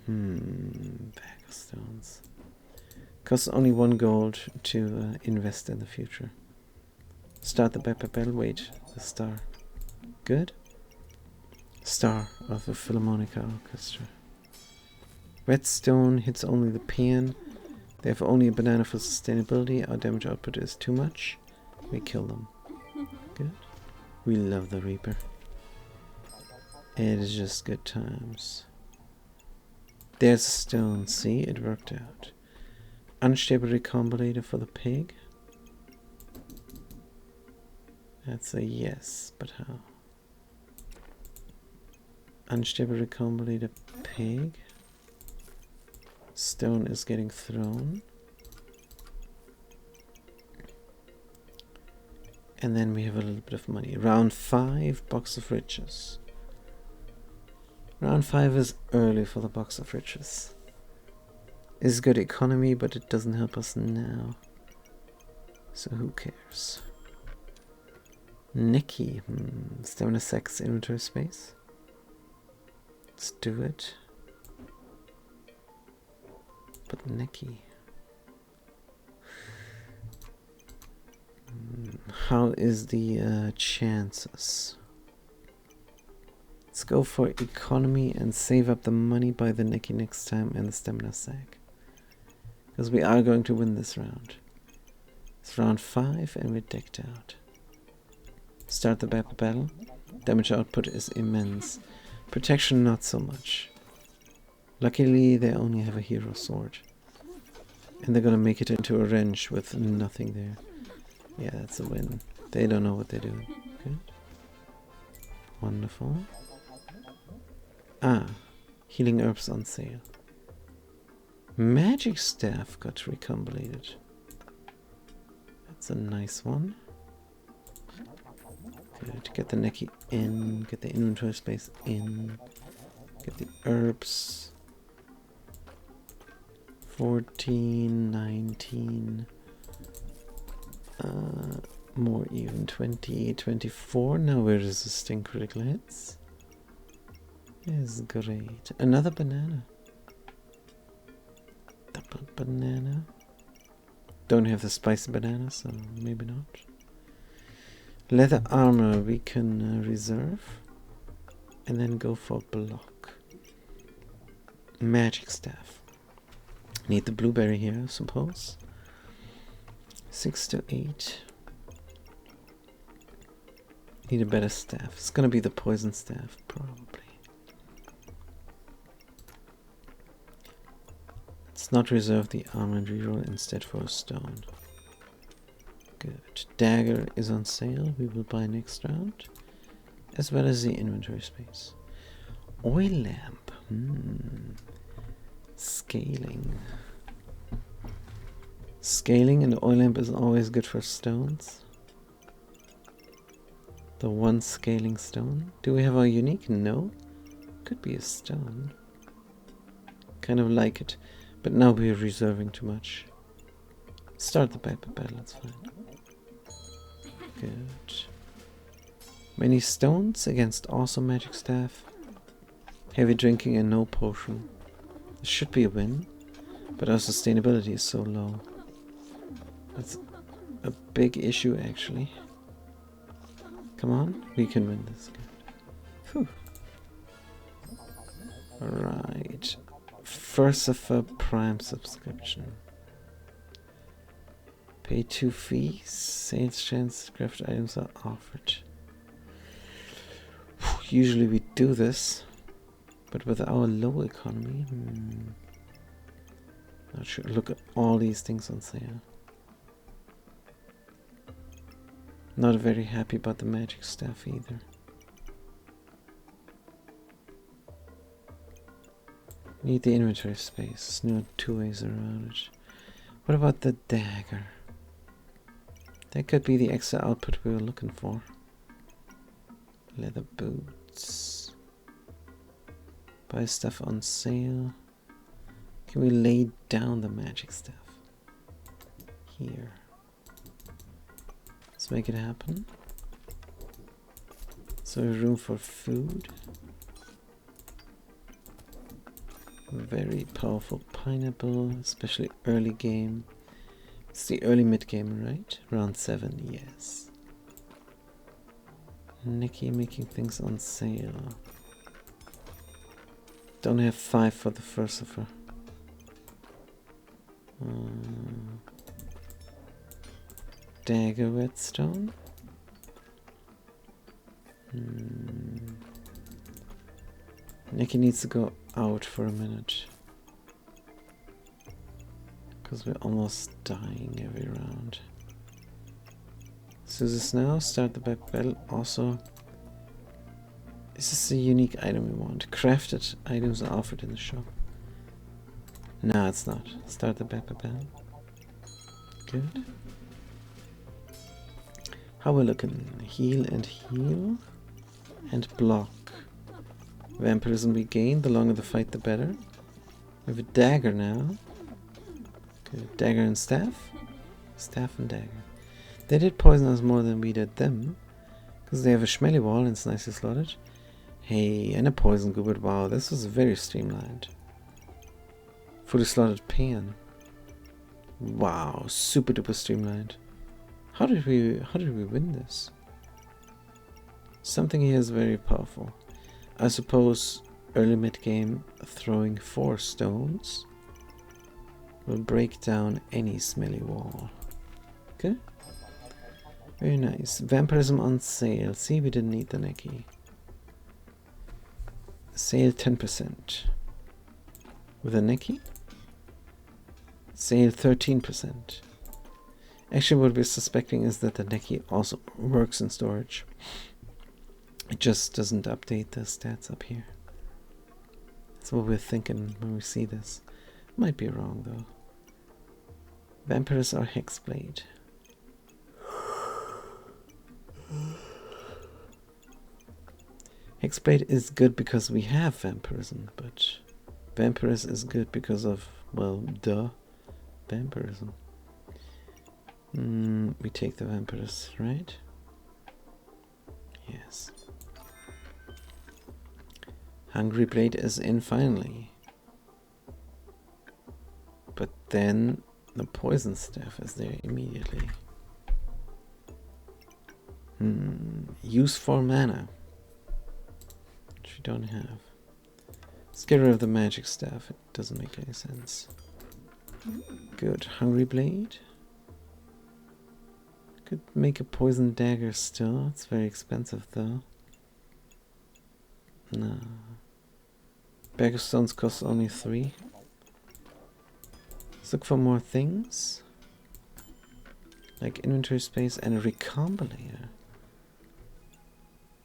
Bag of stones. Costs only 1 gold to invest in the future. Start the pepper battle. Wait, the star. Good. Star of the Philharmonic Orchestra. Redstone hits only the pan. They have only a banana for sustainability. Our damage output is too much. We kill them. Good. We love the Reaper. It is just good times. There's a stone. See, it worked out. Unstable recombinator for the pig. That's a yes, but how? Unstable recombinator pig. Stone is getting thrown. And then we have a little bit of money. Round 5, Box of Riches. Round 5 is early for the Box of Riches. It's good economy, but it doesn't help us now. So who cares? Nikki. Stamina 6 inventory space. Let's do it. But Nikki. How is the chances? Let's go for economy and save up the money by the Nikki next time and the stamina sack. Because we are going to win this round. It's round 5 and we're decked out. Start the battle. Damage output is immense. Protection not so much. Luckily they only have a hero sword. And they're gonna make it into a wrench with nothing there. Yeah, that's a win. They don't know what they're doing. Good. Wonderful. Ah, healing herbs on sale. Magic staff got recombinated. That's a nice one. Good. Get the Neki in. Get the inventory space in. Get the herbs. 14, 19. More even. 20, 24. Now we're resisting critical hits. Is great. Another banana. Double banana. Don't have the spicy banana, so maybe not. Leather armor we can reserve. And then go for block. Magic staff. Need the blueberry here, I suppose. 6 to 8. Need a better staff. It's gonna be the poison staff, probably. Let's not reserve the armor and reroll instead for a stone. Good. Dagger is on sale. We will buy next round. As well as the inventory space. Oil lamp. Scaling. Scaling and the oil lamp is always good for stones. The one scaling stone. Do we have a unique? No. Could be a stone. Kind of like it. But now we're reserving too much. Start the battle, it's fine. Good. Many stones against awesome magic staff. Heavy drinking and no potion. This should be a win. But our sustainability is so low. That's a big issue actually. Come on, we can win this. Good. Right. Furcifer Prime subscription. Pay 2 fees. Sales chance craft items are offered. Usually we do this, but with our low economy, not sure. Look at all these things on sale. Not very happy about the magic staff either. Need the inventory space. There's no 2 ways around it. What about the dagger? That could be the extra output we were looking for. Leather boots. Buy stuff on sale. Can we lay down the magic staff? Here. Let's make it happen. So room for food. Very powerful pineapple, especially early game. It's the early mid game, right? Round 7, yes. Nikki making things on sale. Don't have 5 for the Furcifer. Dagger whetstone. Nikki needs to go out for a minute. Because we're almost dying every round. So this now, start the battle. Also, is this a unique item we want? Crafted items are offered in the shop. No, it's not. Start the Pepper Bell. Good. How we're looking? Heal and heal. And block. Vampirism we gain. The longer the fight, the better. We have a dagger now. Good. Dagger and staff. Staff and dagger. They did poison us more than we did them. Because they have a Schmelly wall and it's nicely slotted. Hey, and a poison goobert. Wow, this was very streamlined. Fully slotted pan. Wow, super duper streamlined. How did we win this? Something here is very powerful. I suppose early mid game throwing 4 stones will break down any smelly wall. Okay. Very nice. Vampirism on sale. See, we didn't need the Neki. Sale 10%. With a Neki? Sale 13%. Actually, what we're suspecting is that the Neki also works in storage. It just doesn't update the stats up here. That's what we're thinking when we see this. Might be wrong though. Vampires are Hexblade. Hexblade is good because we have vampirism, but Vampiris is good because of, well, duh, vampirism. We take the Vampiris, right? Yes. Hungry Blade is in finally. But then the Poison Staff is there immediately. Use 4 mana. Which we don't have. Let's get rid of the Magic Staff. It doesn't make any sense. Good. Hungry Blade. Could make a Poison Dagger still. It's very expensive though. No. Bag of Stones costs only 3. Let's look for more things. Like inventory space and a recombinator.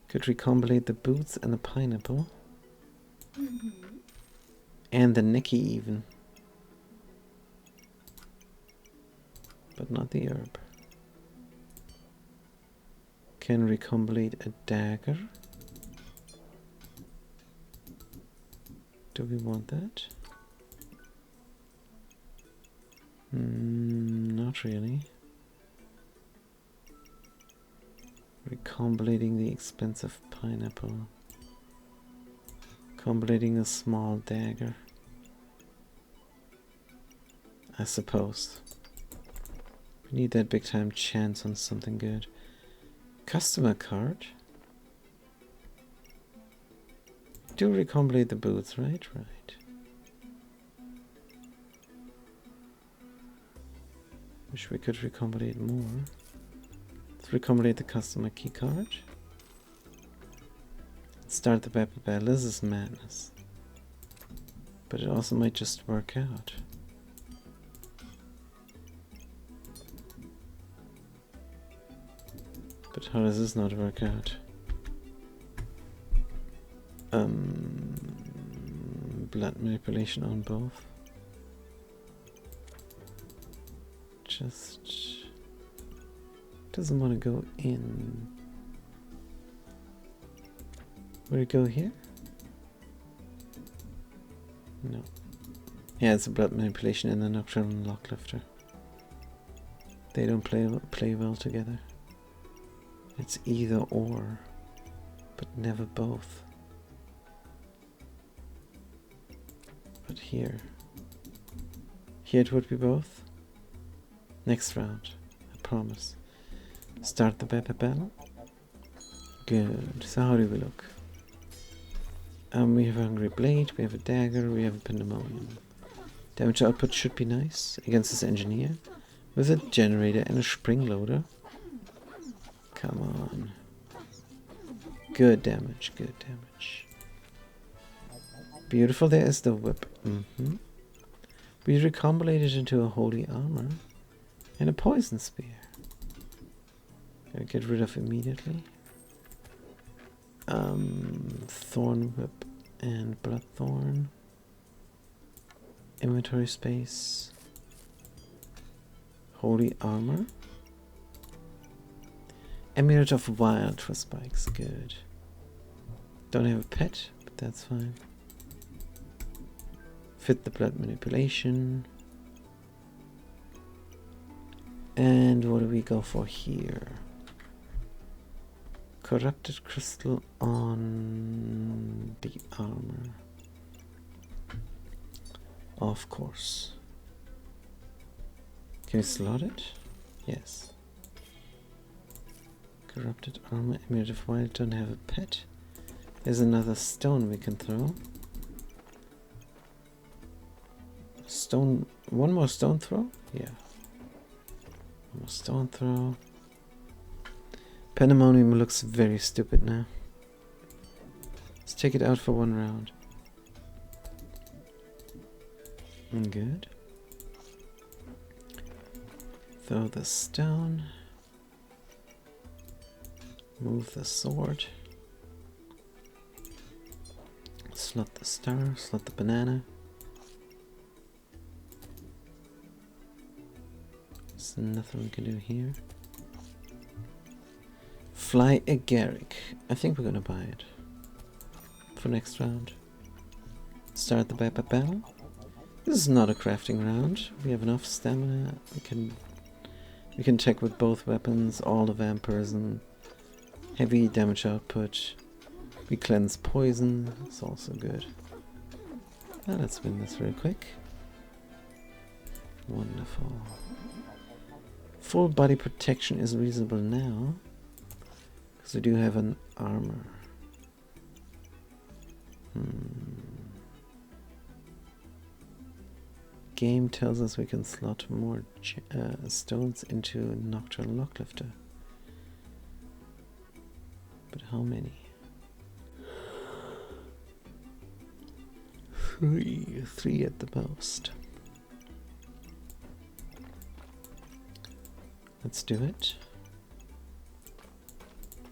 Could recombinate the boots and the pineapple. And the Neki even. But not the herb. Can recombinate a dagger. Do we want that? Not really. Recombinating the expensive pineapple. Combinating a small dagger. I suppose. We need that big time chance on something good. Customer card. Do recombinate the boots, right? Right. Wish we could recombinate more. Let's recombinate the customer key card. Start the Pepper Bell. This is madness. But it also might just work out. But how does this not work out? Blood manipulation on both. Just doesn't want to go in. Would it go here? No. Yeah, it's a blood manipulation and the Nocturnal Locklifter. They don't play well together. It's either or, but never both. But here it would be both. Next round, I promise. Start the Pepper Bell. Good. So how do we look? We have a Hungry Blade, we have a Dagger, we have a Pandemonium. Damage output should be nice against this Engineer. With a Generator and a Spring Loader. Come on. Good damage, good damage. Beautiful, there is the Whip. We recombinate it into a Holy Armor. And a Poison Spear. Gotta get rid of immediately. Thorn Whip and Bloodthorn. Inventory space. Holy armor. Amulet of wild for spikes. Good. Don't have a pet, but that's fine. Fit the blood manipulation. And what do we go for here? Corrupted crystal on the armor. Of course. Can we slot it? Yes. Corrupted armor, amulet of wild, don't have a pet. There's another stone we can throw. Stone, one more stone throw? Yeah. One more stone throw. Pandemonium looks very stupid now. Let's take it out for one round. Good. Throw the stone. Move the sword. Slot the star, slot the banana. There's nothing we can do here. Fly Agaric. I think we're gonna buy it for next round. Start the battle. This is not a crafting round. We have enough stamina. We can check with both weapons, all the vampires and heavy damage output. We cleanse poison. It's also good. Now let's win this real quick. Wonderful. Full body protection is reasonable now, because we do have an armor. Game tells us we can slot more stones into Nocturnal Locklifter. But how many? Three at the most. Let's do it.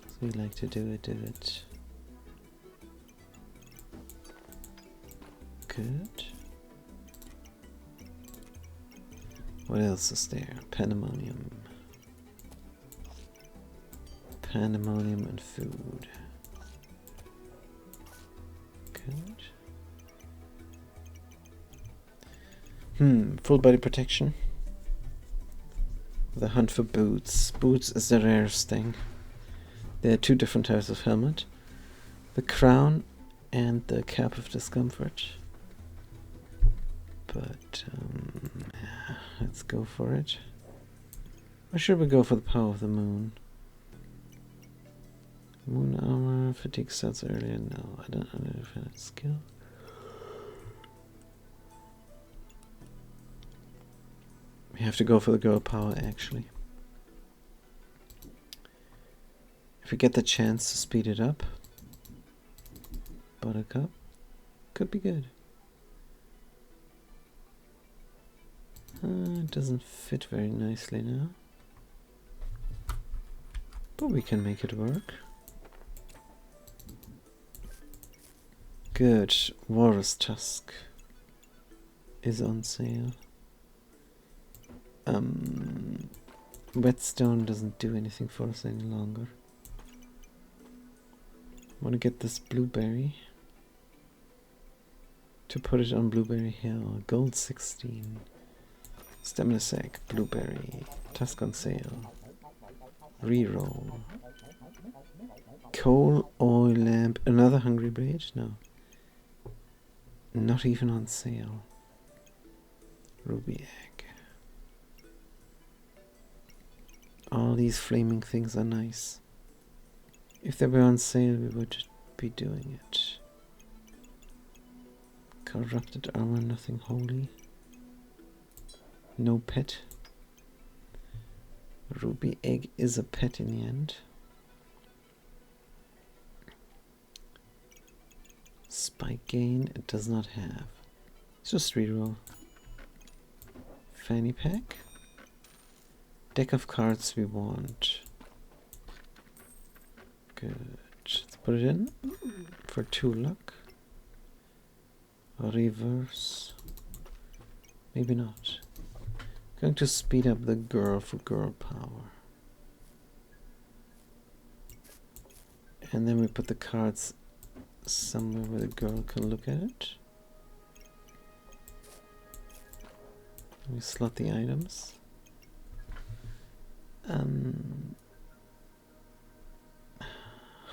So we like to do it. Good. What else is there? Pandemonium. Pandemonium and food. Good. Full body protection. The hunt for boots. Boots is the rarest thing. There are two different types of helmet. The crown and the cap of discomfort. But, yeah, let's go for it. Or should we go for the power of the moon? Moon armor, fatigue starts earlier. No, I don't know if that's skill. We have to go for the girl power, actually. If we get the chance to speed it up, Buttercup could be good. It doesn't fit very nicely now, but we can make it work. Good. Walrus Tusk is on sale. Whetstone doesn't do anything for us any longer. Want to get this blueberry to put it on Blueberry Hill. Gold 16. Stamina sack, blueberry, tusk on sale. Reroll. Coal, oil lamp, another hungry blade? No. Not even on sale. Ruby egg. All these flaming things are nice. If they were on sale, we would be doing it. Corrupted armor, nothing holy. No pet. Ruby egg is a pet in the end. Spike gain, it does not have. It's just reroll. Fanny pack. Deck of cards we want. Good. Let's put it in for 2 luck. Reverse. Maybe not. Going to speed up the girl for girl power. And then we put the cards somewhere where the girl can look at it. We slot the items.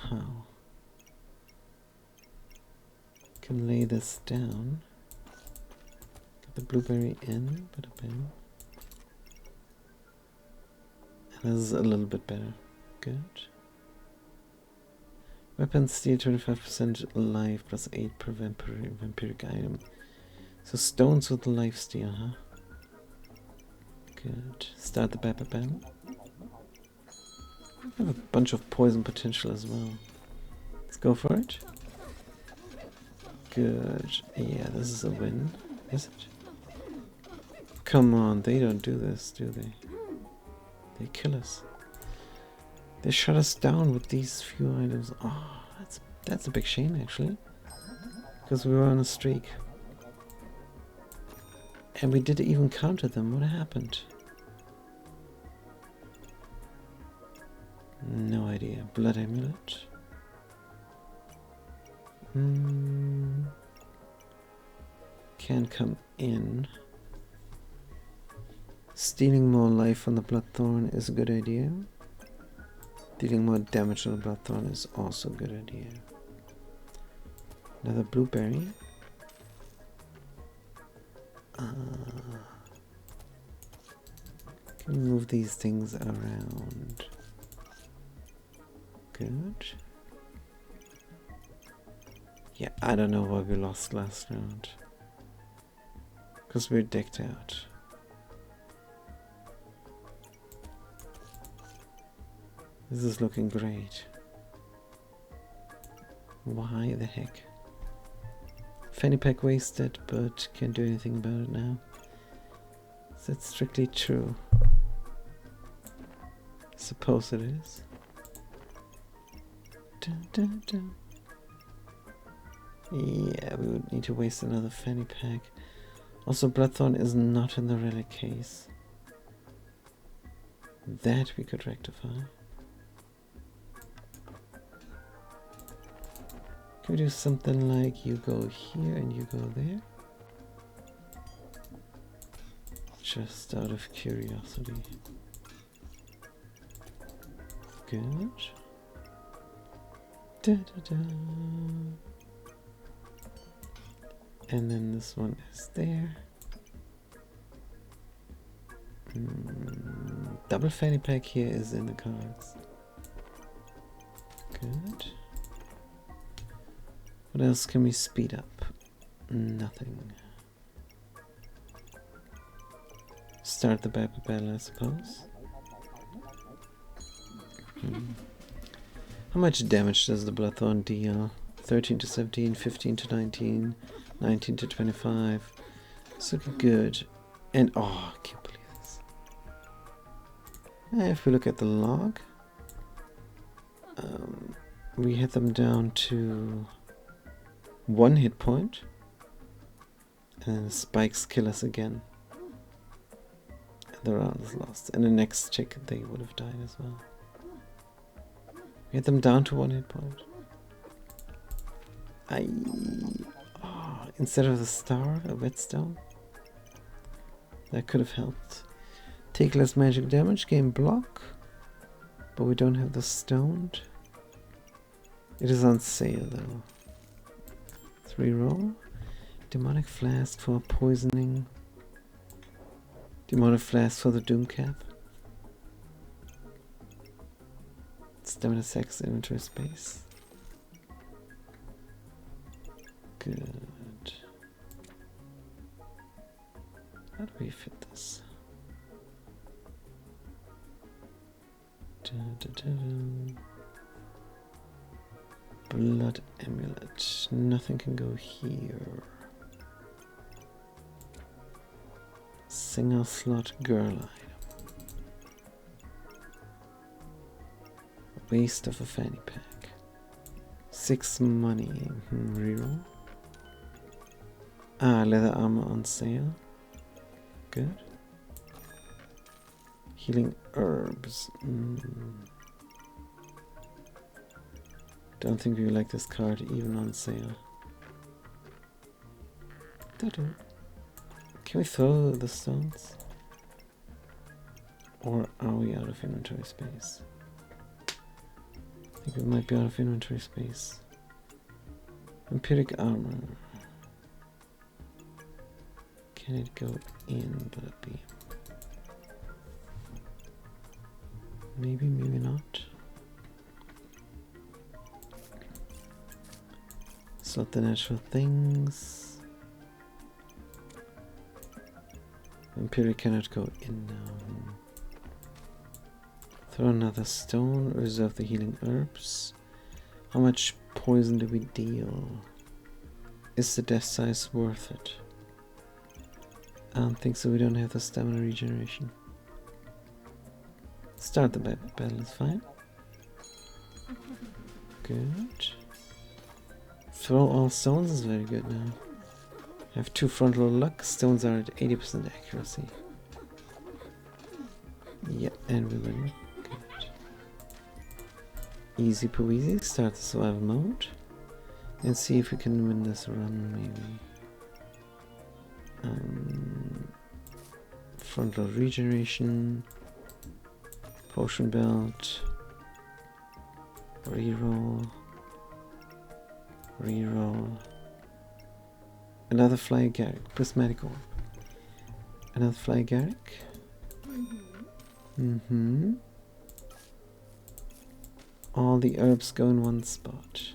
How? Can lay this down. Get the blueberry in, put it in. And this is a little bit better. Good. Weapons steal 25% life plus 8 per vampiric item. So stones with life steal, huh? Good. Start the Baba battle. I have a bunch of poison potential as well. Let's go for it. Good. Yeah, this is a win. Is it? Come on, they don't do this, do they? They kill us. They shut us down with these few items. Oh, that's a big shame actually. Because we were on a streak. And we did even counter them. What happened? No idea. Blood amulet. Can come in. Stealing more life from the Bloodthorn is a good idea. Dealing more damage to the Bloodthorn is also a good idea. Another blueberry. Can we move these things around? Good. Yeah, I don't know why we lost last round. Because we're decked out. This is looking great. Why the heck? Fanny pack wasted, but can't do anything about it now. Is that strictly true? Suppose it is. Dun, dun, dun. Yeah, we would need to waste another fanny pack. Also, Bloodthorn is not in the relic case. That we could rectify. Can we do something like you go here and you go there? Just out of curiosity. Good. Da, da, da. And then this one is there. Double fanny pack here is in the cards. Good. What else can we speed up? Nothing. Start the Baba battle, I suppose. How much damage does the Bloodthorn deal? 13 to 17, 15 to 19, 19 to 25. It's looking good. And oh, I can't believe this. If we look at the log, we hit them down to 1 hit point, and spikes kill us again. And the round is lost. And the next check they would have died as well. We hit them down to 1 hit point. Instead of the star, a whetstone. That could have helped. Take less magic damage, gain block. But we don't have the stoned. It is on sale though. 3 roll. Demonic flask for poisoning. Demonic flask for the doom cap. Stamina 6 inventory space. Good. How do we fit this? Blood amulet. Nothing can go here. Single slot girl item. Waste of a fanny pack. 6 money. Reroll. Leather armor on sale. Good. Healing herbs. Don't think we like this card even on sale. Can we throw the stones? Or are we out of inventory space? I think we might be out of inventory space. Empiric armor. Can it go in the beam? Maybe, maybe not. Slot the natural things. Empiric cannot go in now. Throw another stone, reserve the healing herbs. How much poison do we deal? Is the death size worth it? I don't think so, we don't have the stamina regeneration. Start the battle is fine. Good. Throw all stones is very good now. Have 2 frontal luck, stones are at 80% accuracy. Yeah, and we win. Good. Easy peasy, start the survival mode. And see if we can win this run, maybe. Frontal regeneration. Potion belt. Reroll. Reroll. Another Fly Garrick. Prismatic orb. Another Fly Garrick. All the herbs go in one spot.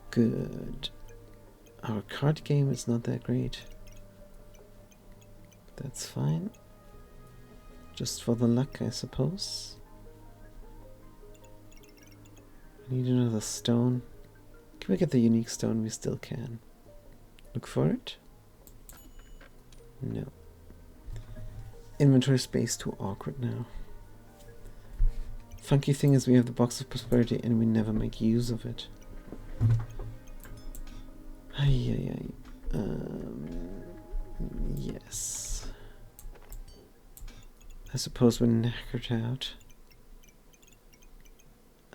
Good. Our card game is not that great. That's fine. Just for the luck, I suppose. I need another stone. Can we get the unique stone? We still can. Look for it. No. Inventory space too awkward now. Funky thing is we have the box of prosperity and we never make use of it. Yes. I suppose we're knackered out.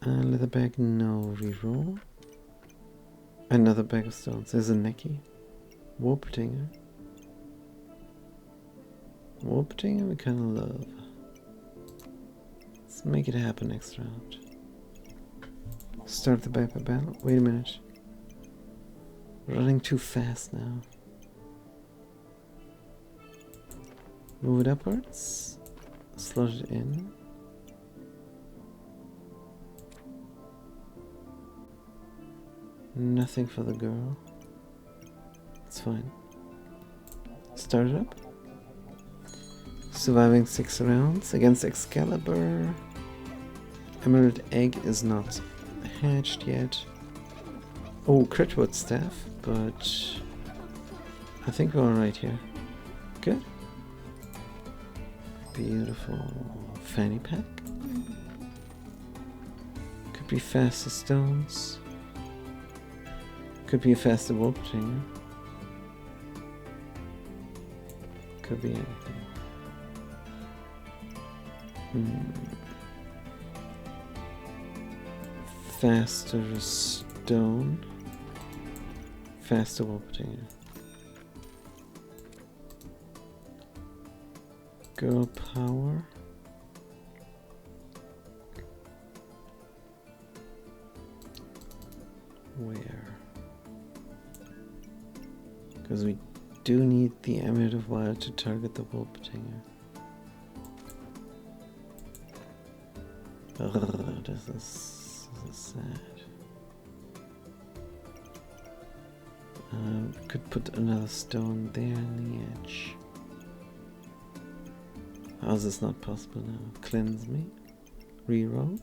Leather bag, no. Reroll. Another bag of stones. There's a necky. Warptinger. Warptinger we kind of love. Let's make it happen next round. Start the battle. Wait a minute. Running too fast now. Move it upwards. Slot it in. Nothing for the girl. It's fine. Start it up. Surviving 6 rounds against Excalibur. Emerald Egg is not hatched yet. Oh, Critwood Staff, but I think we're alright here. Good. Beautiful fanny pack. Could be faster stones. Could be a faster Warptinger. Could be anything. Faster stone. Faster Warptinger. Girl power. Where? Because we do need the Amulet of Wild to target the Warptinger. This is sad. Could put another stone there on the edge. How is this not possible now? Cleanse me. Reroll.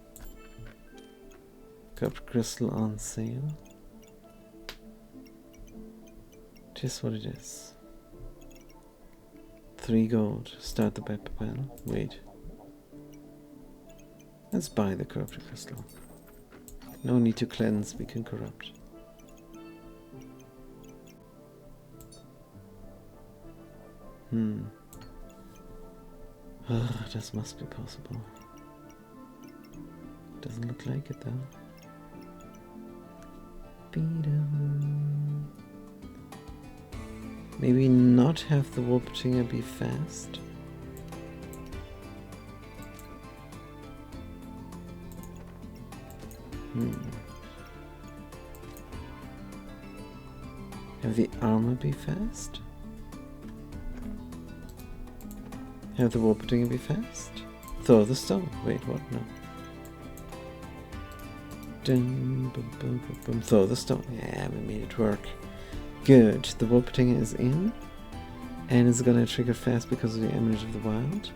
Cup crystal on sale. Just what it is. 3 gold. Start the battle. Wait. Let's buy the corrupted crystal. No need to cleanse, we can corrupt. This must be possible. Doesn't look like it though. Maybe not have the Wolpertinger be fast. Have the armor be fast? Have the Wolpertinger be fast? Throw the stone. Wait, what? No. Dun, boom, boom, boom, boom. Throw the stone. Yeah, we made it work. Good. The Wolpertinger is in. And it's gonna trigger fast because of the Emerald of the Wild.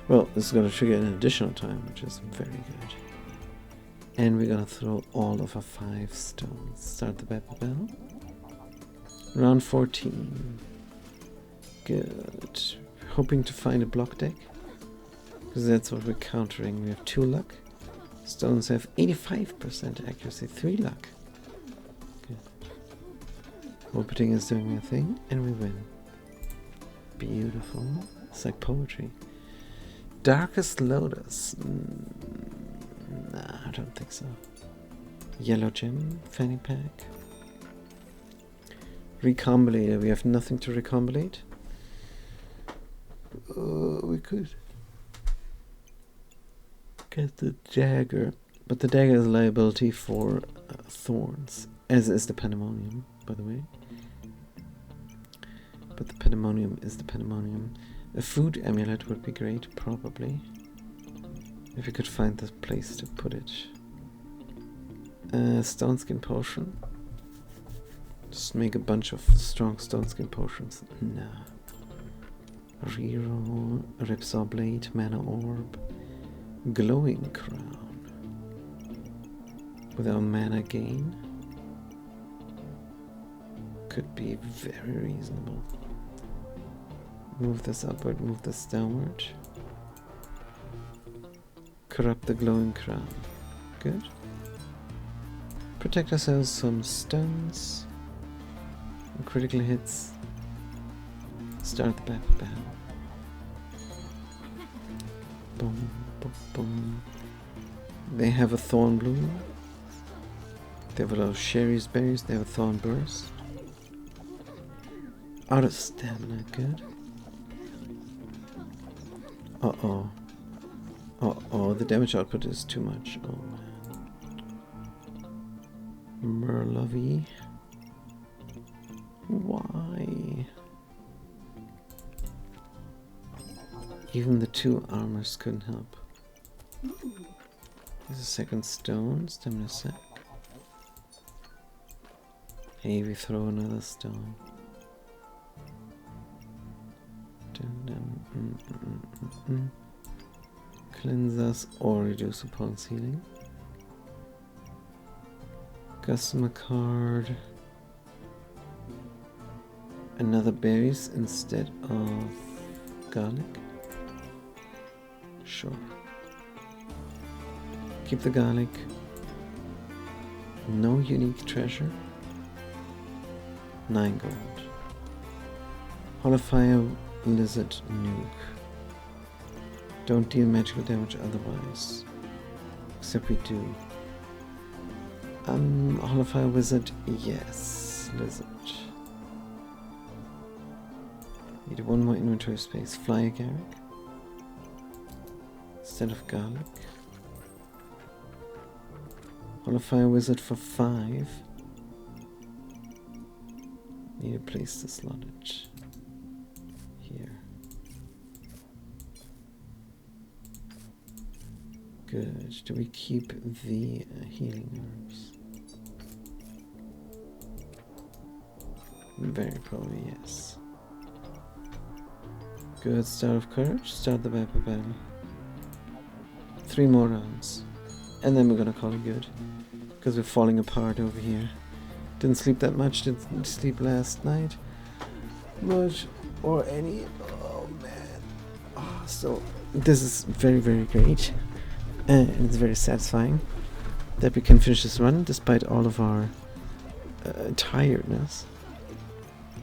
Well, it's gonna trigger an additional time, which is very good. And we're gonna throw all of our 5 stones. Start the Pepper Bell. Round 14. Good. Hoping to find a block deck. Because that's what we're countering. We have 2 luck. Stones have 85% accuracy, 3 luck. Good. Wolpertinger is doing their thing, and we win. Beautiful. It's like poetry. Darkest Lotus. Nah, I don't think so. Yellow gem, fanny pack. Recombinator. We have nothing to recombinate. We could get the dagger, but the dagger is a liability for thorns, as is the pandemonium, by the way. But the pandemonium is the pandemonium. A food amulet would be great, probably, if you could find the place to put it. Stone skin potion. Just make a bunch of strong stone skin potions. Nah. Reroll, Ripsaw Blade, Mana Orb, Glowing Crown. Without mana gain. Could be very reasonable. Move this upward, move this downward. Corrupt the Glowing Crown. Good. Protect ourselves from stuns. And critical hits. Start the Pepper Bell. Boom, boom, boom. They have a Thorn Bloom. They have a lot of Sherry's Berries. They have a Thorn Burst. Out of stamina, good. Uh-oh. Uh-oh, the damage output is too much. Oh, man. Merlovey. Why? Even the 2 armors couldn't help. There's a second stone. Stamina sack. Hey, we throw another stone. Cleanse us or reduce opponent's healing. Customer card. Another berries instead of garlic. Sure. Keep the garlic. No unique treasure. 9 gold. Holofire Lizard Nuke. Don't deal magical damage otherwise. Except we do. Holofire Wizard, yes. Lizard. Need 1 more inventory space. Fly Agaric. Instead of garlic. Holofire Wizard for 5. Need a place to slot it. Here. Good. Do we keep the healing herbs? Very probably yes. Good. Start of Courage. Start the Pepper Bell. 3 more rounds. And then we're gonna call it good. Because we're falling apart over here. Didn't sleep that much. Didn't sleep last night. Much. Or any. Oh man. Oh, so this is very, very great. And it's very satisfying that we can finish this run despite all of our tiredness.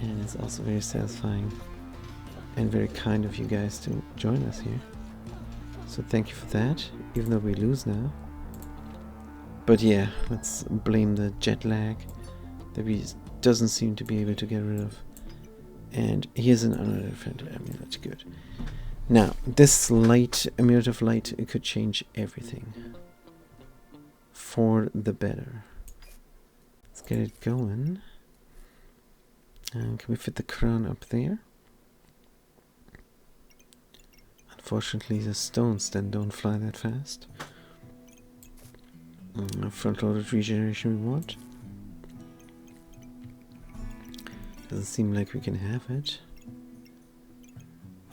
And it's also very satisfying And very kind of you guys to join us here. So thank you for that, even though we lose now. But yeah, let's blame the jet lag that we doesn't seem to be able to get rid of. And here's another different amulet. Good. Now, this light, amulet of light, it could change everything. For the better. Let's get it going. And can we fit the crown up there? Unfortunately, the stones then don't fly that fast. Front-loaded regeneration we want. Doesn't seem like we can have it.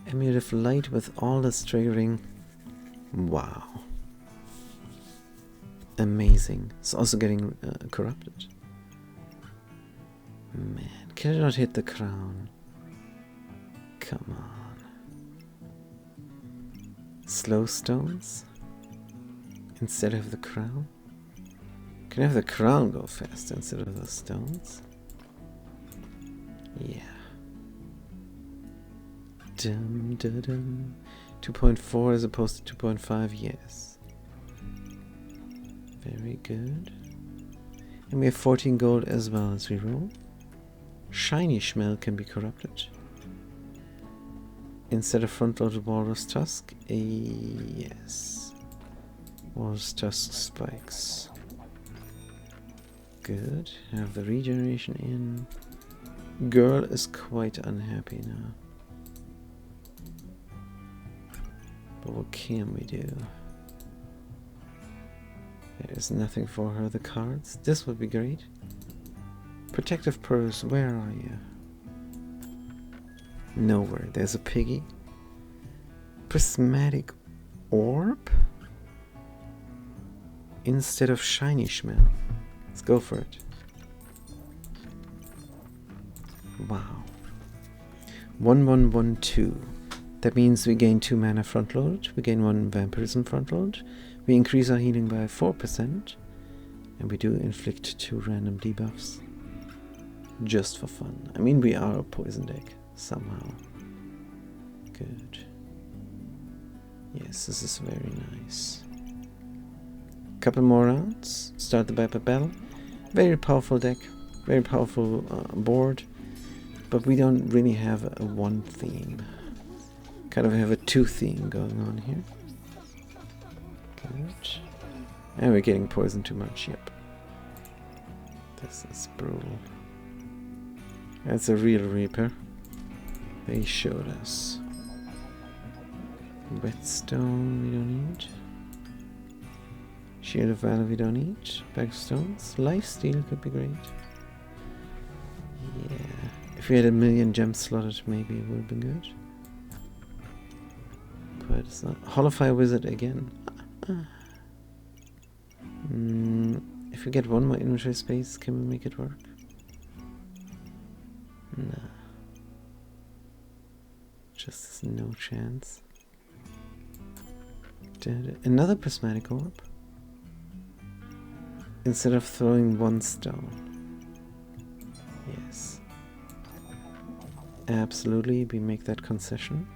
Amulet of light with all this triggering. Wow. Amazing. It's also getting corrupted. Man, can I not hit the crown? Come on. Slow stones? Instead of the crown? Can I have the crown go fast instead of the stones? Yeah. Dum dum dum. 2.4 as opposed to 2.5, yes. Very good. And we have 14 gold as well as we roll. Shiny Shmel can be corrupted. Instead of front-loaded Walrus Tusk, yes. Walrus Tusk spikes. Good. Have the regeneration in. Girl is quite unhappy now. But what can we do? There's nothing for her. The cards. This would be great. Protective Purse, where are you? Nowhere. There's a piggy. Prismatic Orb? Instead of Shiny Shmel. Let's go for it. Wow. 1112. That means we gain 2 mana front load. We gain 1 vampirism front load. We increase our healing by 4. And we do inflict 2 random debuffs. Just for fun. I mean, we are a poison deck. Somehow. Good. Yes, this is very nice. Couple more rounds. Start the battle. Very powerful deck. Very powerful board. But we don't really have a one theme. Kind of have a 2 theme going on here. Good. And we're getting poisoned too much. Yep. This is brutal. That's a real Reaper. They showed us. Whetstone we don't need. Shield of Valor we don't need. Bag of Stones. Lifesteal could be great. Yeah. If we had 1,000,000 gems slotted, maybe it would have been good. But it's not. Holofire Wizard again. If we get 1 more inventory space, can we make it work? Nah. Just no chance. Another Prismatic Orb. Instead of throwing 1 stone. Yes. Absolutely, we make that concession.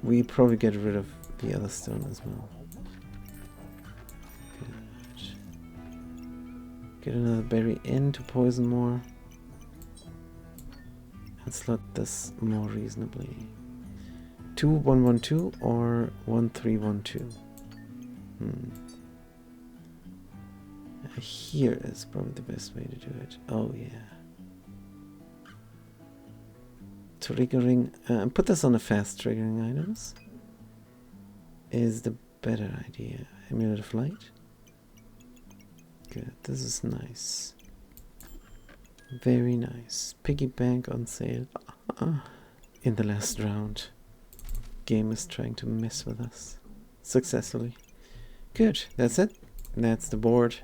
We probably get rid of the other stone as well. Good. Get another berry in to poison more. And slot this more reasonably. 2-1-1-2 or 1-3-1-2. Here is probably the best way to do it. Oh yeah. Triggering, put this on the fast triggering items is the better idea. Amulet of Light. Good, this is nice. Very nice. Piggy bank on sale in the last round. Game is trying to mess with us successfully. Good, that's it. That's the board.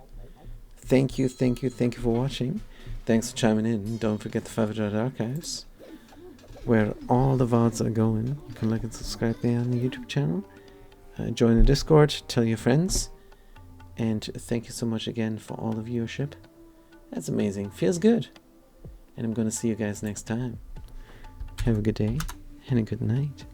Thank you for watching. Thanks for chiming in. Don't forget the Favre Archives, where all the VODs are going. You can like and subscribe there on the YouTube channel. Join the Discord, tell your friends. And thank you so much again for all the viewership. That's amazing. Feels good. And I'm gonna see you guys next time. Have a good day and a good night.